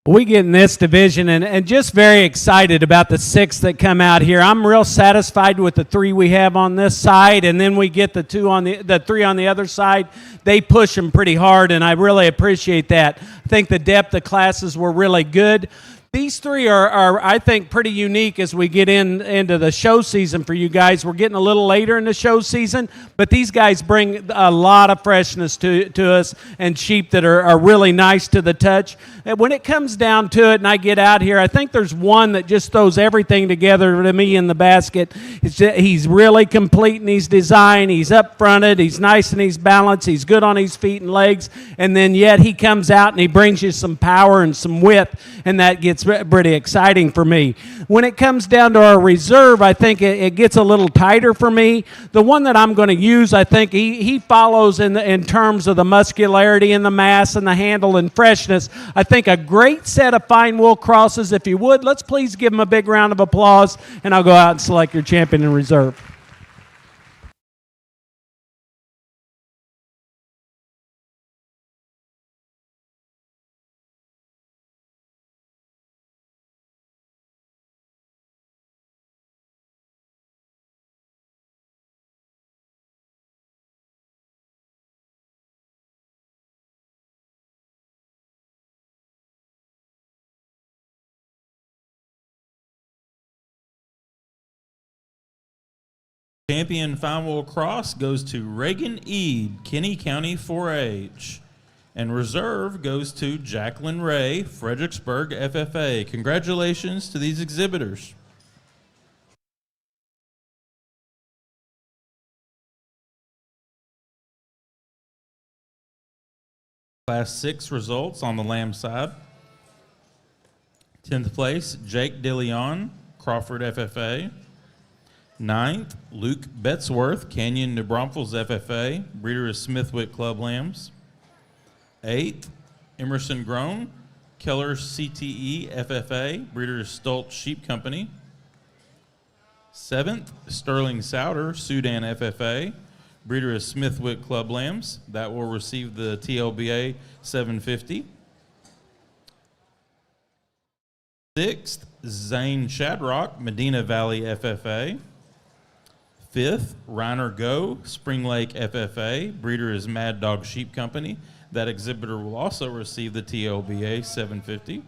We get in this division and just very excited about the 6 that come out here. I'm real satisfied with the 3 we have on this side, and then we get the 3 on the other side. They push them pretty hard, and I really appreciate that. I think the depth of classes were really good. These 3 are, I think, pretty unique as we get into the show season for you guys. We're getting a little later in the show season, but these guys bring a lot of freshness to us and sheep that are really nice to the touch. And when it comes down to it and I get out here, I think there's one that just throws everything together to me in the basket. He's really complete in his design. He's up-fronted. He's nice and he's balanced. He's good on his feet and legs. And then yet he comes out and he brings you some power and some width, and that gets pretty exciting for me. When it comes down to our reserve, I think it gets a little tighter for me. The one that I'm going to use, I think he follows in terms of the muscularity and the mass and the handle and freshness. I think a great set of fine wool crosses. If you would, let's please give him a big round of applause, and I'll go out and select your champion in reserve. Champion Fine Wool Cross goes to Reagan Eade, Kinney County 4-H. And reserve goes to Jacqueline Ray, Fredericksburg FFA. Congratulations to these exhibitors. Class 6 results on the lamb side. 10th place, Jake DeLeon, Crawford FFA. 9th, Luke Betzworth, Canyon New Braunfels FFA. Breeder is Smithwick Club Lambs. 8th, Emerson Grown, Keller CTE FFA. Breeder is Stoltz Sheep Company. 7th, Sterling Souter, Sudan FFA. Breeder is Smithwick Club Lambs. That will receive the TLBA 750. 6th, Zane Shadrock, Medina Valley FFA. 5th, Reiner Go, Spring Lake FFA. Breeder is Mad Dog Sheep Company. That exhibitor will also receive the TLBA 750.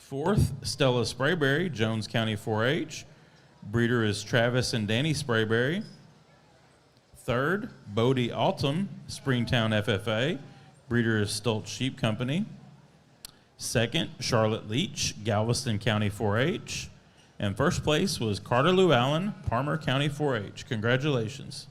4th, Stella Sprayberry, Jones County 4-H. Breeder is Travis and Danny Sprayberry. 3rd, Bodie Altum, Springtown FFA. Breeder is Stoltz Sheep Company. 2nd, Charlotte Leach, Galveston County 4-H. And first place was Carter Lou Allen, Palmer County 4-H. Congratulations.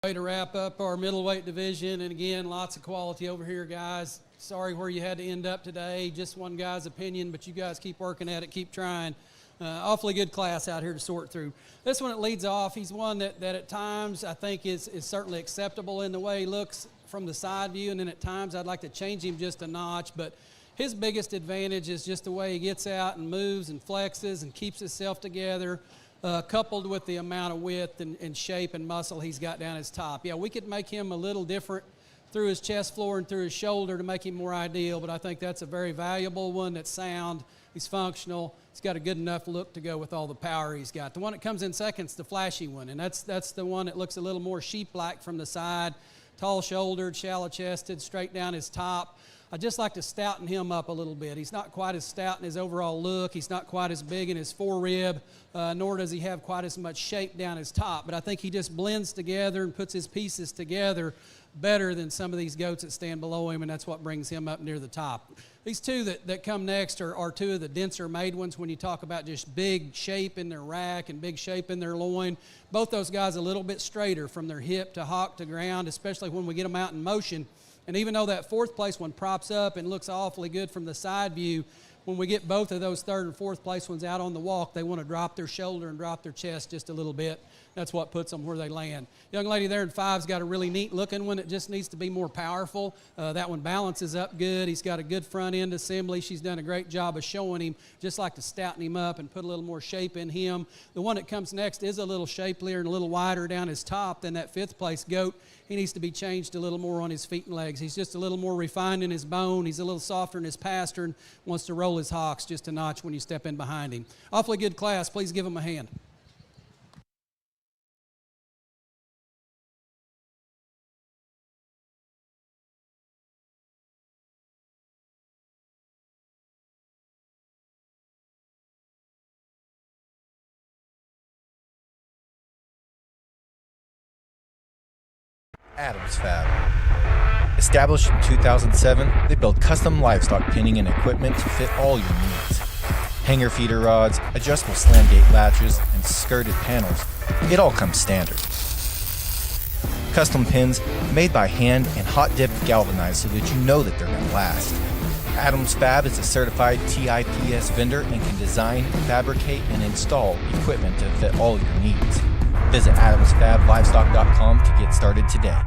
Way to wrap up our middleweight division, and again, lots of quality over here, guys. Sorry where you had to end up today. Just one guy's opinion, but you guys keep working at it, keep trying. Awfully good class out here to sort through. This one, it leads off. He's one that at times I think is certainly acceptable in the way he looks from the side view, and then at times I'd like to change him just a notch, but his biggest advantage is just the way he gets out and moves and flexes and keeps himself together. Coupled with the amount of width and shape and muscle he's got down his top. Yeah, we could make him a little different through his chest floor and through his shoulder to make him more ideal, but I think that's a very valuable one that's sound, he's functional, he's got a good enough look to go with all the power he's got. The one that comes in second is the flashy one, and that's the one that looks a little more sheep-like from the side, tall-shouldered, shallow-chested, straight down his top. I just like to stouten him up a little bit. He's not quite as stout in his overall look. He's not quite as big in his forerib, nor does he have quite as much shape down his top. But I think he just blends together and puts his pieces together better than some of these goats that stand below him, and that's what brings him up near the top. These two that come next are two of the denser made ones when you talk about just big shape in their rack and big shape in their loin. Both those guys a little bit straighter from their hip to hock to ground, especially when we get them out in motion. And even though that fourth place one props up and looks awfully good from the side view, when we get both of those third and fourth place ones out on the walk, they want to drop their shoulder and drop their chest just a little bit. That's what puts them where they land. Young lady there in five's got a really neat looking one. It just needs to be more powerful. That one balances up good. He's got a good front end assembly. She's done a great job of showing him. Just like to stouten him up and put a little more shape in him. The one that comes next is a little shapelier and a little wider down his top than that fifth place goat. He needs to be changed a little more on his feet and legs. He's just a little more refined in his bone. He's a little softer in his pastern. Wants to roll his hocks just a notch when you step in behind him. Awfully good class. Please give him a hand. Adams Fab. Established in 2007, they build custom livestock pinning and equipment to fit all your needs. Hanger feeder rods, adjustable slam gate latches, and skirted panels. It all comes standard. Custom pins made by hand and hot dipped galvanized so that you know that they're going to last. Adams Fab is a certified TIPS vendor and can design, fabricate, and install equipment to fit all your needs. Visit adamsfablivestock.com to get started today.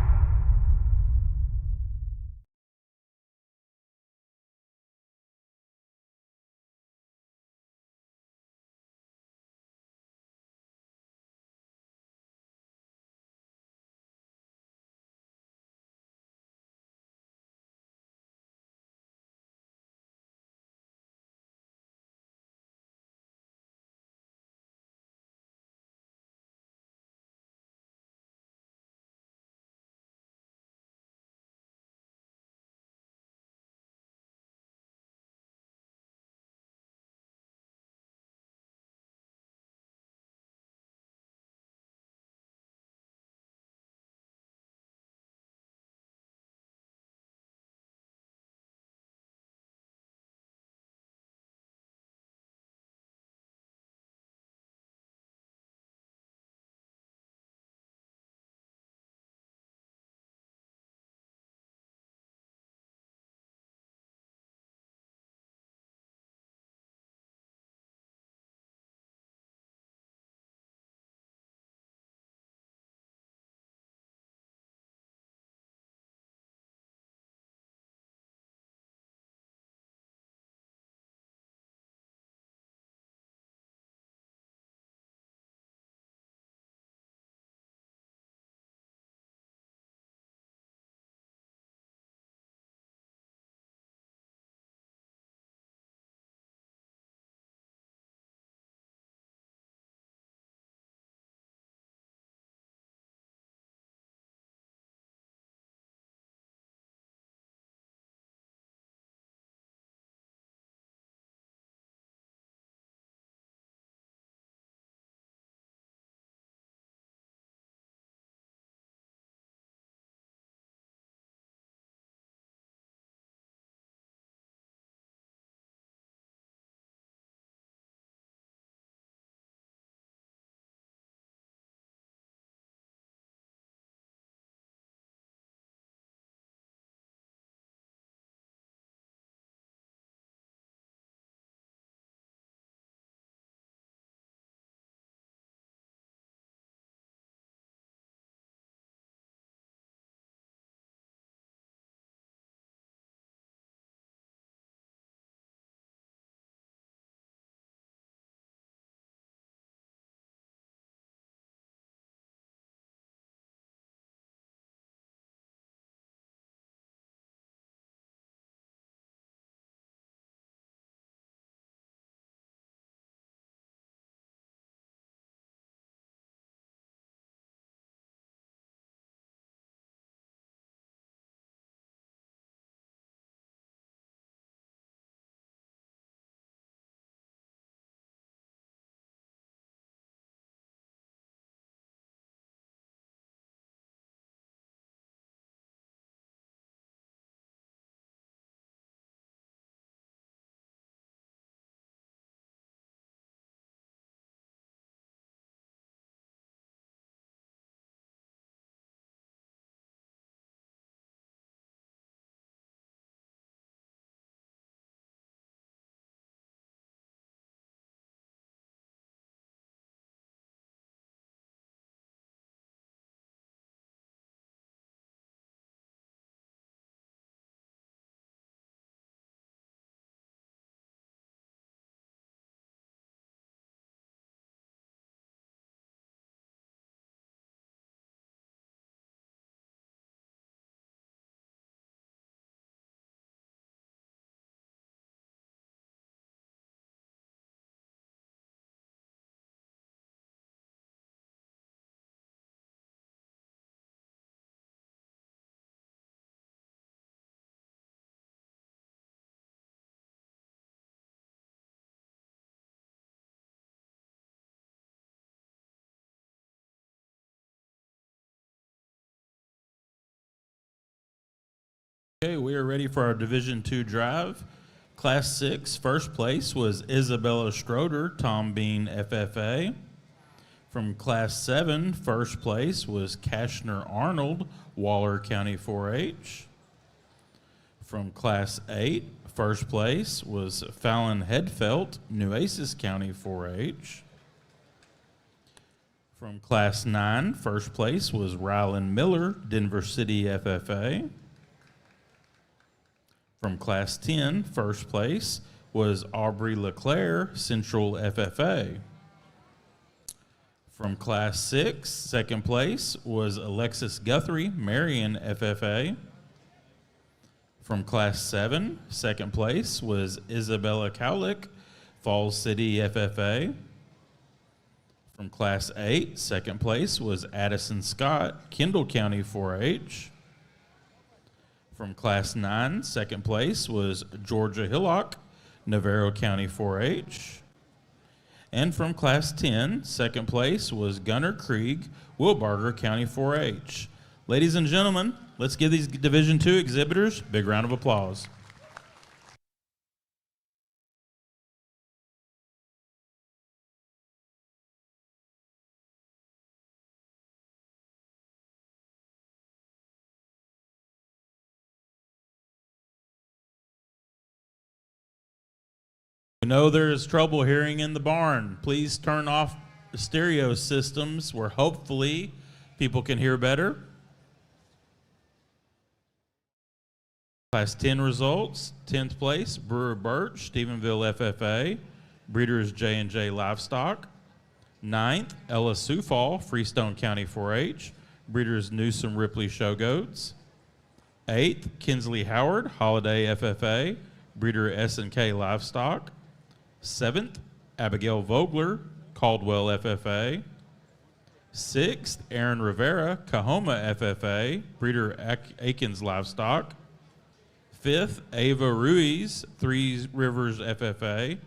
Okay, we are ready for our Division II drive. Class 6, first place was Isabella Stroder, Tom Bean, FFA. From Class 7, first place was Kashner Arnold, Waller County 4-H. From Class 8, first place was Fallon Hedfelt, Nueces County 4-H. From Class 9, first place was Rylan Miller, Denver City FFA. From Class 10, first place was Aubrey LeClaire, Central FFA. From Class 6, second place was Alexis Guthrie, Marion FFA. From Class 7, second place was Isabella Cowlick, Falls City FFA. From Class 8, second place was Addison Scott, Kendall County 4-H. From Class 9, second place was Georgia Hillock, Navarro County 4-H. And from Class 10, second place was Gunnar Krieg, Wilbarger County 4-H. Ladies and gentlemen, let's give these Division II exhibitors a big round of applause. We know there is trouble hearing in the barn. Please turn off the stereo systems where hopefully people can hear better. Class 10 results, 10th place, Brewer Birch, Stephenville FFA, Breeders J&J Livestock. 9th, Ella Sufall, Freestone County 4-H, Breeders Newsom Ripley Show Goats. 8th, Kinsley Howard, Holiday FFA, Breeder S&K Livestock. 7th, Abigail Vogler, Caldwell FFA. 6th, Aaron Rivera, Cahoma FFA, Breeder Akins Livestock. 5th, Ava Ruiz, Three Rivers FFA,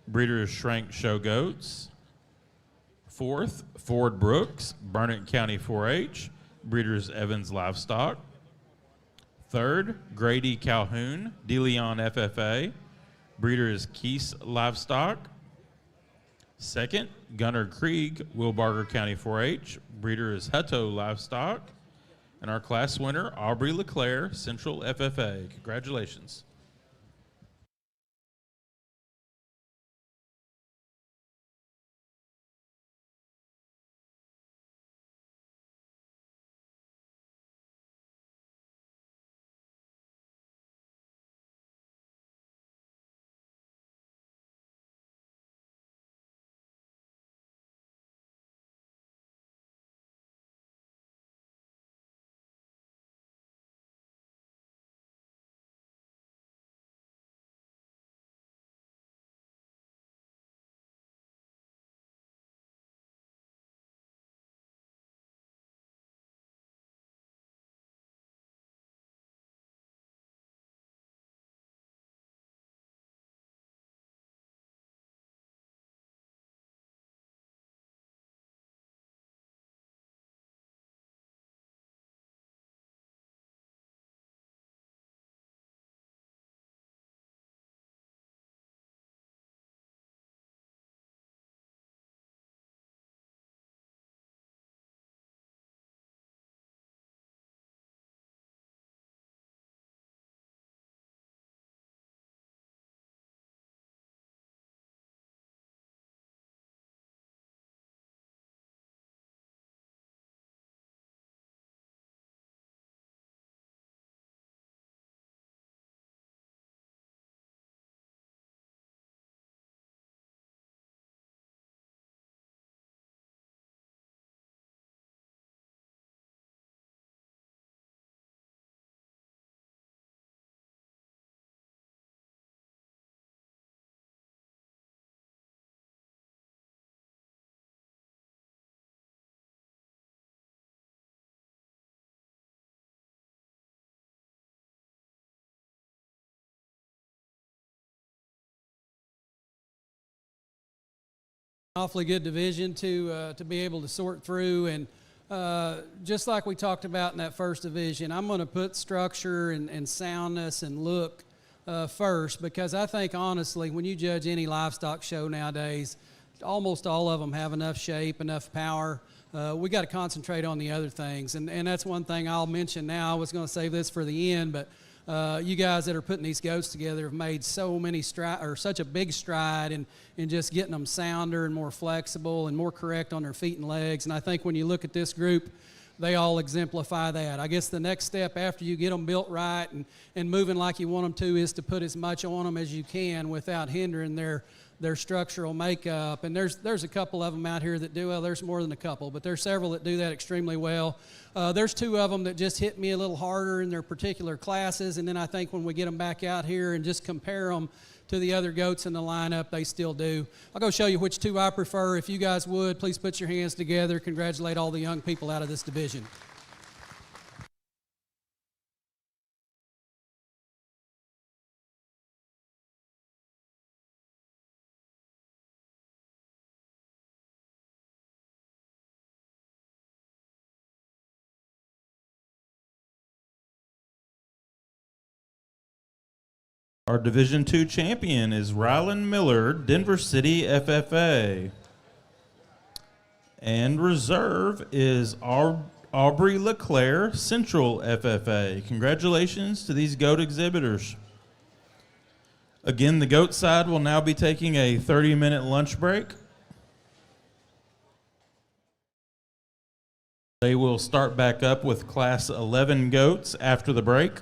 Breeders Schrank Show Goats. 4th, Ford Brooks, Barnett County 4-H, Breeders Evans Livestock. 3rd, Grady Calhoun, DeLeon FFA, Breeders Keese Livestock. 2nd, Gunnar Krieg, Wilbarger County 4-H, Breeders Hutto Livestock. And our class winner, Aubrey LeClaire, Central FFA. Congratulations. Awfully good division to be able to sort through, and Just like we talked about in that first division, I'm going to put structure and soundness and look first, because I think, honestly, when you judge any livestock show nowadays, almost all of them have enough shape, enough power. We got to concentrate on the other things, and that's one thing I'll mention now. I was going to save this for the end, but you guys that are putting these goats together have made such a big stride in just getting them sounder and more flexible and more correct on their feet and legs. And I think when you look at this group, they all exemplify that. I guess the next step after you get them built right and moving like you want them to is to put as much on them as you can without hindering their structural makeup. And there's a couple of them out here that do well. There's more than a couple, but there's several that do that extremely well. There's two of them that just hit me a little harder in their particular classes, and then I think when we get them back out here and just compare them to the other goats in the lineup, they still do. I'll go show you which two I prefer. If you guys would, please put your hands together. Congratulate all the young people out of this division. Our Division II champion is Rylan Miller, Denver City FFA. And reserve is Aubrey LeClaire, Central FFA. Congratulations to these goat exhibitors. Again, the goat side will now be taking a 30-minute lunch break. They will start back up with Class 11 goats after the break.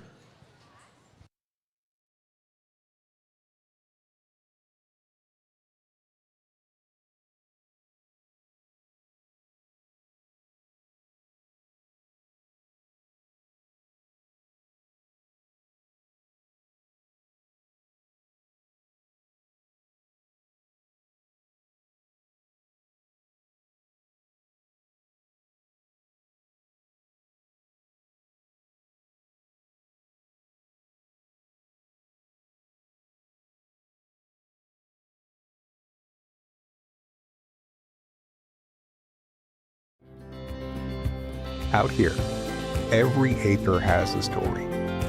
Out here, every acre has a story.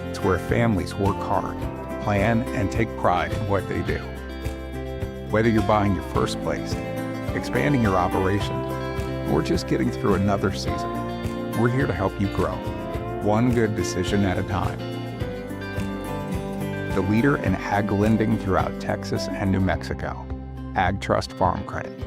It's where families work hard, plan, and take pride in what they do. Whether you're buying your first place, expanding your operation, or just getting through another season, we're here to help you grow, one good decision at a time. The leader in ag lending throughout Texas and New Mexico, Ag Trust Farm Credit.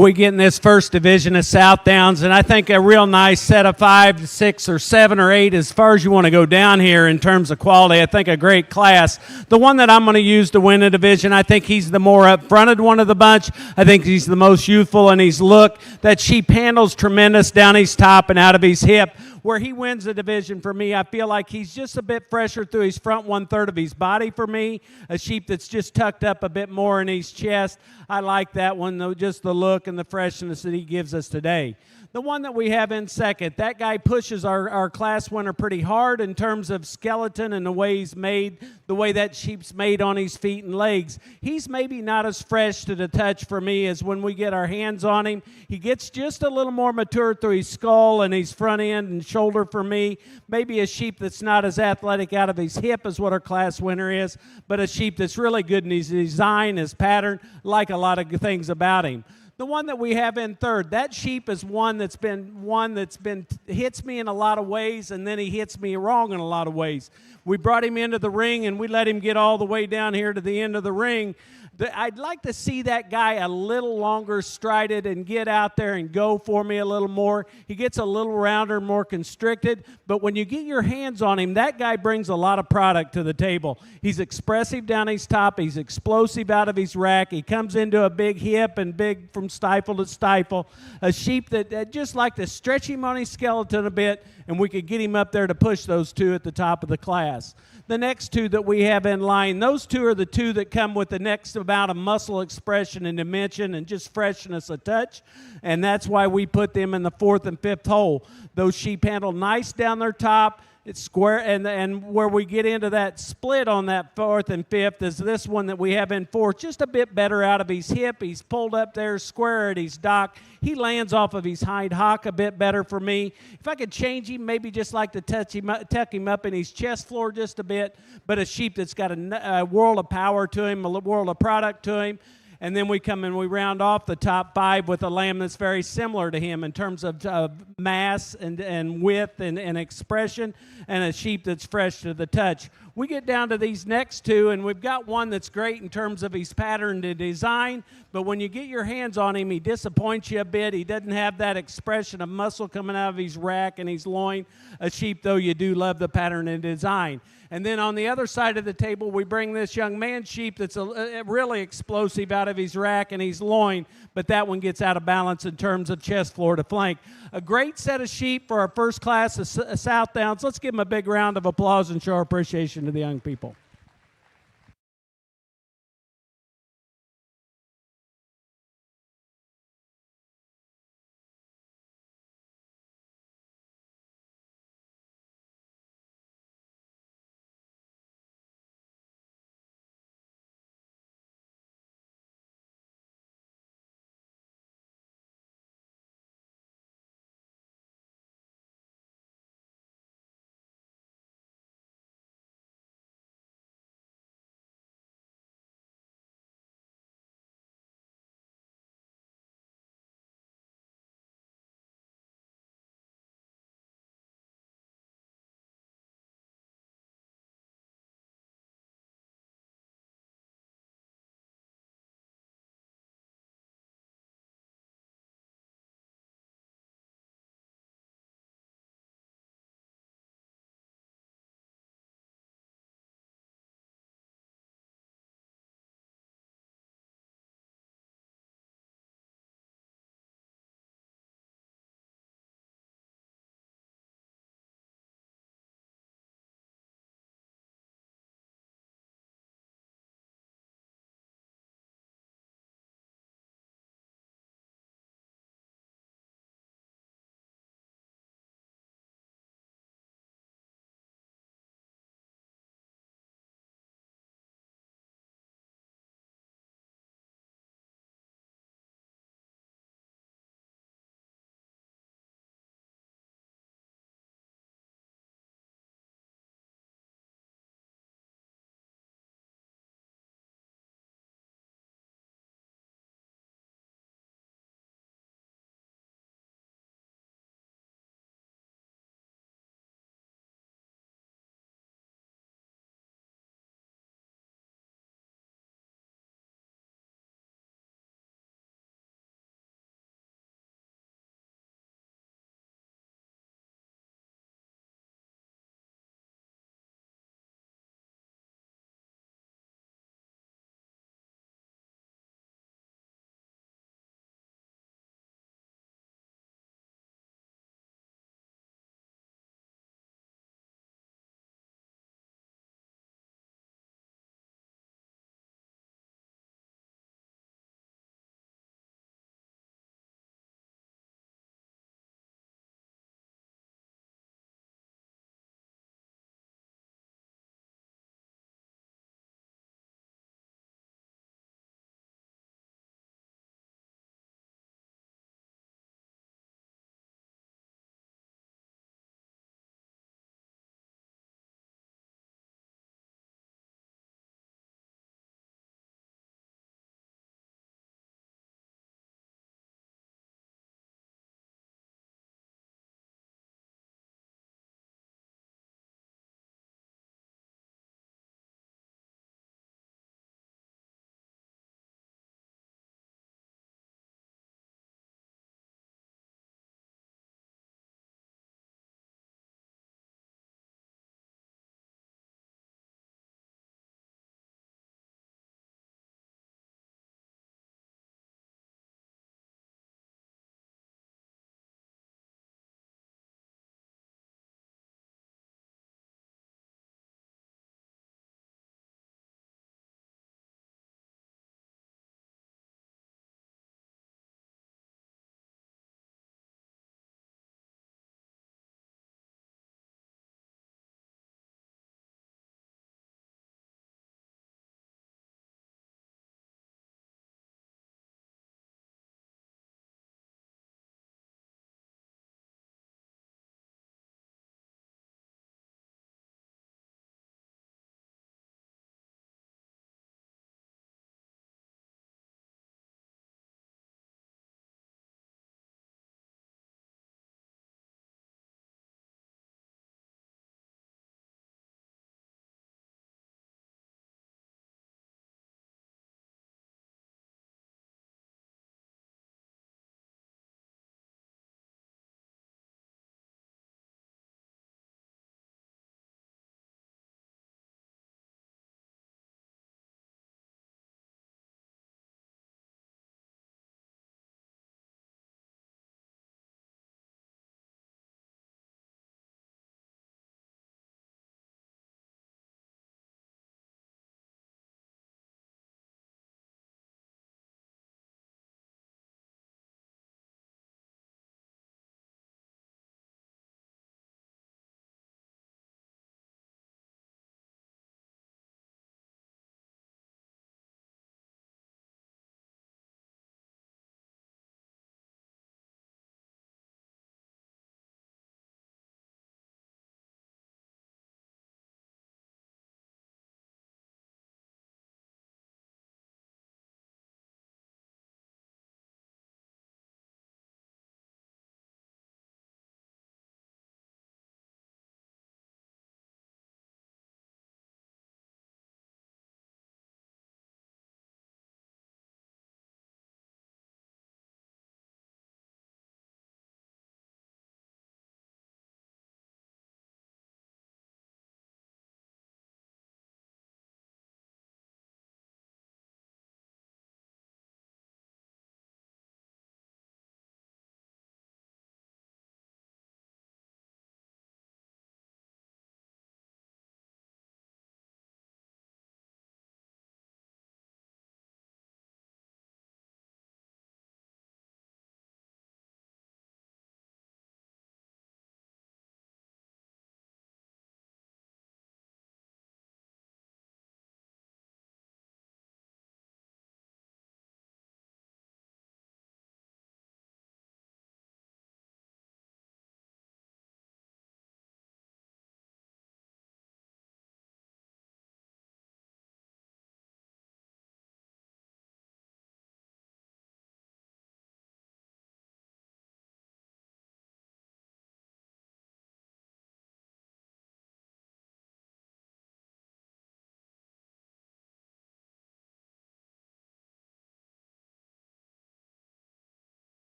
We get in this first division of South Downs, and I think a real nice set of 5, 6, or 7, or 8 as far as you want to go down here in terms of quality. I think a great class. The one that I'm going to use to win a division, I think he's the more up-fronted one of the bunch. I think he's the most youthful, and he's look. That sheep handles tremendous down his top and out of his hip. Where he wins the division for me, I feel like he's just a bit fresher through his front 1/3 of his body for me. A sheep that's just tucked up a bit more in his chest. I like that one, though, just the look and the freshness that he gives us today. The one that we have in second, that guy pushes our class winner pretty hard in terms of skeleton and the way he's made, the way that sheep's made on his feet and legs. He's maybe not as fresh to the touch for me as when we get our hands on him. He gets just a little more mature through his skull and his front end and shoulder for me. Maybe a sheep that's not as athletic out of his hip as what our class winner is, but a sheep that's really good in his design, his pattern, like a lot of things about him. The one that we have in third, that sheep is one that's been hits me in a lot of ways, and then he hits me wrong in a lot of ways. We brought him into the ring, and we let him get all the way down here to the end of the ring. I'd like to see that guy a little longer strided and get out there and go for me a little more. He gets a little rounder, more constricted, but when you get your hands on him, that guy brings a lot of product to the table. He's expressive down his top. He's explosive out of his rack. He comes into a big hip and big from stifle to stifle. A sheep that just like to stretch him on his skeleton a bit, and we could get him up there to push those two at the top of the class. The next two that we have in line, those two are the two that come with the next amount of muscle expression and dimension and just freshness of touch, and that's why we put them in the 4th and 5th hole. Those sheep handle nice down their top. It's square, and where we get into that split on that 4th and 5th is this one that we have in 4th, just a bit better out of his hip. He's pulled up there square at his dock. He lands off of his hind hock a bit better for me. If I could change him, maybe just like to tuck him up in his chest floor just a bit, but a sheep that's got a world of power to him, a world of product to him. And then we come and we round off the top 5 with a lamb that's very similar to him in terms of mass and width and expression, and a sheep that's fresh to the touch. We get down to these next two, and we've got one that's great in terms of his pattern and design, but when you get your hands on him, he disappoints you a bit. He doesn't have that expression of muscle coming out of his rack and his loin. A sheep, though, you do love the pattern and design. And then on the other side of the table, we bring this young man sheep that's really explosive out of his rack and his loin, but that one gets out of balance in terms of chest floor to flank. A great set of sheep for our first class of South Downs. Let's give them a big round of applause and show our appreciation to the young people.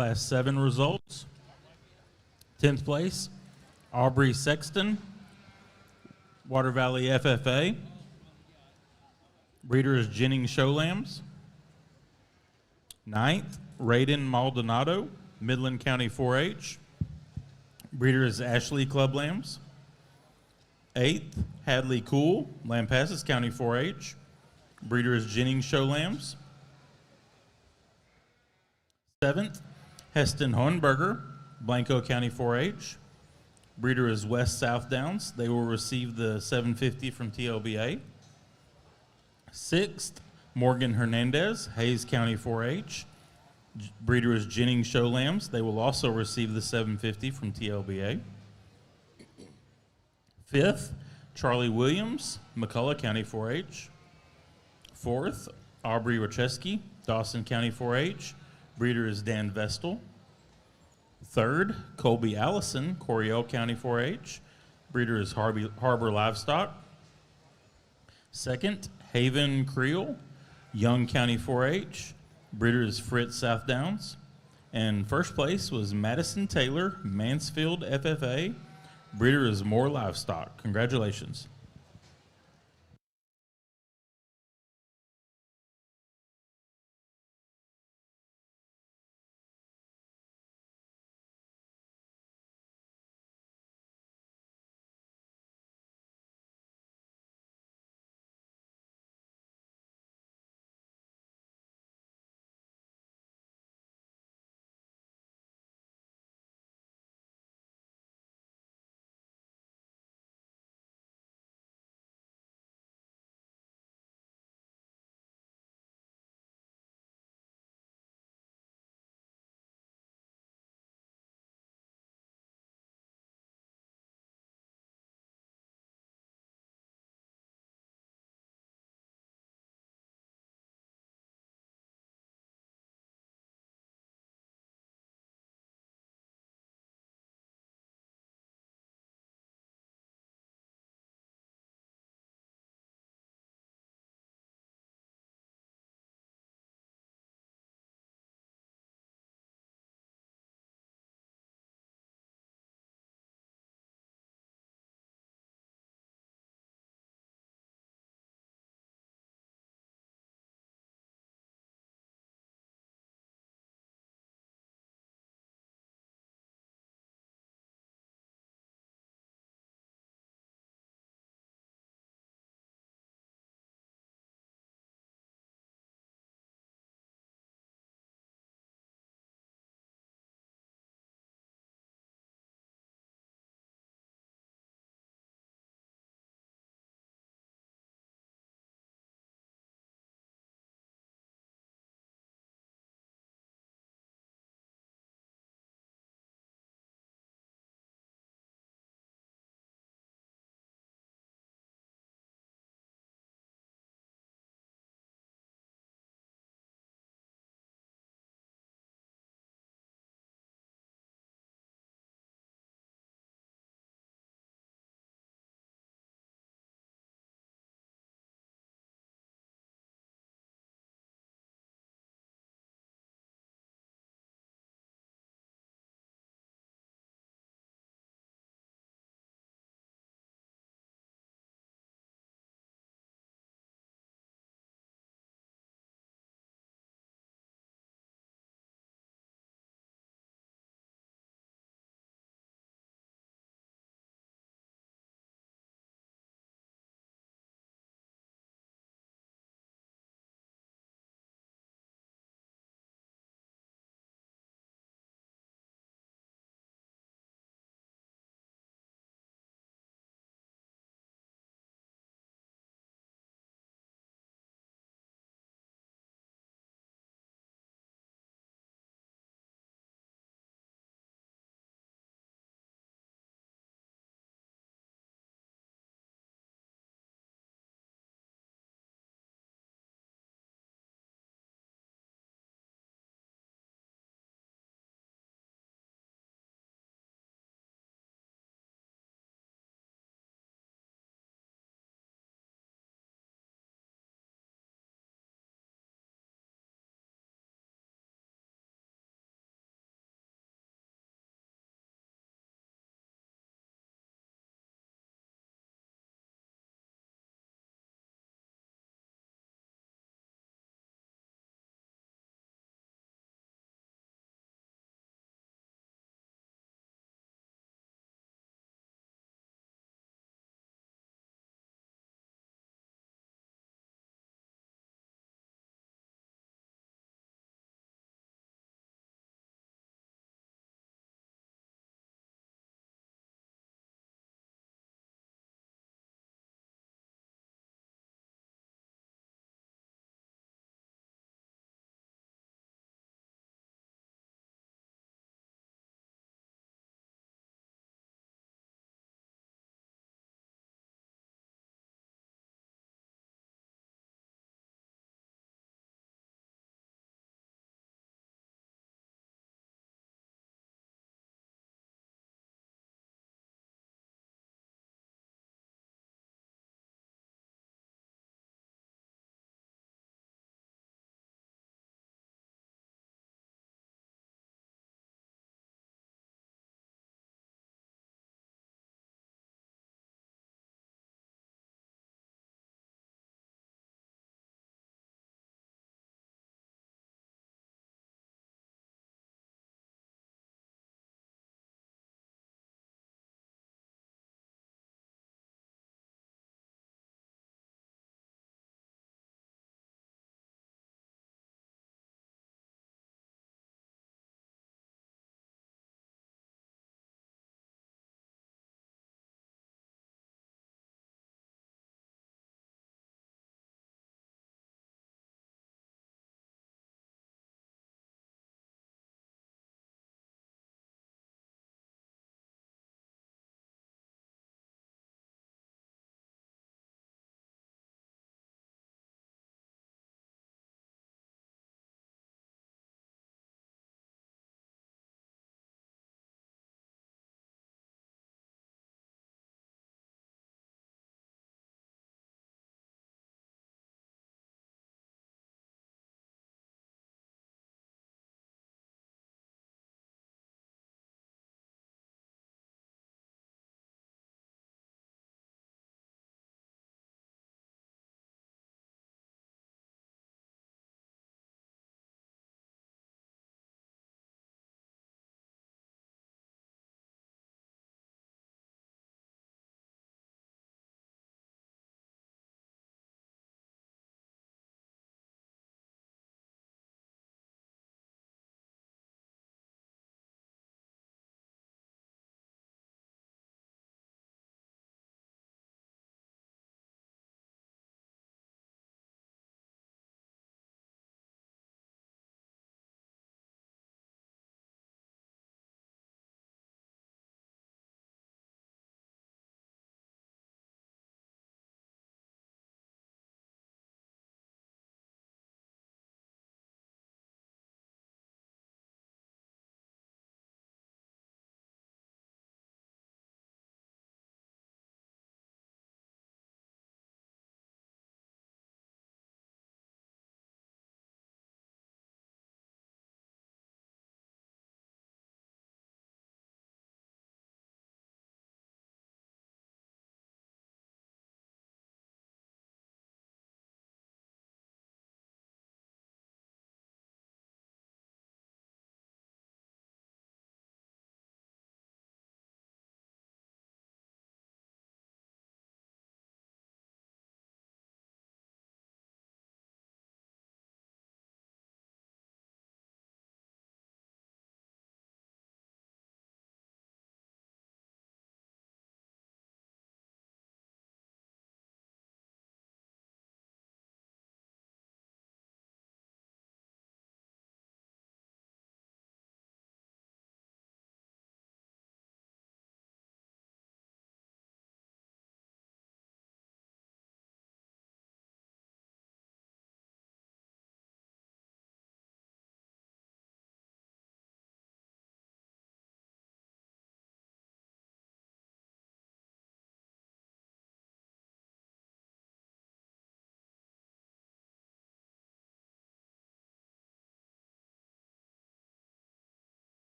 Class 7 results. 10th place, Aubrey Sexton, Water Valley FFA. Breeder is Jennings Show Lambs. 9th, Raiden Maldonado, Midland County 4-H. Breeder is Ashley Club Lambs. 8th, Hadley Cool, Lampasas County 4-H. Breeder is Jennings Show Lambs. 7th, Heston Hohenberger, Blanco County 4-H. Breeder is West South Downs. They will receive the 750 from TLBA. 6th, Morgan Hernandez, Hayes County 4-H. Breeder is Jennings Show Lambs. They will also receive the 750 from TLBA. 5th, Charlie Williams, McCullough County 4-H. 4th, Aubrey Rocheski, Dawson County 4-H. Breeder is Dan Vestal. 3rd, Colby Allison, Coryell County 4-H. Breeder is Harbor Livestock. 2nd, Haven Creel, Young County 4-H. Breeder is Fritz South Downs. And first place was Madison Taylor, Mansfield FFA. Breeder is More Livestock. Congratulations.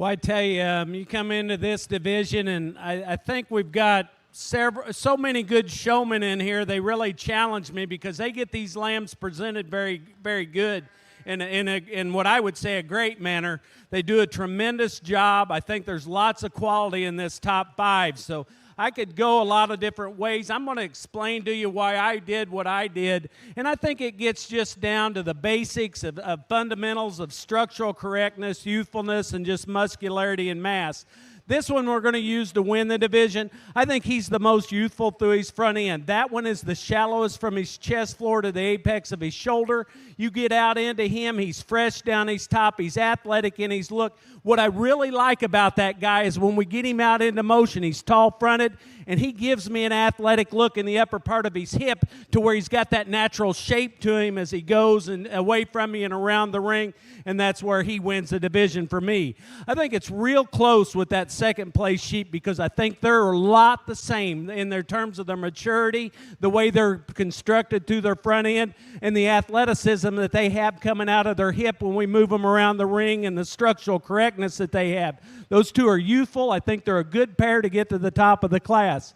Well, I tell you, you come into this division, and I think we've got so many good showmen in here. They really challenge me because they get these lambs presented very, very good in what I would say a great manner. They do a tremendous job. I think there's lots of quality in this top 5. So I could go a lot of different ways. I'm going to explain to you why I did what I did. And I think it gets just down to the basics of fundamentals of structural correctness, youthfulness, and just muscularity and mass. This one we're going to use to win the division. I think he's the most youthful through his front end. That one is the shallowest from his chest floor to the apex of his shoulder. You get out into him, he's fresh down his top, he's athletic in his look. What I really like about that guy is when we get him out into motion, he's tall-fronted, and he gives me an athletic look in the upper part of his hip to where he's got that natural shape to him as he goes and away from me and around the ring, and that's where he wins the division for me. I think it's real close with that second place sheep because I think they're a lot the same in their terms of their maturity, the way they're constructed through their front end, and the athleticism that they have coming out of their hip when we move them around the ring, and the structural correctness that they have. Those two are youthful. I think they're a good pair to get to the top of the class.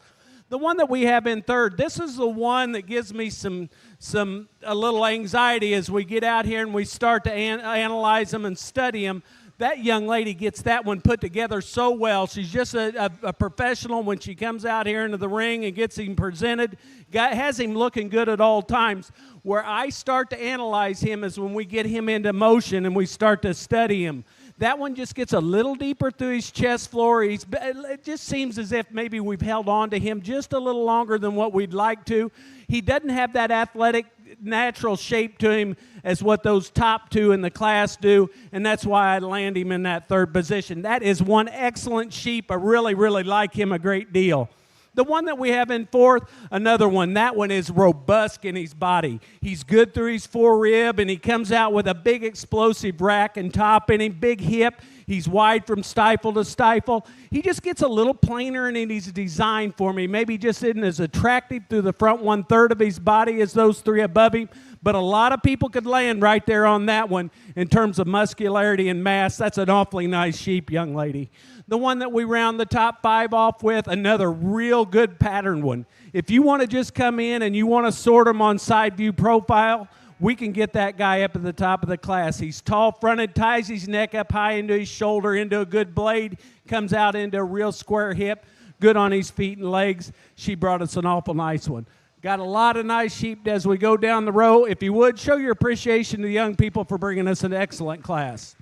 The one that we have in third, this is the one that gives me a little anxiety as we get out here and we start to analyze them and study them. That young lady gets that one put together so well. She's just a professional when she comes out here into the ring and gets him presented. Has him looking good at all times. Where I start to analyze him is when we get him into motion and we start to study him. That one just gets a little deeper through his chest floor. It just seems as if maybe we've held on to him just a little longer than what we'd like to. He doesn't have that athletic, natural shape to him as what those top two in the class do, and that's why I land him in that third position. That is one excellent sheep. I really, really like him a great deal. The one that we have in fourth, another one. That one is robust in his body. He's good through his forerib, and he comes out with a big explosive rack and top in him, big hip. He's wide from stifle to stifle. He just gets a little plainer in his design for me. Maybe just isn't as attractive through the front 1/3 of his body as those three above him. But a lot of people could land right there on that one in terms of muscularity and mass. That's an awfully nice sheep, young lady. The one that we round the top 5 off with, another real good pattern one. If you want to just come in and you want to sort them on side view profile, we can get that guy up at the top of the class. He's tall-fronted, ties his neck up high into his shoulder, into a good blade, comes out into a real square hip, good on his feet and legs. She brought us an awful nice one. Got a lot of nice sheep as we go down the row. If you would, show your appreciation to the young people for bringing us an excellent class.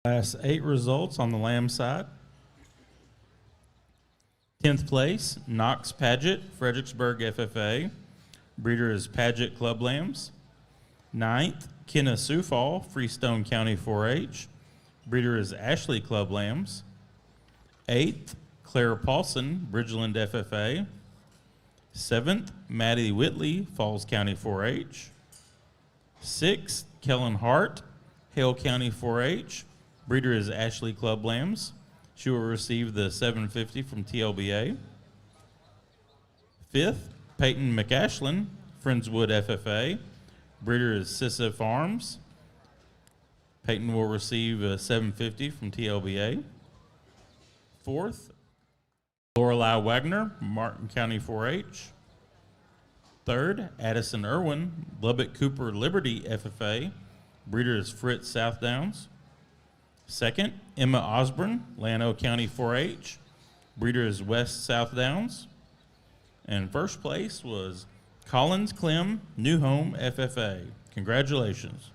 Class 8 results on the lamb side. 10th place, Knox Paget, Fredericksburg FFA. Breeder is Paget Club Lambs. 9th, Kenna Sufall, Freestone County 4-H. Breeder is Ashley Club Lambs. 8th, Claire Paulson, Bridgeland FFA. 7th, Maddie Whitley, Falls County 4-H. 6th, Kellen Hart, Hale County 4-H. Breeder is Ashley Club Lambs. She will receive the $750 from TLBA. 5th, Peyton McAshlin, Friendswood FFA. Breeder is Sissa Farms. Peyton will receive a $750 from TLBA. 4th, Lorelei Wagner, Martin County 4-H. 3rd, Addison Irwin, Lubbock Cooper Liberty FFA. Breeder is Fritz South Downs. 2nd, Emma Osborne, Llano County 4-H. Breeder is West South Downs. And first place was Collins Clem, New Home FFA. Congratulations.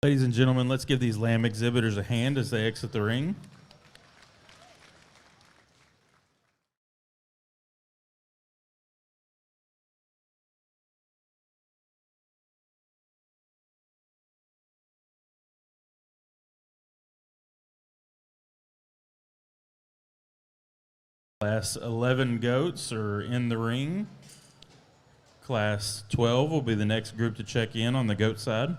Ladies and gentlemen, let's give these lamb exhibitors a hand as they exit the ring. Class 11 goats are in the ring. Class 12 will be the next group to check in on the goat side.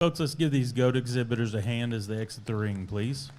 Folks, let's give these goat exhibitors a hand as they exit the ring, please.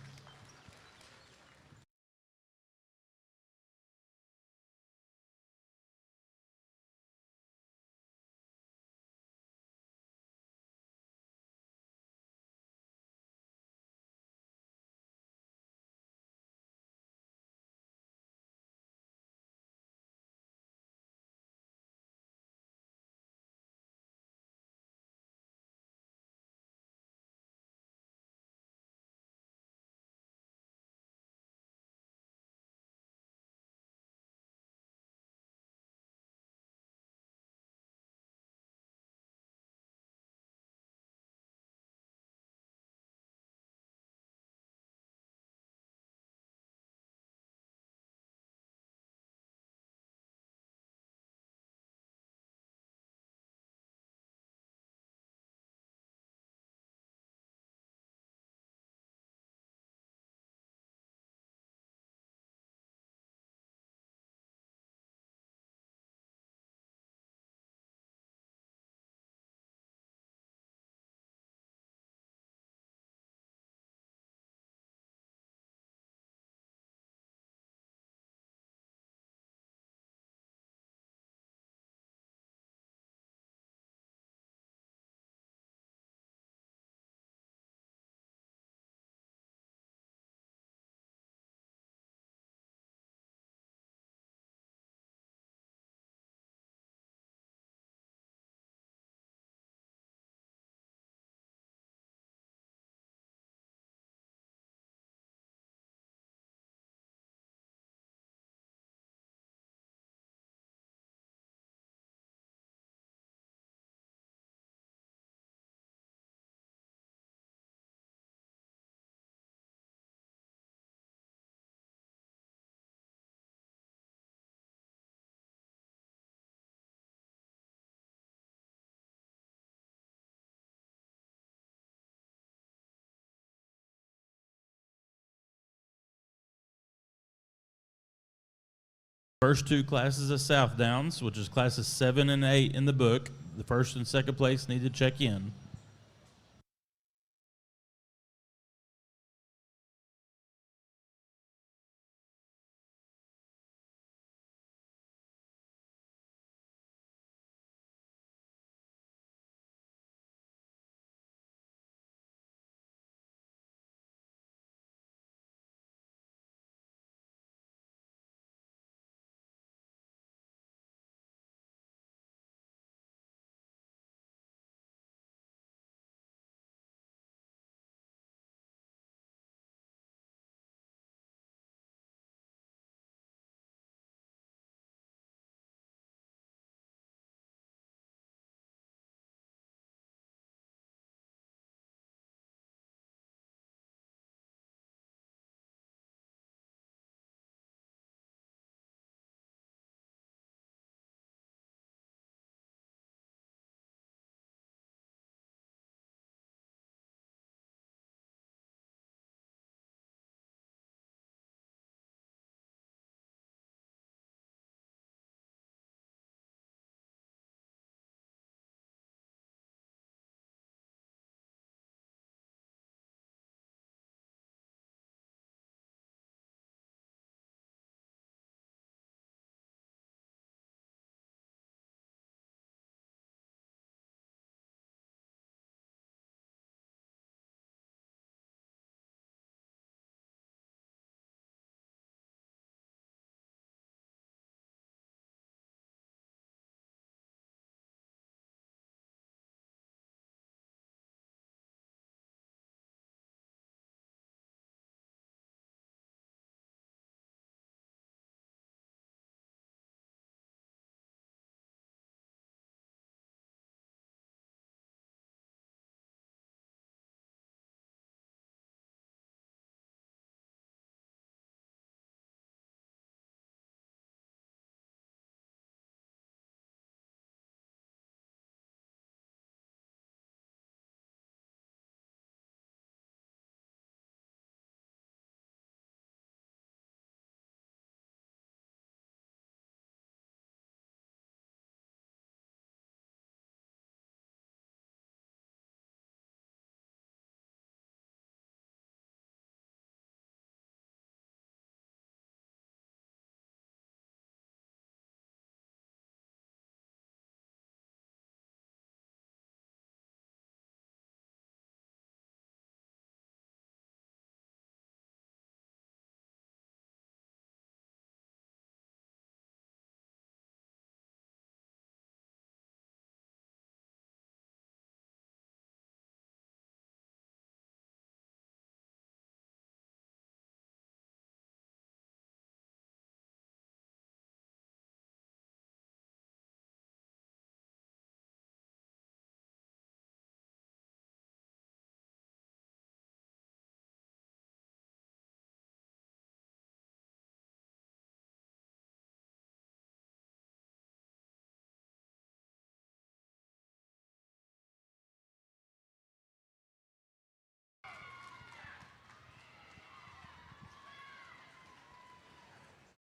First two classes of South Downs, which is classes 7 and 8 in the book. The first and second place need to check in.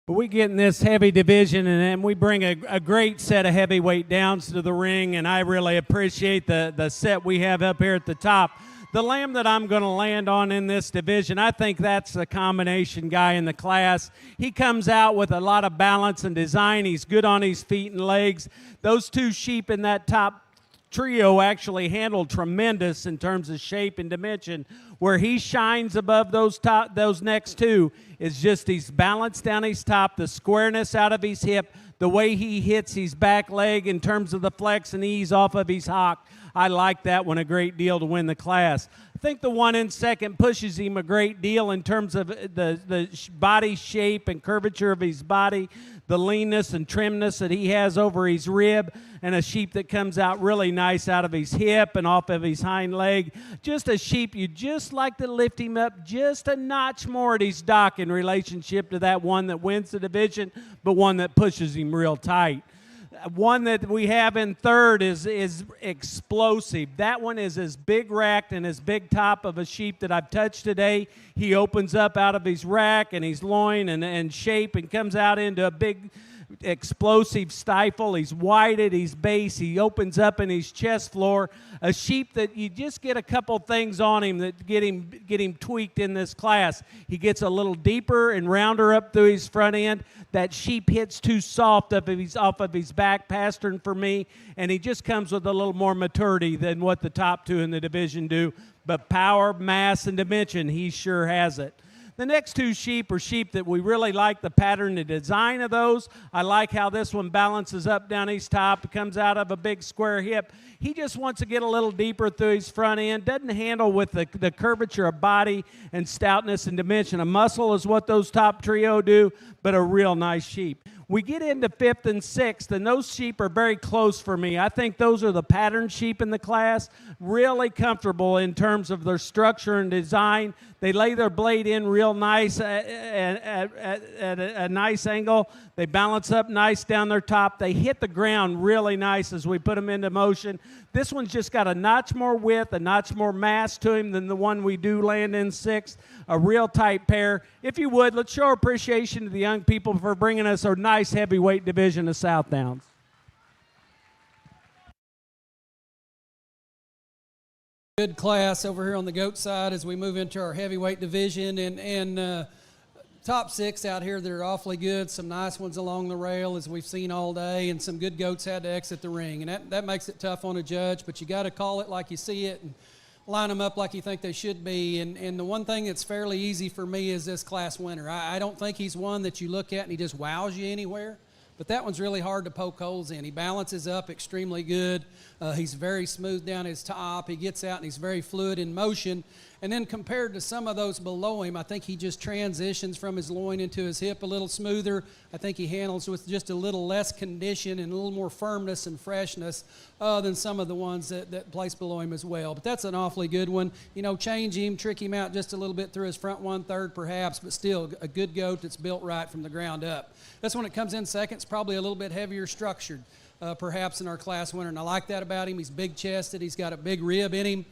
But we get in this heavy division, and we bring a great set of heavyweight downs to the ring, and I really appreciate the set we have up here at the top. The lamb that I'm going to land on in this division, I think that's the combination guy in the class. He comes out with a lot of balance and design. He's good on his feet and legs. Those two sheep in that top trio actually handled tremendous in terms of shape and dimension. Where he shines above those next two is just his balance down his top, the squareness out of his hip, the way he hits his back leg in terms of the flex and ease off of his hock. I like that one a great deal to win the class. I think the one in second pushes him a great deal in terms of the body shape and curvature of his body, the leanness and trimness that he has over his rib, and a sheep that comes out really nice out of his hip and off of his hind leg. Just a sheep you just like to lift him up just a notch more at his dock in relationship to that one that wins the division, but one that pushes him real tight. One that we have in third is explosive. That one is as big racked and as big top of a sheep that I've touched today. He opens up out of his rack and his loin and shape and comes out into a big explosive stifle. He's wide at his base. He opens up in his chest floor. A sheep that you just get a couple things on him that get him tweaked in this class. He gets a little deeper and rounder up through his front end. That sheep hits too soft off of his back pastern for me, and he just comes with a little more maturity than what the top two in the division do. But power, mass, and dimension, he sure has it. The next two sheep are sheep that we really like the pattern and design of those. I like how this one balances up down his top. It comes out of a big square hip. He just wants to get a little deeper through his front end. Doesn't handle with the curvature of body and stoutness and dimension. A muscle is what those top trio do, but a real nice sheep. We get into fifth and sixth, and those sheep are very close for me. I think those are the pattern sheep in the class, really comfortable in terms of their structure and design. They lay their blade in real nice at a nice angle. They balance up nice down their top. They hit the ground really nice as we put them into motion. This one's just got a notch more width, a notch more mass to him than the one we do land in sixth. A real tight pair. If you would, let's show our appreciation to the young people for bringing us a nice heavyweight division of South Downs. Good class over here on the goat side as we move into our heavyweight division, and top six out here that are awfully good. Some nice ones along the rail as we've seen all day, and some good goats had to exit the ring, and that makes it tough on a judge, but you got to call it like you see it and line them up like you think they should be. And the one thing that's fairly easy for me is this class winner. I don't think he's one that you look at and he just wows you anywhere. But that one's really hard to poke holes in. He balances up extremely good. He's very smooth down his top. He gets out and he's very fluid in motion. And then compared to some of those below him, I think he just transitions from his loin into his hip a little smoother. I think he handles with just a little less condition and a little more firmness and freshness than some of the ones that place below him as well. But that's an awfully good one. You know, change him, trick him out just a little bit through his front 1/3 perhaps, but still a good goat that's built right from the ground up. This one that comes in second is probably a little bit heavier structured, perhaps in our class winner, and I like that about him. He's big-chested. He's got a big rib in him.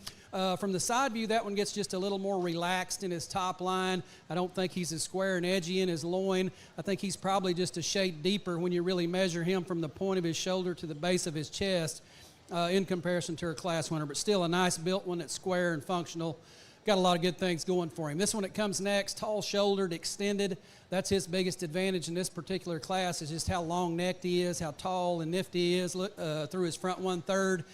From the side view, that one gets just a little more relaxed in his top line. I don't think he's as square and edgy in his loin. I think he's probably just a shade deeper when you really measure him from the point of his shoulder to the base of his chest in comparison to our class winner, but still a nice built one that's square and functional. Got a lot of good things going for him. This one that comes next, tall-shouldered, extended. That's his biggest advantage in this particular class is just how long-necked he is, how tall and nifty he is through his front 1/3.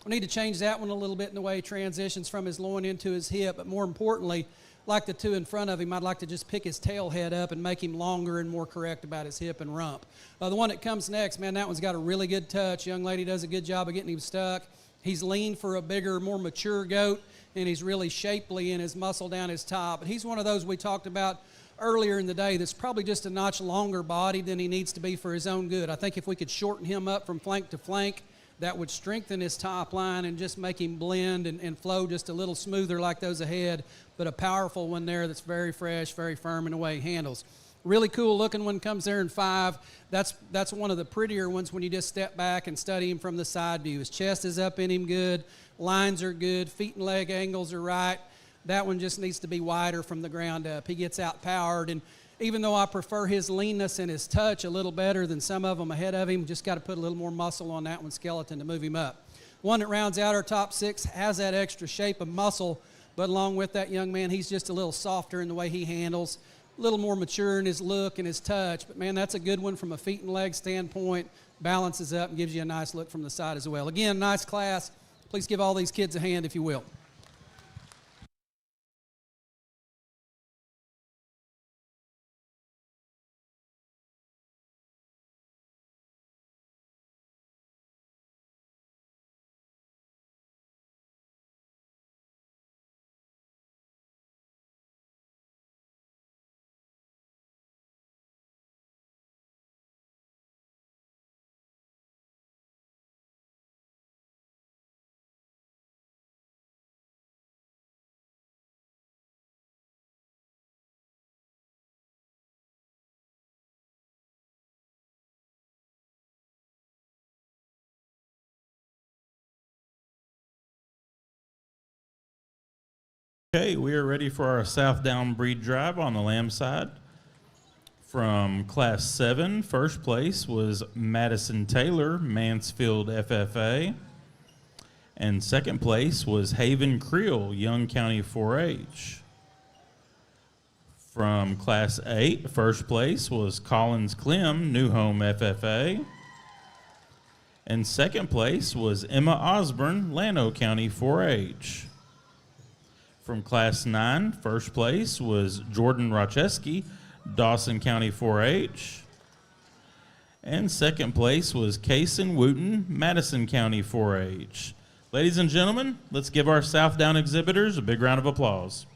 We need to change that one a little bit in the way he transitions from his loin into his hip, but more importantly, like the two in front of him, I'd like to just pick his tail head up and make him longer and more correct about his hip and rump. The one that comes next, man, that one's got a really good touch. Young lady does a good job of getting him stuck. He's lean for a bigger, more mature goat, and he's really shapely in his muscle down his top. But he's one of those we talked about earlier in the day that's probably just a notch longer bodied than he needs to be for his own good. I think if we could shorten him up from flank to flank, that would strengthen his top line and just make him blend and flow just a little smoother like those ahead, but a powerful one there that's very fresh, very firm in the way he handles. Really cool looking one comes there in 5. That's one of the prettier ones when you just step back and study him from the side view. His chest is up in him good, lines are good, feet and leg angles are right. That one just needs to be wider from the ground up. He gets out-powered, and even though I prefer his leanness and his touch a little better than some of them ahead of him, just got to put a little more muscle on that one, Skeleton, to move him up. One that rounds out our top 6 has that extra shape of muscle, but along with that young man, he's just a little softer in the way he handles, a little more mature in his look and his touch. But, man, that's a good one from a feet and leg standpoint, balances up and gives you a nice look from the side as well. Again, nice class. Please give all these kids a hand if you will. Okay, we are ready for our South Down breed drive on the lamb side. From Class 7, first place was Madison Taylor, Mansfield FFA. And second place was Haven Creel, Young County 4-H. From Class 8, first place was Collins Clem, New Home FFA. And second place was Emma Osborne, Llano County 4-H. From Class 9, first place was Jordan Rocheski, Dawson County 4-H. And second place was Kaysen Wooten, Madison County 4-H. Ladies and gentlemen, let's give our South Down exhibitors a big round of applause.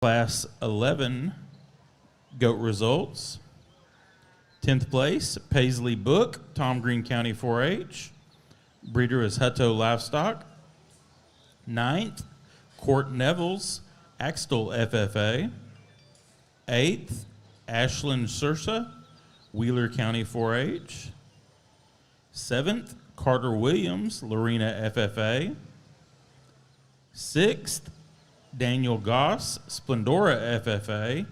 Class 11 goat results. 10th place, Paisley Book, Tom Green County 4-H. Breeder is Hutto Livestock. 9th, Court Neville's, Axtell FFA. 8th, Ashland Sursa, Wheeler County 4-H. 7th, Carter Williams, Lorena FFA. 6th, Daniel Goss, Splendora FFA.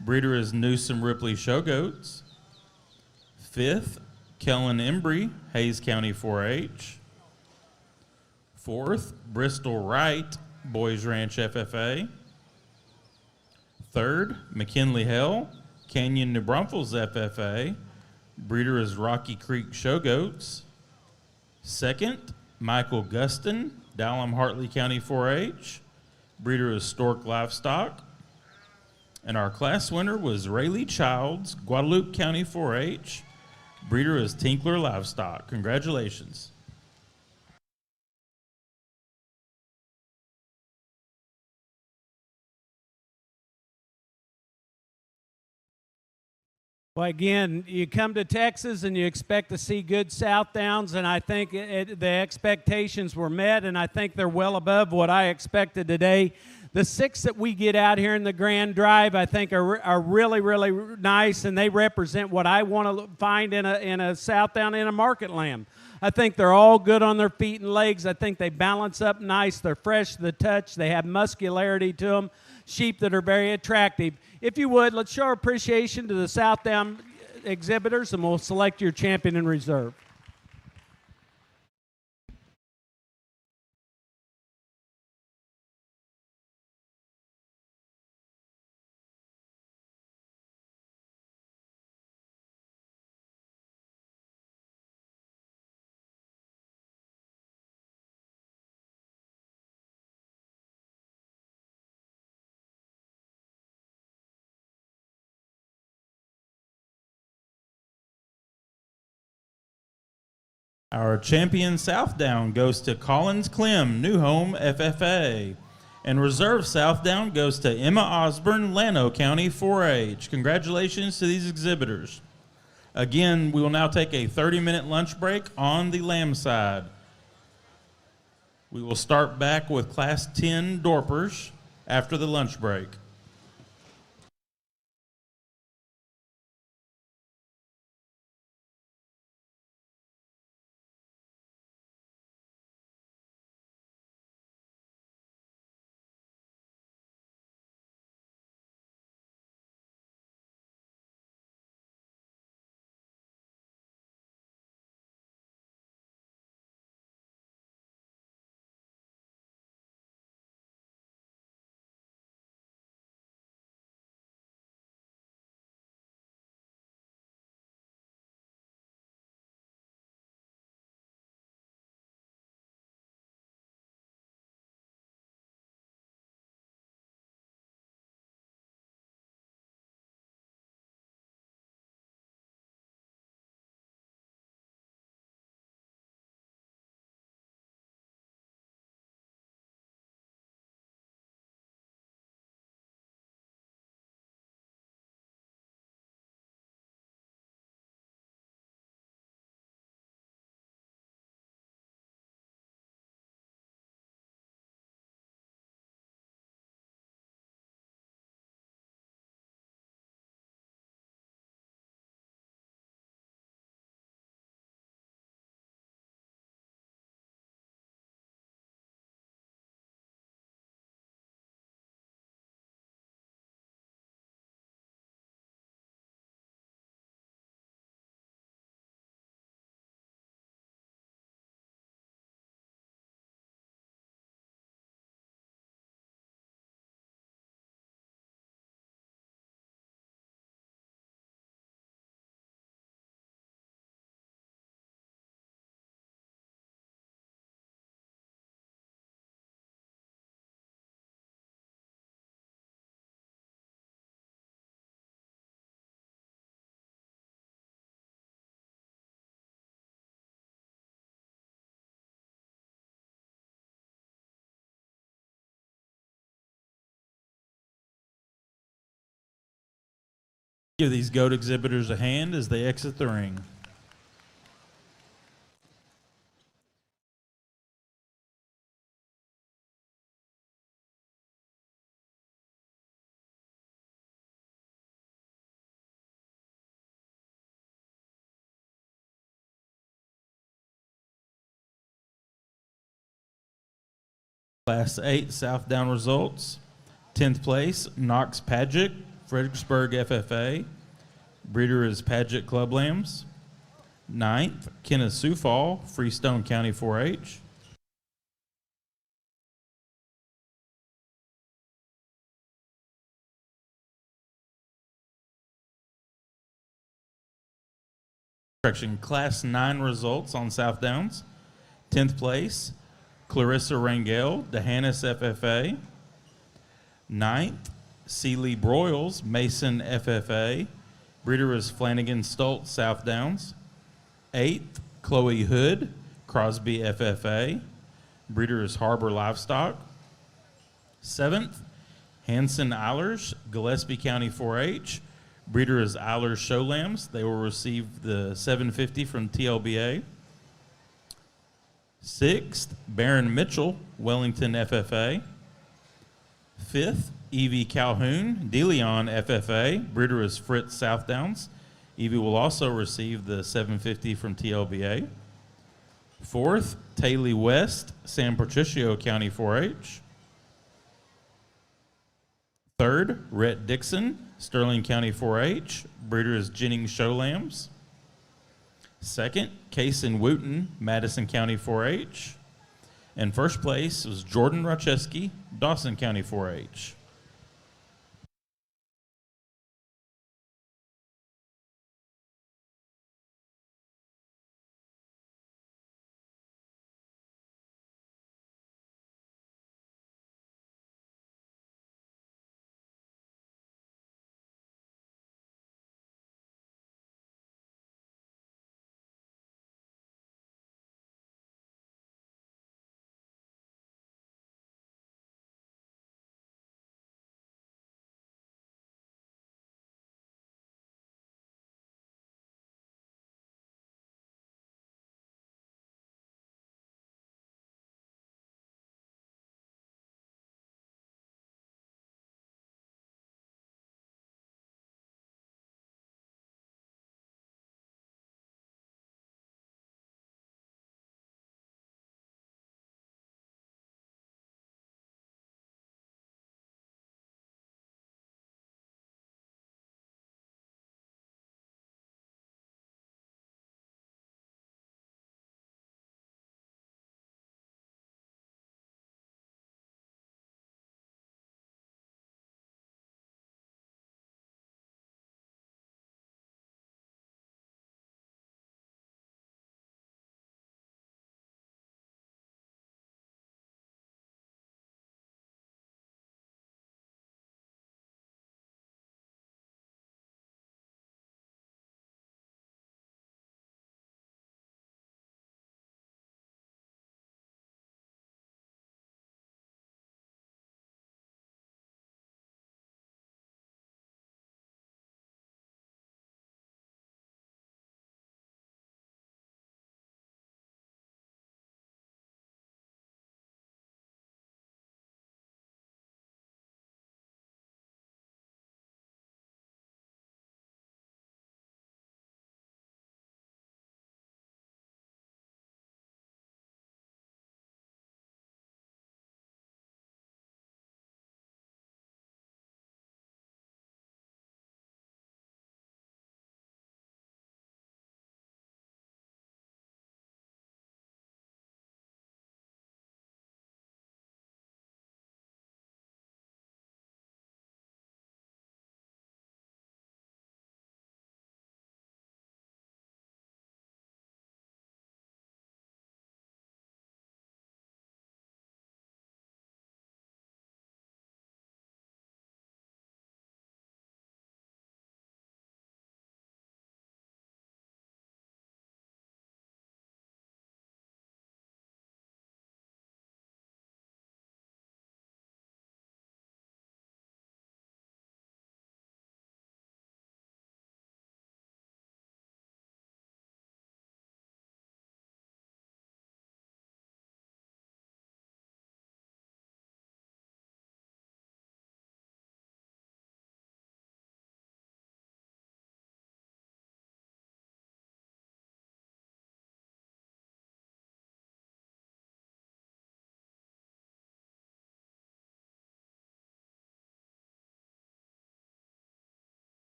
Breeder is Newsom Ripley Showgoats. 5th, Kellen Embry, Hayes County 4-H. 4th, Bristol Wright, Boys Ranch FFA. 3rd, McKinley Hell, Canyon New Braunfels FFA. Breeder is Rocky Creek Showgoats. 2nd, Michael Guston, Dallam Hartley County 4-H. Breeder is Stork Livestock. And our class winner was Rayleigh Childs, Guadalupe County 4-H. Breeder is Tinkler Livestock. Congratulations. Well, again, you come to Texas and you expect to see good South Downs, and I think the expectations were met, and I think they're well above what I expected today. The 6 that we get out here in the Grand Drive, I think, are really, really nice, and they represent what I want to find in a South Down, in a market lamb. I think they're all good on their feet and legs. I think they balance up nice. They're fresh to the touch. They have muscularity to them. Sheep that are very attractive. If you would, let's show our appreciation to the South Down exhibitors, and we'll select your champion in reserve. Our champion South Down goes to Collins Clem, New Home FFA. And Reserve South Down goes to Emma Osborne, Llano County 4-H. Congratulations to these exhibitors. Again, we will now take a 30-minute lunch break on the lamb side. We will start back with Class 10 Dorpers after the lunch break. Give these GOAT exhibitors a hand as they exit the ring. Class 8 South Down results. 10th place, Knox Padgett, Fredericksburg FFA. Breeder is Padgett Club Lambs. 9th, Kenneth Sufall, Freestone County 4-H. Correction, Class 9 results on South Downs. 10th place, Clarissa Rangel, Dehanis FFA. 9th, Sealy Broyles, Mason FFA. Breeder is Flanagan Stoltz, South Downs. 8th, Chloe Hood, Crosby FFA. Breeder is Harbor Livestock. 7th, Hanson Eilers, Gillespie County 4-H. Breeder is Eilers Show Lambs. They will receive the 750 from TLBA. 6th, Baron Mitchell, Wellington FFA. 5th, Evie Calhoun, DeLeon FFA. Breeder is Fritz South Downs. Evie will also receive the 750 from TLBA. 4th, Taylor West, San Patricio County 4-H. 3rd, Rhett Dixon, Sterling County 4-H. Breeder is Jennings Show Lambs. 2nd, Kaysen Wooten, Madison County 4-H. And first place was Jordan Rocheski, Dawson County 4-H.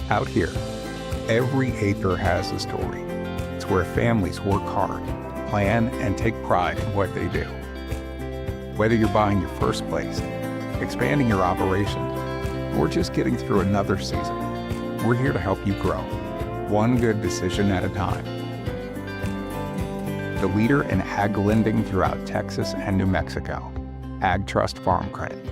Out here, every acre has a story. It's where families work hard, plan, and take pride in what they do. Whether you're buying your first place, expanding your operation, or just getting through another season, we're here to help you grow, one good decision at a time. The leader in ag lending throughout Texas and New Mexico, Ag Trust Farm Credit.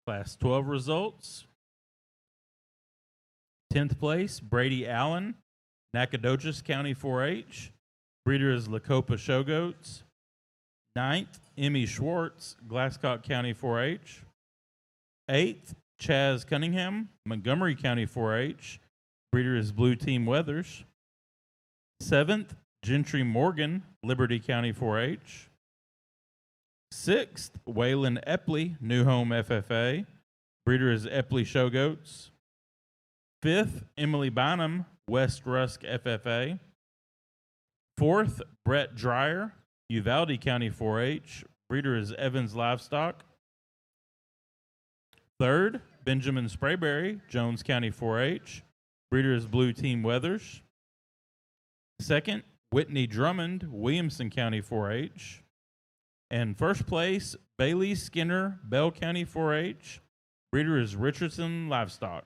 Class 12 results. 10th place, Brady Allen, Nacogdoches County 4-H. Breeder is Lacopa Showgoats. 9th, Emmy Schwartz, Glasscock County 4-H. 8th, Chaz Cunningham, Montgomery County 4-H. Breeder is Blue Team Weathers. 7th, Gentry Morgan, Liberty County 4-H. 6th, Waylon Epley, New Home FFA. Breeder is Epley Showgoats. 5th, Emily Bynum, West Rusk FFA. 4th, Brett Dreyer, Uvalde County 4-H. Breeder is Evans Livestock. 3rd, Benjamin Sprayberry, Jones County 4-H. Breeder is Blue Team Weathers. 2nd, Whitney Drummond, Williamson County 4-H. And 1st place, Bailey Skinner, Bell County 4-H. Breeder is Richardson Livestock.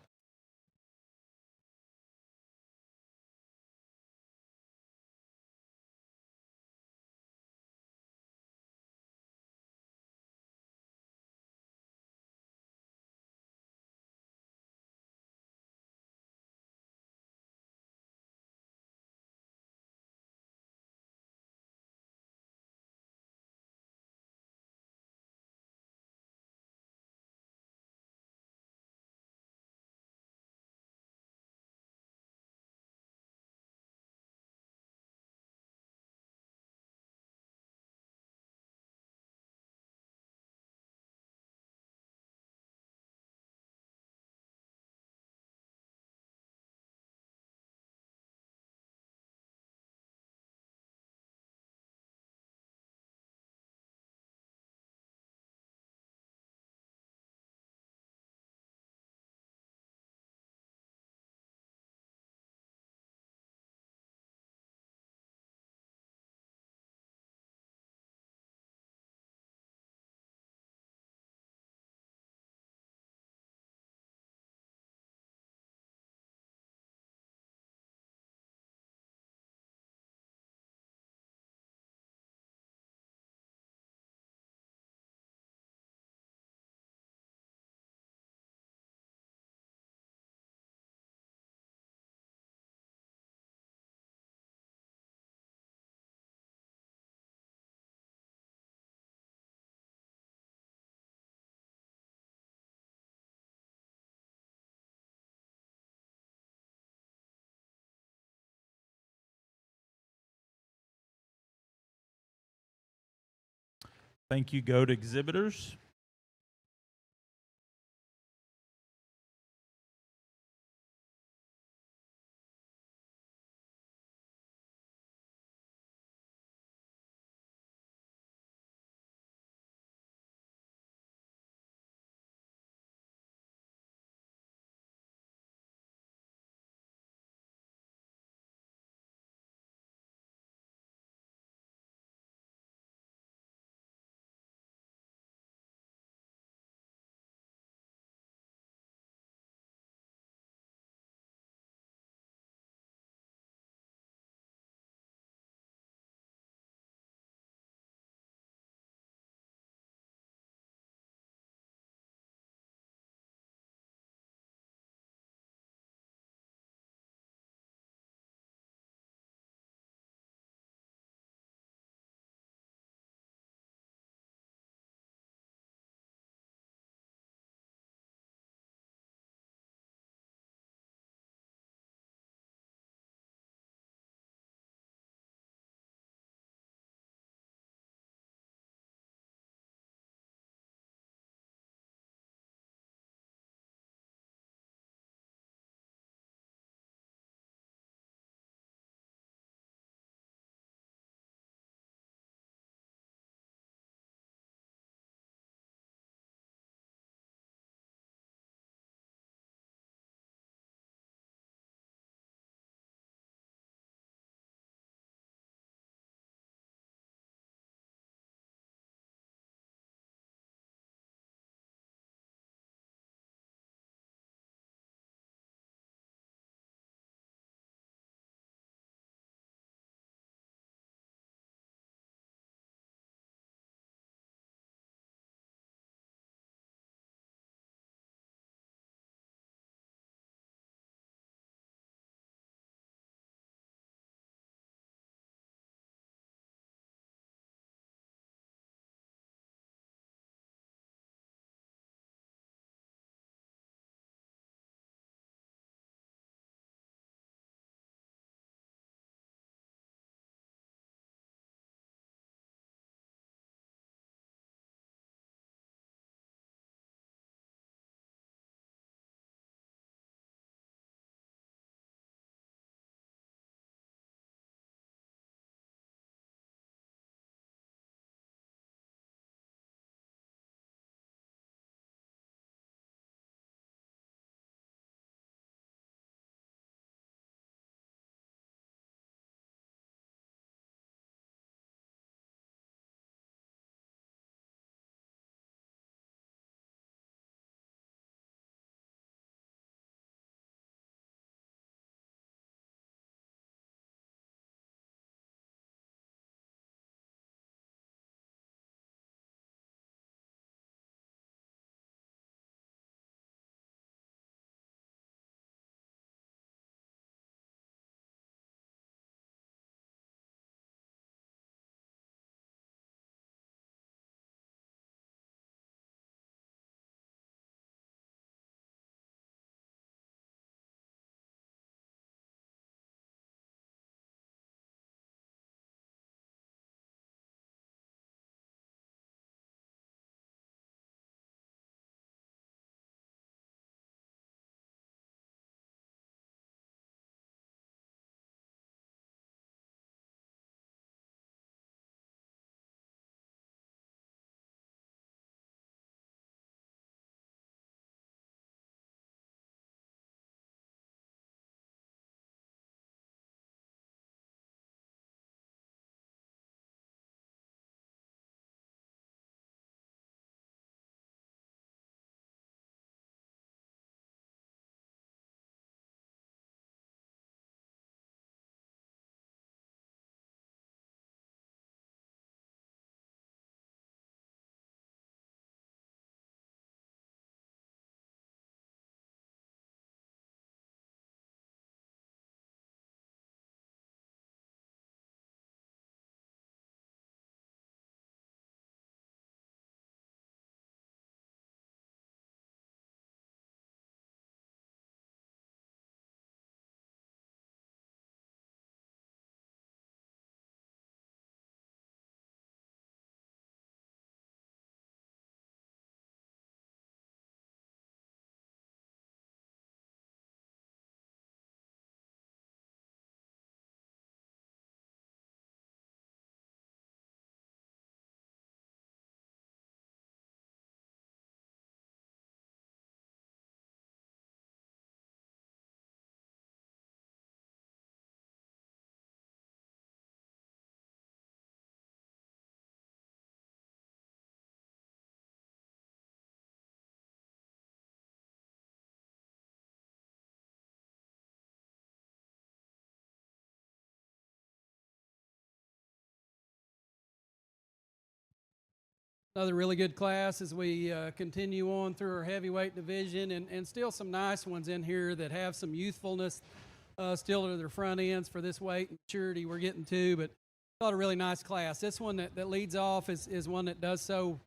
Thank you. Go to exhibitors. Another really good class as we continue on through our heavyweight division, and still some nice ones in here that have some youthfulness still to their front ends for this weight and maturity we're getting to. But thought a really nice class. This one that leads off is one that does so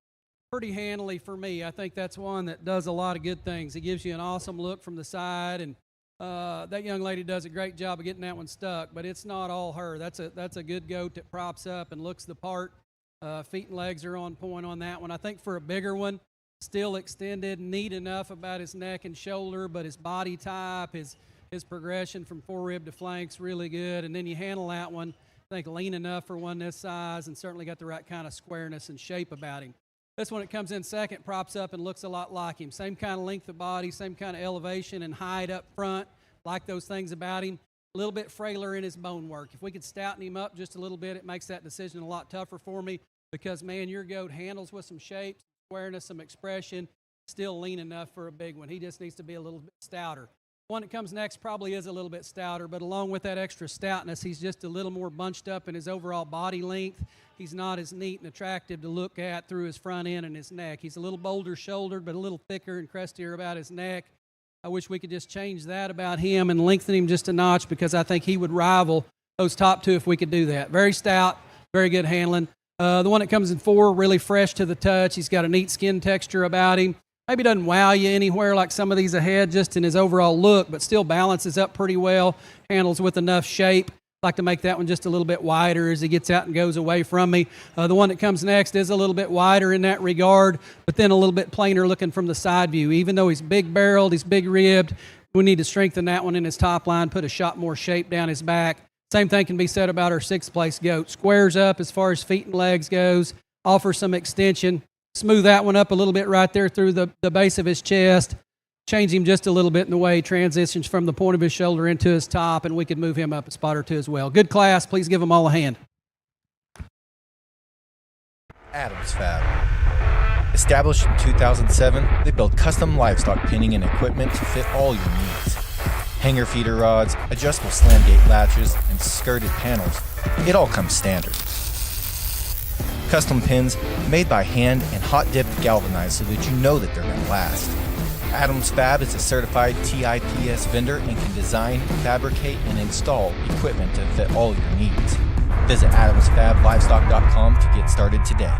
pretty handily for me. I think that's one that does a lot of good things. It gives you an awesome look from the side, and that young lady does a great job of getting that one stuck, but it's not all her. That's a good goat that props up and looks the part. Feet and legs are on point on that one. I think for a bigger one, still extended, neat enough about his neck and shoulder, but his body type, his progression from forerib to flanks, really good. And then you handle that one, I think lean enough for one this size, and certainly got the right kind of squareness and shape about him. This one, it comes in second, props up and looks a lot like him. Same kind of length of body, same kind of elevation and height up front. Like those things about him. A little bit frailer in his bone work. If we could stouten him up just a little bit, it makes that decision a lot tougher for me because, man, your goat handles with some shape, squareness, some expression, still lean enough for a big one. He just needs to be a little bit stouter. One that comes next probably is a little bit stouter, but along with that extra stoutness, he's just a little more bunched up in his overall body length. He's not as neat and attractive to look at through his front end and his neck. He's a little bolder shouldered, but a little thicker and crestier about his neck. I wish we could just change that about him and lengthen him just a notch because I think he would rival those top two if we could do that. Very stout, very good handling. The one that comes in 4, really fresh to the touch. He's got a neat skin texture about him. Maybe doesn't wow you anywhere like some of these ahead just in his overall look, but still balances up pretty well, handles with enough shape. Like to make that one just a little bit wider as he gets out and goes away from me. The one that comes next is a little bit wider in that regard, but then a little bit plainer looking from the side view. Even though he's big barreled, he's big ribbed, we need to strengthen that one in his top line, put a shot more shape down his back. Same thing can be said about our 6th place goat. Squares up as far as feet and legs goes, offers some extension. Smooth that one up a little bit right there through the base of his chest. Change him just a little bit in the way he transitions from the point of his shoulder into his top, and we could move him up a spot or two as well. Good class. Please give them all a hand. Adams Fab. Established in 2007, they build custom livestock pinning and equipment to fit all your needs. Hanger feeder rods, adjustable slam gate latches, and skirted panels. It all comes standard. Custom pins made by hand and hot dipped galvanized so that you know that they're going to last. Adams Fab is a certified TIPS vendor and can design, fabricate, and install equipment to fit all your needs. Visit adamsfablivestock.com to get started today.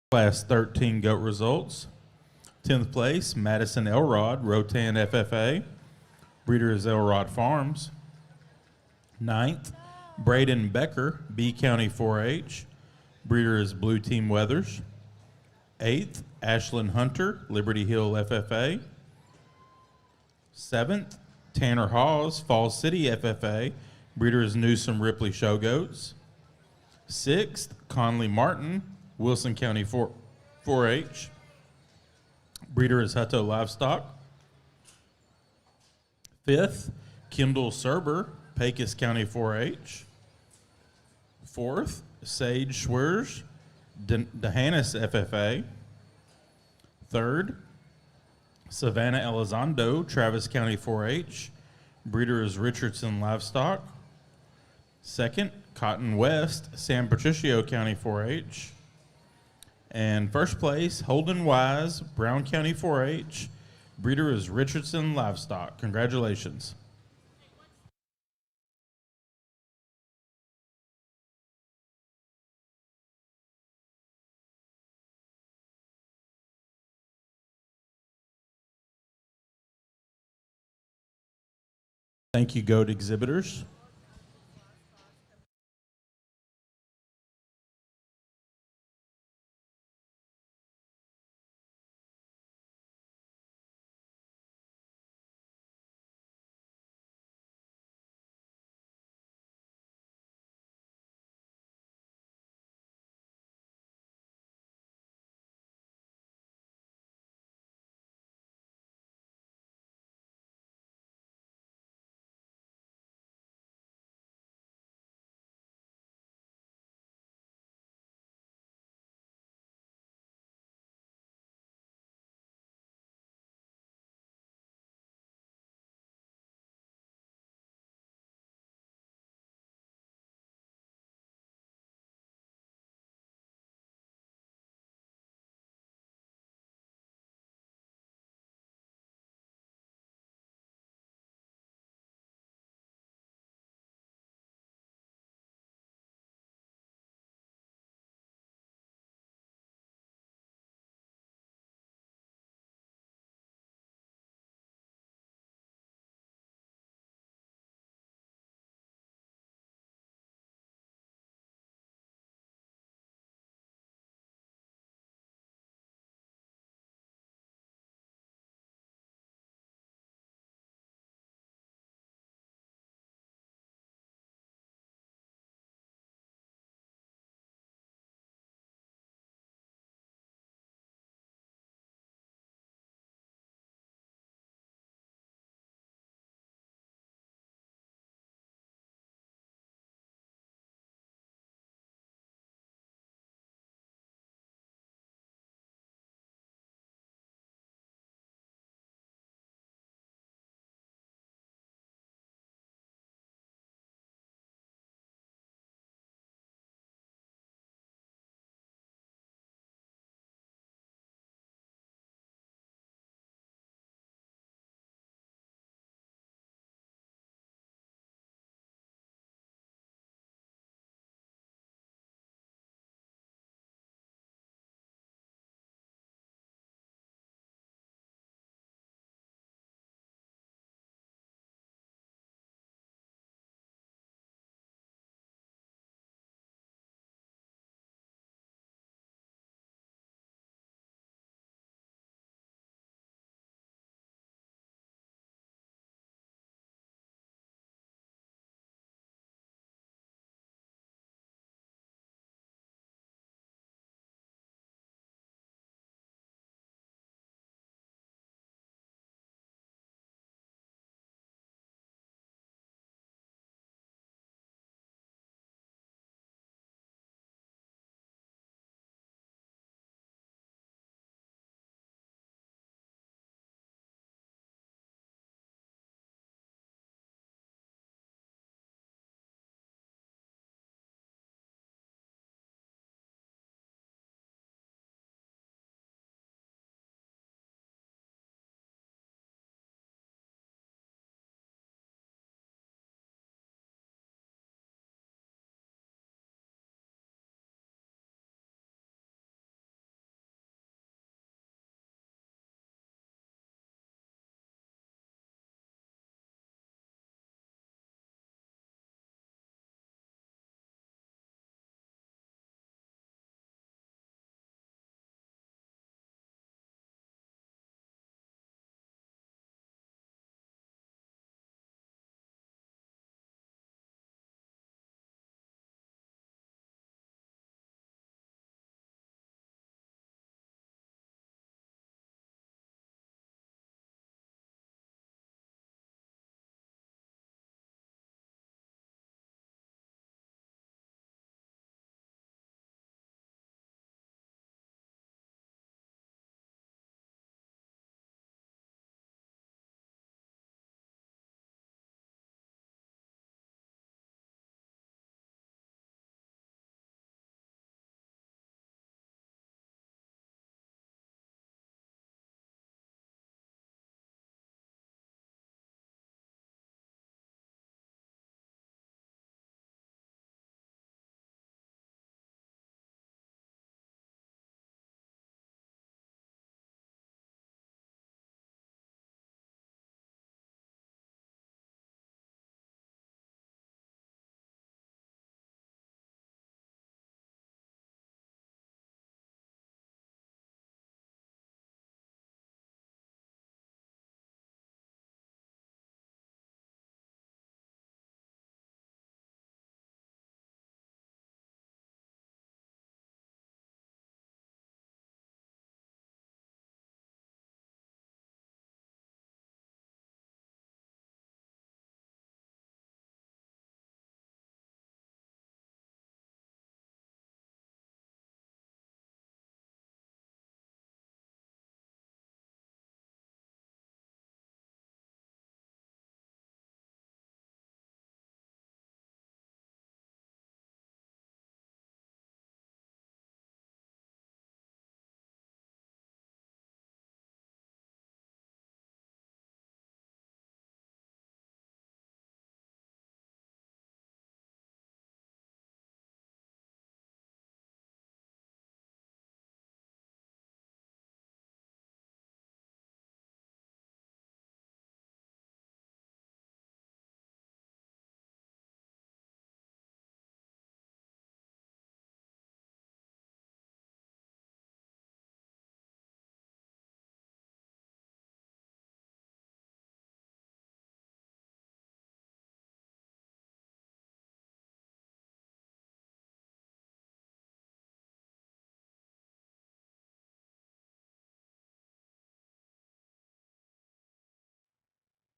Class 13 GOAT results. 10th place, Madison Elrod, Rotan FFA. Breeder is Elrod Farms. 9th, Braden Becker, B County 4-H. Breeder is Blue Team Weathers. 8th, Ashlyn Hunter, Liberty Hill FFA. 7th, Tanner Hawes, Falls City FFA. Breeder is Newsom Ripley Show Goats. 6th, Conley Martin, Wilson County 4-H. Breeder is Hutto Livestock. 5th, Kendall Serber, Pecos County 4-H. 4th, Sage Schwerz, D'Hanis FFA. 3rd, Savannah Elizondo, Travis County 4-H. Breeder is Richardson Livestock. 2nd, Cotton West, San Patricio County 4-H. And first place, Holden Wise, Brown County 4-H. Breeder is Richardson Livestock. Congratulations. Thank you, GOAT exhibitors.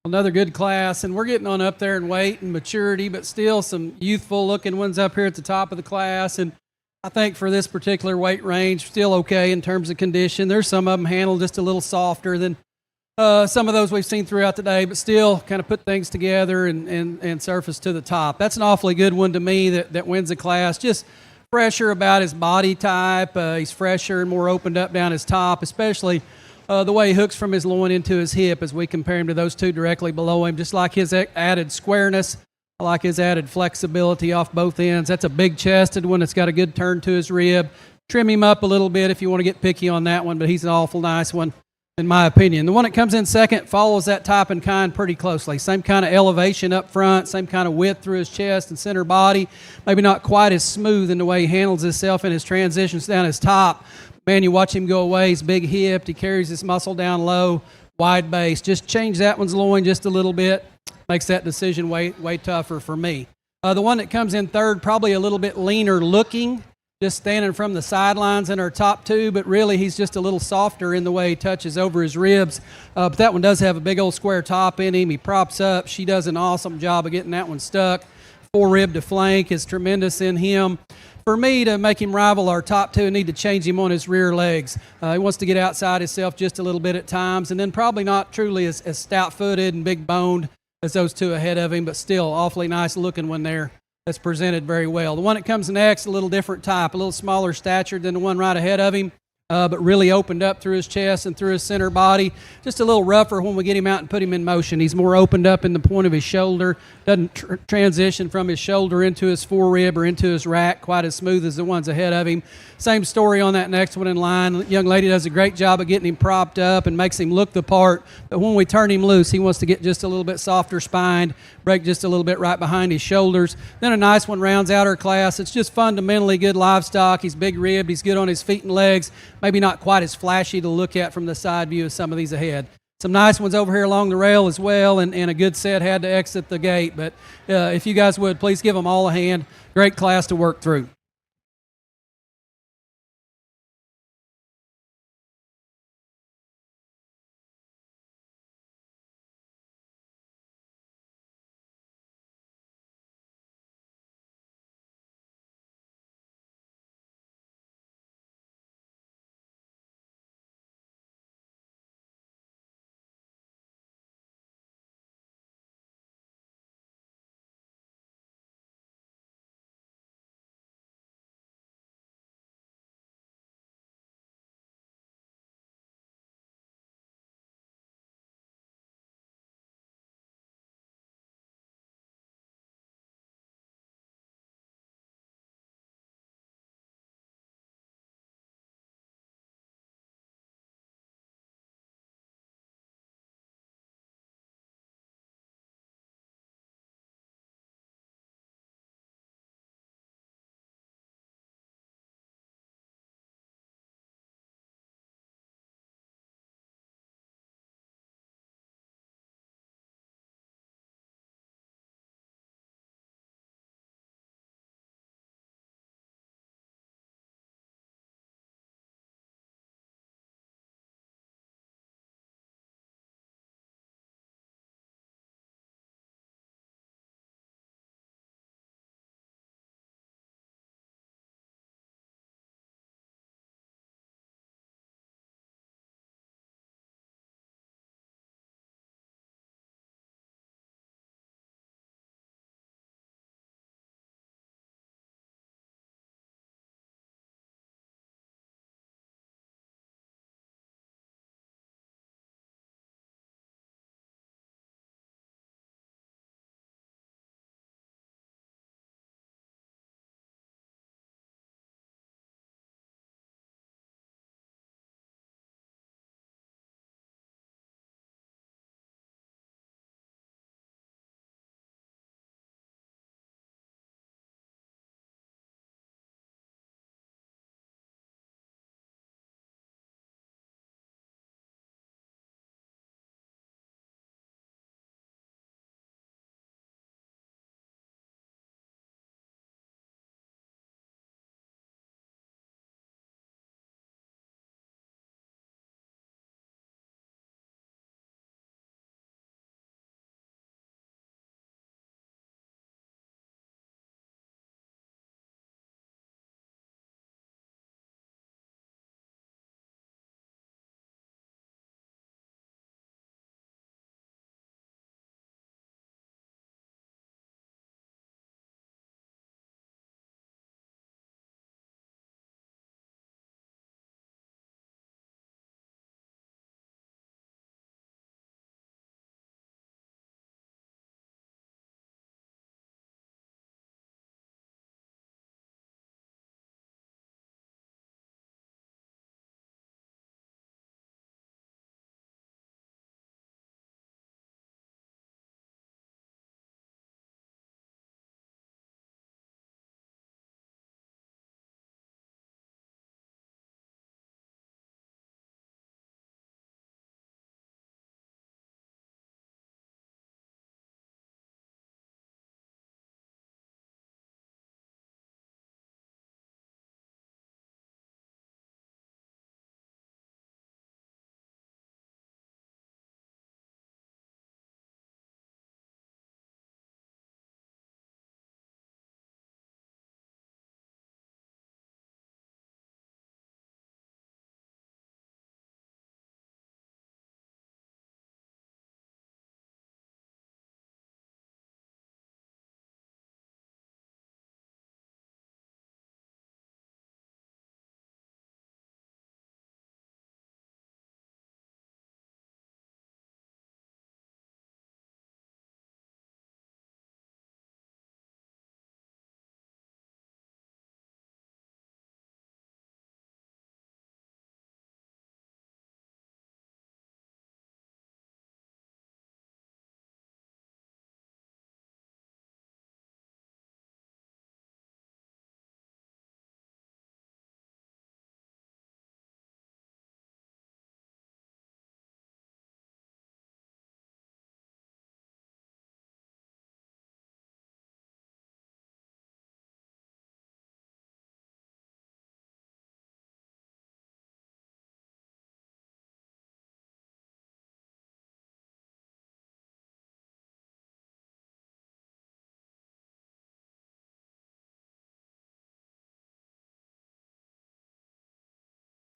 Another good class, and we're getting on up there in weight and maturity, but still some youthful-looking ones up here at the top of the class. And I think for this particular weight range, still okay in terms of condition. There's some of them handled just a little softer than some of those we've seen throughout the day, but still kind of put things together and surface to the top. That's an awfully good one to me that wins the class. Just fresher about his body type. He's fresher and more opened up down his top, especially the way he hooks from his loin into his hip as we compare him to those two directly below him. Just like his added squareness, I like his added flexibility off both ends. That's a big-chested one that's got a good turn to his rib. Trim him up a little bit if you want to get picky on that one, but he's an awful nice one in my opinion. The one that comes in second follows that type and kind pretty closely. Same kind of elevation up front, same kind of width through his chest and center body. Maybe not quite as smooth in the way he handles himself in his transitions down his top. Man, you watch him go away. He's big-hipped. He carries his muscle down low, wide base. Just change that one's loin just a little bit. Makes that decision way tougher for me. The one that comes in third, probably a little bit leaner looking, just standing from the sidelines in our top two, but really he's just a little softer in the way he touches over his ribs. But that one does have a big old square top in him. He props up. She does an awesome job of getting that one stuck. 4 rib to flank is tremendous in him. For me to make him rival our top two, I need to change him on his rear legs. He wants to get outside himself just a little bit at times, and then probably not truly as stout-footed and big-boned as those two ahead of him, but still awfully nice looking one there. That's presented very well. The one that comes next, a little different type, a little smaller stature than the one right ahead of him, but really opened up through his chest and through his center body. Just a little rougher when we get him out and put him in motion. He's more opened up in the point of his shoulder, doesn't transition from his shoulder into his forerib or into his rack quite as smooth as the ones ahead of him. Same story on that next one in line. The young lady does a great job of getting him propped up and makes him look the part, but when we turn him loose, he wants to get just a little bit softer spined, break just a little bit right behind his shoulders. Then a nice one rounds out our class. It's just fundamentally good livestock. He's big-ribbed. He's good on his feet and legs. Maybe not quite as flashy to look at from the side view as some of these ahead. Some nice ones over here along the rail as well, and a good set had to exit the gate. But if you guys would, please give them all a hand. Great class to work through.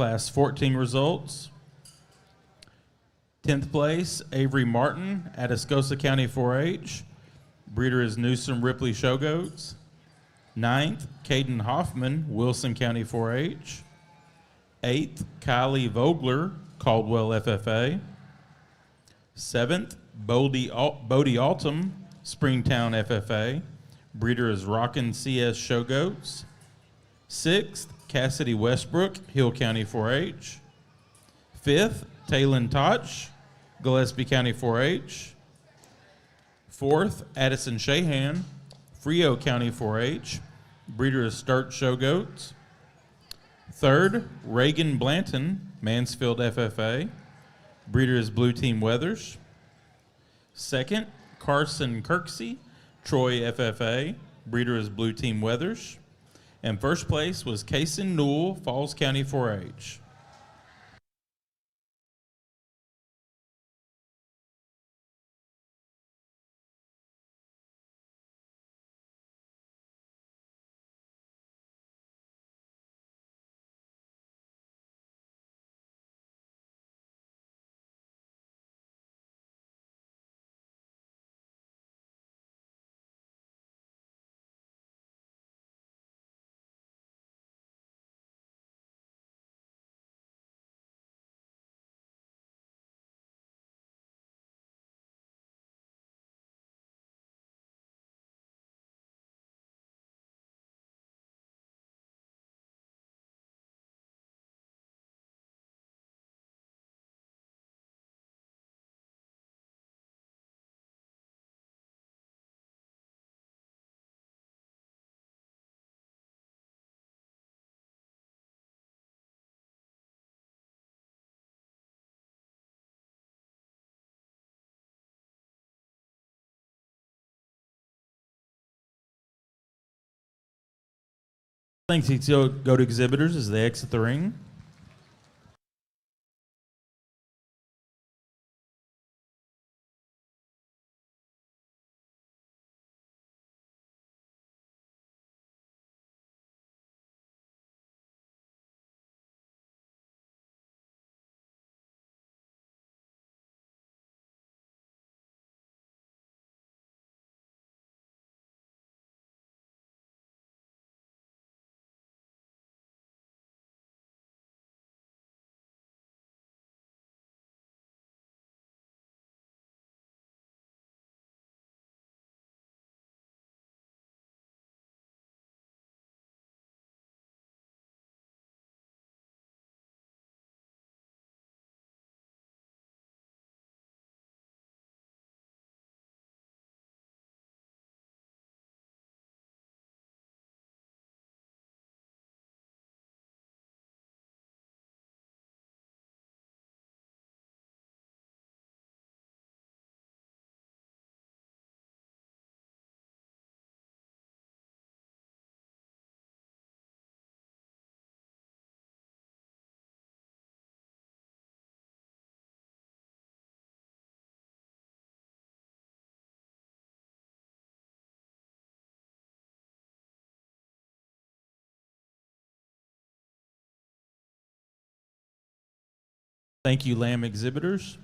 Class 14 results. 10th place, Avery Martin, Atascosa County 4-H. Breeder is Newsom Ripley Showgoats. 9th, Caden Hoffman, Wilson County 4-H. 8th, Kylie Vogler, Caldwell FFA. 7th, Bodie Altum, Springtown FFA. Breeder is Rockin' CS Showgoats. 6th, Cassidy Westbrook, Hill County 4-H. 5th, Taylon Toch, Gillespie County 4-H. 4th, Addison Shahan, Frio County 4-H. Breeder is Sturt Showgoats. 3rd, Reagan Blanton, Mansfield FFA. Breeder is Blue Team Weathers. 2nd, Carson Kirksey, Troy FFA. Breeder is Blue Team Weathers. And first place was Kaysen Newell, Falls County 4-H. Thanks. You go to exhibitors as they exit the ring. Thank you, Lamb exhibitors.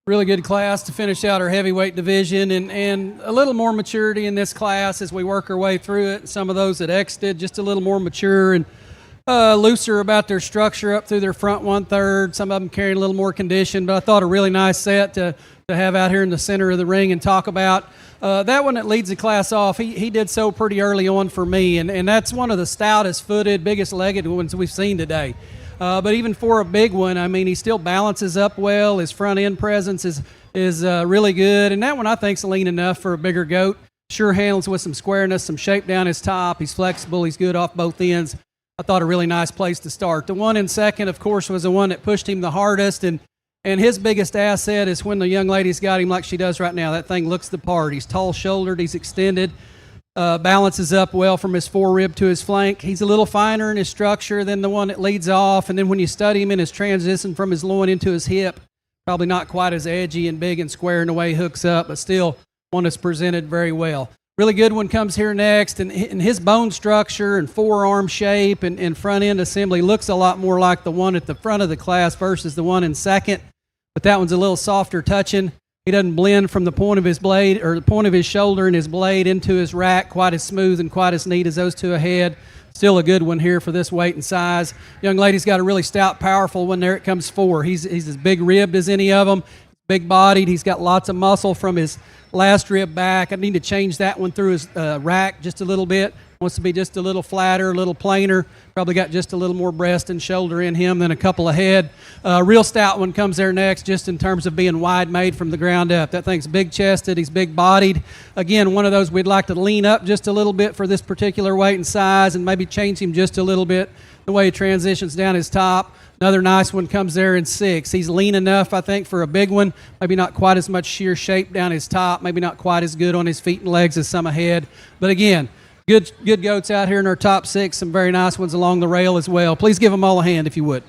Really good class to finish out our heavyweight division, and a little more maturity in this class as we work our way through it. Some of those that exited just a little more mature and looser about their structure up through their front 1/3. Some of them carrying a little more condition, but I thought a really nice set to have out here in the center of the ring and talk about. That one that leads the class off, he did so pretty early on for me, and that's one of the stoutest footed, biggest legged ones we've seen today. But even for a big one, I mean, he still balances up well. His front end presence is really good. And that one I think's lean enough for a bigger goat. Sure handles with some squareness, some shape down his top. He's flexible. He's good off both ends. I thought a really nice place to start. The one in second, of course, was the one that pushed him the hardest. And his biggest asset is when the young lady's got him like she does right now. That thing looks the part. He's tall-shouldered. He's extended. Balances up well from his forerib to his flank. He's a little finer in his structure than the one that leads off, and then when you study him in his transition from his loin into his hip, probably not quite as edgy and big and square in the way he hooks up, but still one that's presented very well. Really good one comes here next, and his bone structure and forearm shape and front end assembly looks a lot more like the one at the front of the class versus the one in second, but that one's a little softer touching. He doesn't blend from the point of his blade or the point of his shoulder and his blade into his rack quite as smooth and quite as neat as those two ahead. Still a good one here for this weight and size. Young lady's got a really stout, powerful one there. It comes 4. He's as big ribbed as any of them. Big bodied. He's got lots of muscle from his last rib back. I need to change that one through his rack just a little bit. Wants to be just a little flatter, a little plainer. Probably got just a little more breast and shoulder in him than a couple ahead. Real stout one comes there next just in terms of being wide made from the ground up. That thing's big chested. He's big bodied. Again, one of those we'd like to lean up just a little bit for this particular weight and size and maybe change him just a little bit the way he transitions down his top. Another nice one comes there in 6. He's lean enough, I think, for a big one. Maybe not quite as much sheer shape down his top. Maybe not quite as good on his feet and legs as some ahead. But again, good goats out here in our top 6. Some very nice ones along the rail as well. Please give them all a hand if you would.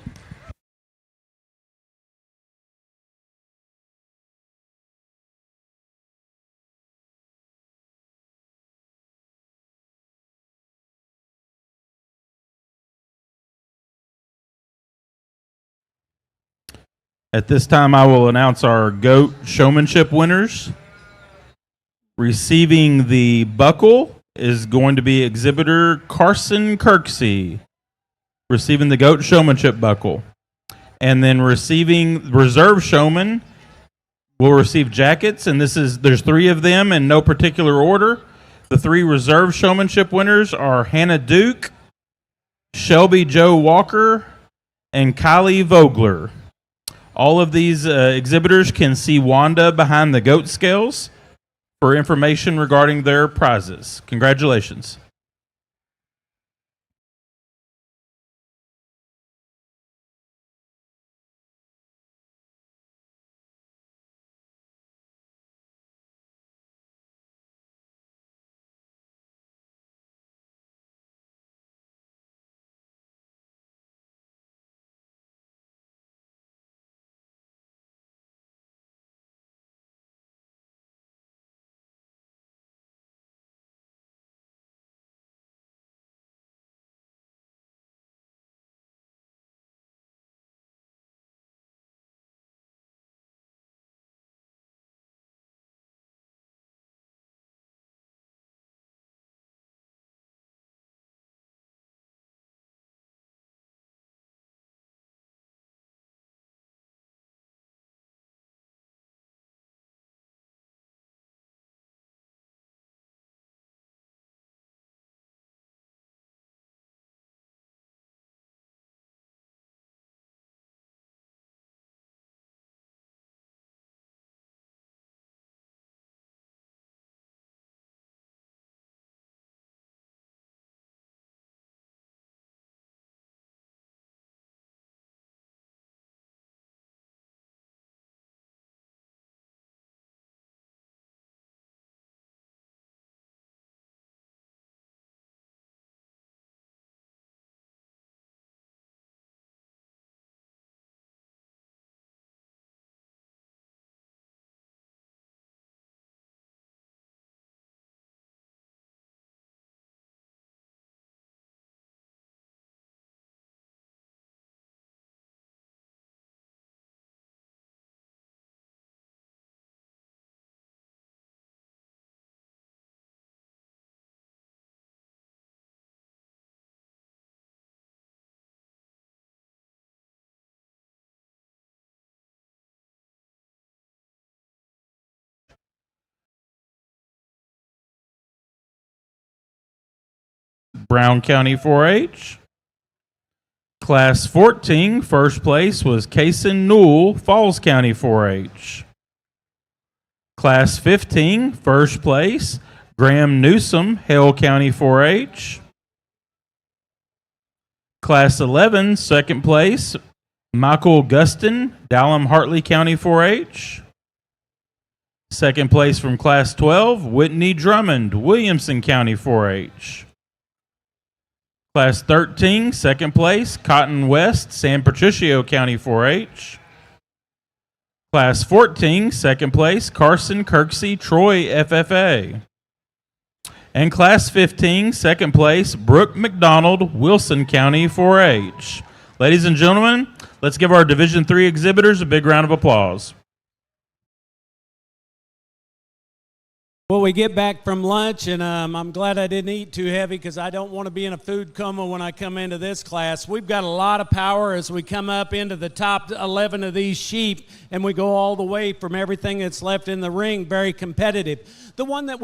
At this time, I will announce our GOAT showmanship winners. Receiving the buckle is going to be exhibitor Carson Kirksey, receiving the GOAT showmanship buckle. And then receiving reserve showman will receive jackets, and there's 3 of them in no particular order. The 3 reserve showmanship winners are Hannah Duke, Shelby Joe Walker, and Kylie Vogler. All of these exhibitors can see Wanda behind the goat scales for information regarding their prizes. Congratulations. Brown County 4-H. Class 14, first place was Kaysen Newell, Falls County 4-H. Class 15, first place, Graham Newsom, Hale County 4-H. Class 11, second place, Michael Gustin, Dallam Hartley County 4-H. Second place from Class 12, Whitney Drummond, Williamson County 4-H. Class 13, second place, Cotton West, San Patricio County 4-H. Class 14, second place, Carson Kirksey, Troy FFA. And Class 15, second place, Brooke McDonald, Wilson County 4-H. Ladies and gentlemen, let's give our Division III exhibitors a big round of applause. Well, we get back from lunch, and I'm glad I didn't eat too heavy because I don't want to be in a food coma when I come into this class. We've got a lot of power as we come up into the top 11 of these sheep, and we go all the way from everything that's left in the ring, very competitive. The one that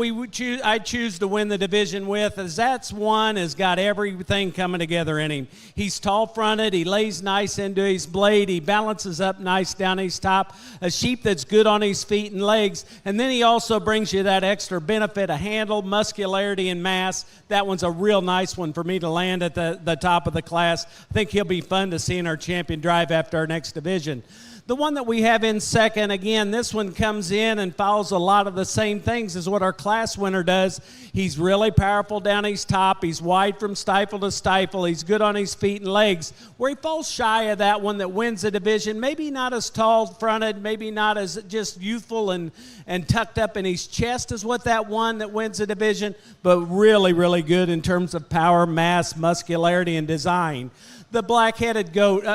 I choose to win the division with is that's one has got everything coming together in him. He's tall-fronted. He lays nice into his blade. He balances up nice down his top. A sheep that's good on his feet and legs. And then he also brings you that extra benefit of handle, muscularity, and mass. That one's a real nice one for me to land at the top of the class. I think he'll be fun to see in our champion drive after our next division. The one that we have in second, again, this one comes in and follows a lot of the same things as what our class winner does. He's really powerful down his top. He's wide from stifle to stifle. He's good on his feet and legs. Where he falls shy of that one that wins the division, maybe not as tall-fronted, maybe not as just youthful and tucked up in his chest as what that one that wins the division, but really, really good in terms of power, mass, muscularity, and design. The black-headed goat,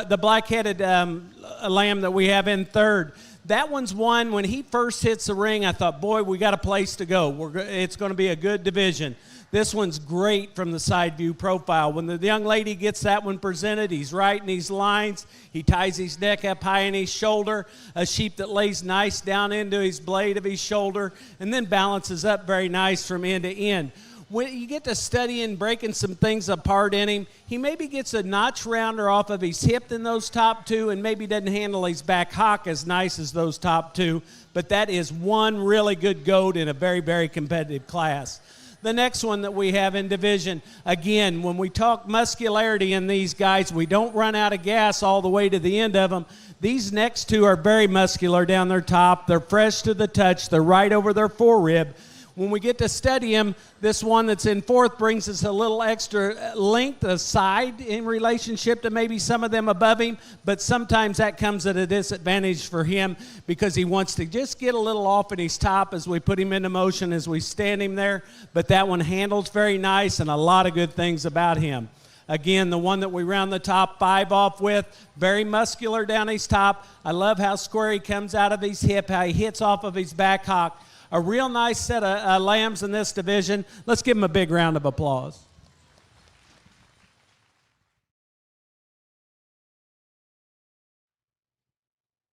lamb that we have in third. That one's one, when he first hits the ring, I thought, boy, we got a place to go. It's going to be a good division. This one's great from the side view profile. When the young lady gets that one presented, he's right in these lines. He ties his neck up high in his shoulder, a sheep that lays nice down into his blade of his shoulder, and then balances up very nice from end to end. When you get to studying, breaking some things apart in him, he maybe gets a notch rounder off of his hip than those top two and maybe doesn't handle his back hock as nice as those top two, but that is one really good goat in a very, very competitive class. The next one that we have in division, again, when we talk muscularity in these guys, we don't run out of gas all the way to the end of them. These next two are very muscular down their top. They're fresh to the touch. They're right over their forerib. When we get to study him, this one that's in fourth brings us a little extra length aside in relationship to maybe some of them above him, but sometimes that comes at a disadvantage for him because he wants to just get a little off in his top as we put him into motion, as we stand him there, but that one handles very nice and a lot of good things about him. Again, the one that we round the top five off with, very muscular down his top. I love how square he comes out of his hip, how he hits off of his back hock. A real nice set of lambs in this division. Let's give them a big round of applause.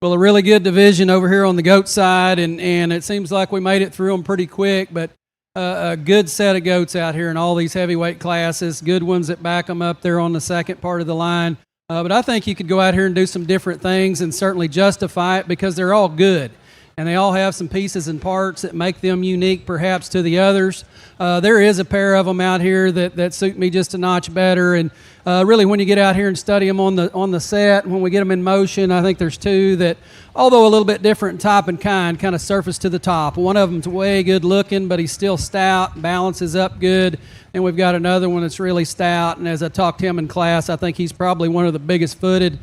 Well, a really good division over here on the goat side, and it seems like we made it through them pretty quick, but a good set of goats out here in all these heavyweight classes, good ones that back them up there on the second part of the line. But I think you could go out here and do some different things and certainly justify it because they're all good. And they all have some pieces and parts that make them unique perhaps to the others. There is a pair of them out here that suit me just a notch better. And really when you get out here and study them on the set, when we get them in motion, I think there's two that, although a little bit different in type and kind of surface to the top. One of them's way good looking, but he's still stout, balances up good. And we've got another one that's really stout, and as I talked to him in class, I think he's probably one of the biggest footed,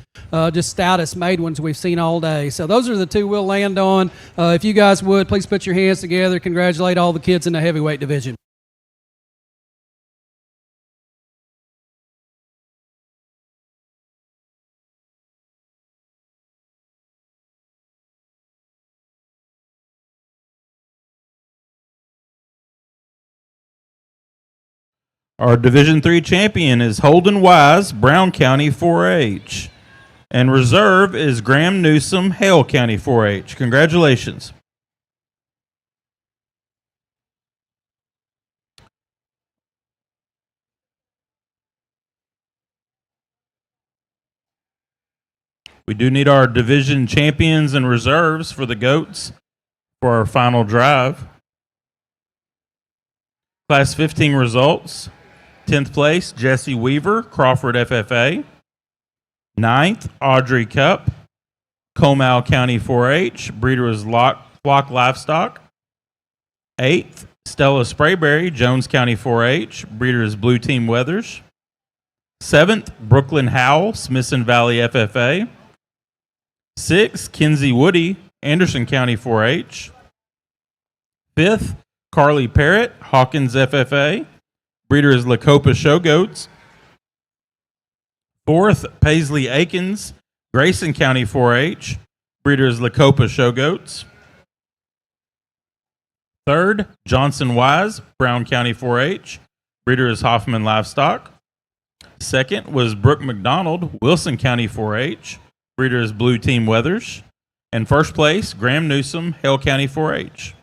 just stoutest made ones we've seen all day. So those are the two we'll land on. If you guys would, please put your hands together. Congratulate all the kids in the heavyweight division. Our Division III champion is Holden Wise, Brown County 4-H. And reserve is Graham Newsom, Hale County 4-H. Congratulations. We do need our division champions and reserves for the Goats for our final drive. Class 15 results. 10th place, Jesse Weaver, Crawford FFA. 9th, Audrey Cup, Comal County 4-H, breeder is Flock Livestock. 8th, Stella Sprayberry, Jones County 4-H, breeder is Blue Team Weathers. 7th, Brooklyn Howell, Smithson Valley FFA. 6th, Kinsey Woody, Anderson County 4-H. 5th, Carly Parrott, Hawkins FFA. Breeder is Lacopa Show Goats. 4th, Paisley Akins, Grayson County 4-H. Breeder is Lacopa Show Goats. 3rd, Johnson Wise, Brown County 4-H. Breeder is Hoffman Livestock. 2nd was Brooke McDonald, Wilson County 4-H. Breeder is Blue Team Weathers. And 1st place, Graham Newsom, Hale County 4-H.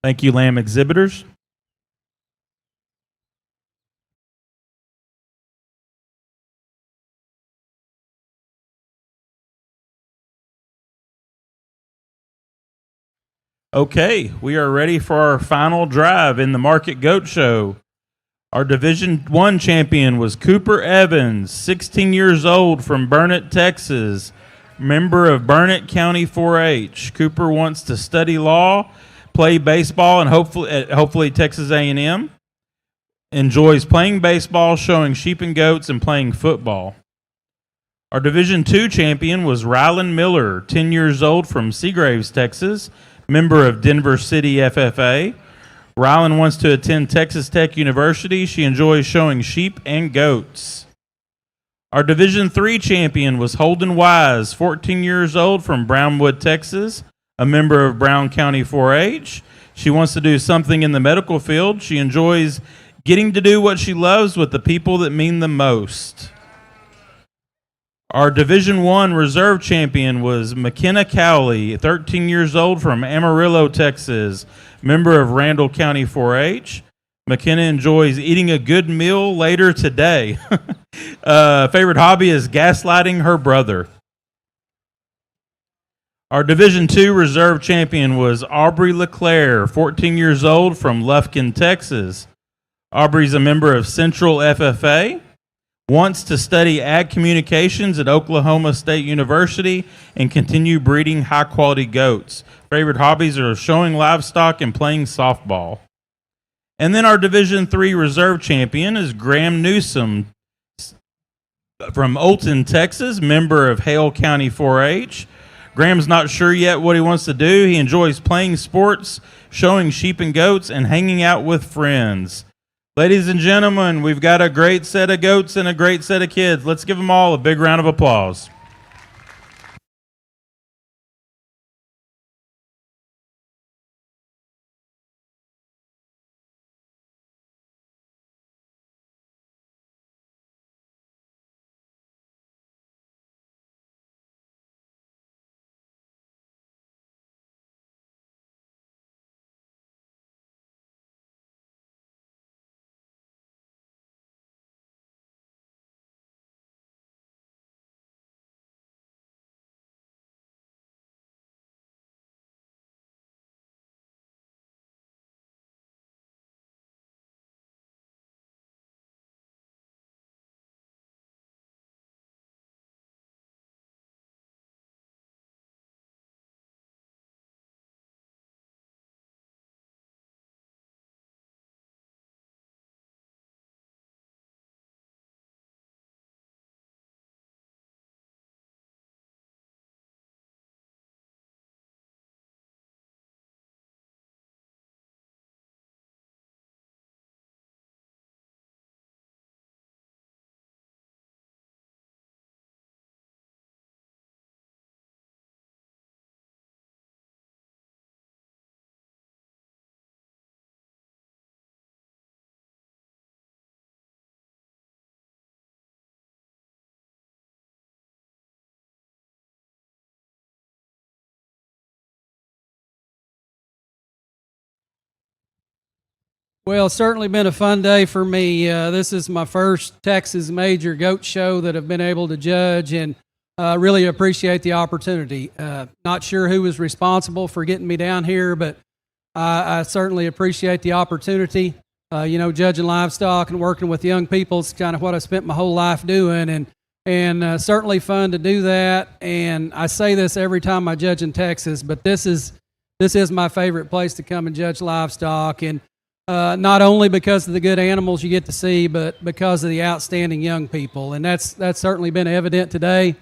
Thank you, lamb exhibitors. Okay, we are ready for our final drive in the Market Goat Show. Our Division I champion was Cooper Evans, 16 years old from Burnett, Texas, member of Burnett County 4-H. Cooper wants to study law, play baseball, and hopefully Texas A&M. Enjoys playing baseball, showing sheep and goats, and playing football. Our Division II champion was Rylan Miller, 10 years old from Seagraves, Texas, member of Denver City FFA. Rylan wants to attend Texas Tech University. She enjoys showing sheep and goats. Our Division III champion was Holden Wise, 14 years old from Brownwood, Texas, a member of Brown County 4-H. She wants to do something in the medical field. She enjoys getting to do what she loves with the people that mean the most. Our Division I reserve champion was McKenna Cowley, 13 years old from Amarillo, Texas, member of Randall County 4-H. McKenna enjoys eating a good meal later today. Favorite hobby is gaslighting her brother. Our Division II reserve champion was Aubrey LeClaire, 14 years old from Lufkin, Texas. Aubrey's a member of Central FFA. Wants to study ag communications at Oklahoma State University and continue breeding high-quality goats. Favorite hobbies are showing livestock and playing softball. And then our Division III reserve champion is Graham Newsom from Olton, Texas, member of Hale County 4-H. Graham's not sure yet what he wants to do. He enjoys playing sports, showing sheep and goats, and hanging out with friends. Ladies and gentlemen, we've got a great set of goats and a great set of kids. Let's give them all a big round of applause. Well, it's certainly been a fun day for me. This is my first Texas Major Goat Show that I've been able to judge, and really appreciate the opportunity. Not sure who was responsible for getting me down here, but I certainly appreciate the opportunity. Judging livestock and working with young people is kind of what I spent my whole life doing, and certainly fun to do that. And I say this every time I judge in Texas, but this is my favorite place to come and judge livestock, and not only because of the good animals you get to see, but because of the outstanding young people. And that's certainly been evident today.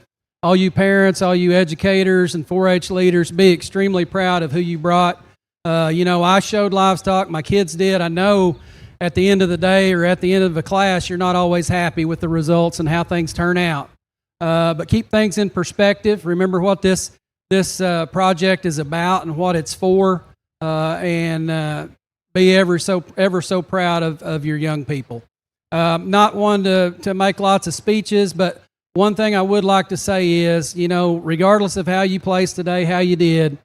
All you parents, all you educators and 4-H leaders, be extremely proud of who you brought. I showed livestock, my kids did. I know at the end of the day or at the end of a class, you're not always happy with the results and how things turn out. But keep things in perspective. Remember what this project is about and what it's for, and be ever so proud of your young people. Not one to make lots of speeches, but one thing I would like to say is, regardless of how you placed today, how you did,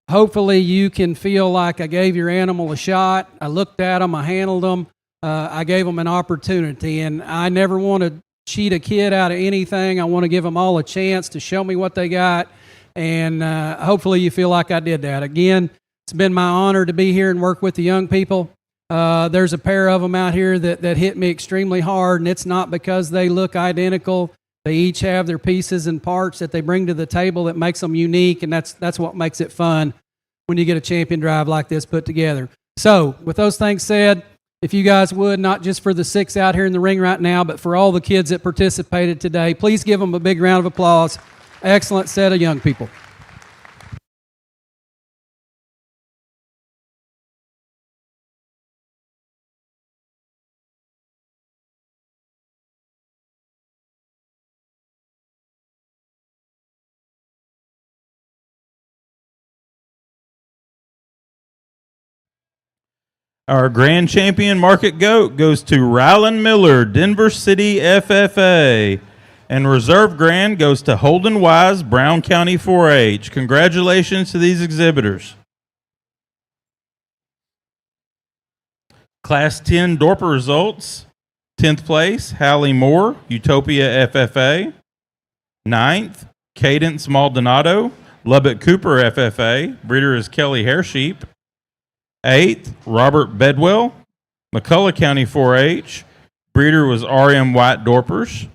hopefully you can feel like I gave your animal a shot. I looked at them, I handled them, I gave them an opportunity, and I never want to cheat a kid out of anything. I want to give them all a chance to show me what they got, and hopefully you feel like I did that. Again, it's been my honor to be here and work with the young people. There's a pair of them out here that hit me extremely hard, and it's not because they look identical. They each have their pieces and parts that they bring to the table that makes them unique, and that's what makes it fun when you get a champion drive like this put together. So, with those things said, if you guys would, not just for the 6 out here in the ring right now, but for all the kids that participated today, please give them a big round of applause. Excellent set of young people. Our grand champion market goat goes to Rylan Miller, Denver City FFA. And reserve grand goes to Holden Wise, Brown County 4-H. Congratulations to these exhibitors. Class 10 Dorper results. 10th place, Hallie Moore, Utopia FFA. 9th, Cadence Maldonado, Lubbock Cooper FFA. Breeder is Kelly Hairsheep. 8th, Robert Bedwell, McCullough County 4-H. Breeder was R.M. White Dorpers.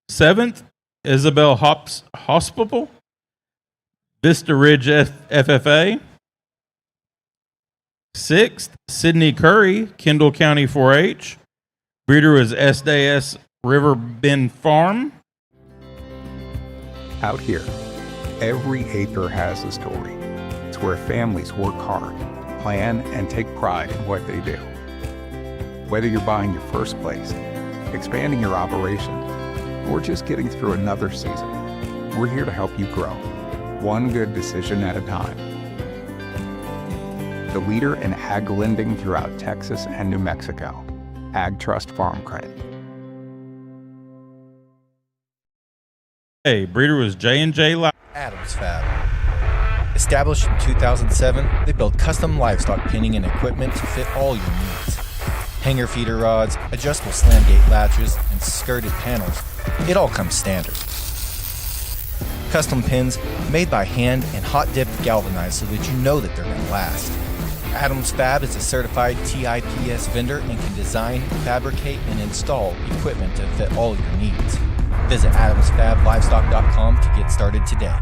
7th, Isabel Hospital, Vista Ridge FFA. 6th, Sydney Curry, Kendall County 4-H. Breeder was SDS River Bend Farm. Out here, every acre has a story. It's where families work hard, plan, and take pride in what they do. Whether you're buying your first place, expanding your operation, or just getting through another season, we're here to help you grow, one good decision at a time. The leader in ag lending throughout Texas and New Mexico, Ag Trust Farm Credit. Hey, breeder was J&J Live. Adams Fab. Established in 2007, they build custom livestock pinning and equipment to fit all your needs. Hanger feeder rods, adjustable slam gate latches, and skirted panels. It all comes standard. Custom pins made by hand and hot dipped galvanized so that you know that they're going to last. Adams Fab is a certified TIPS vendor and can design, fabricate, and install equipment to fit all your needs. Visit AdamsFabLivestock.com to get started today.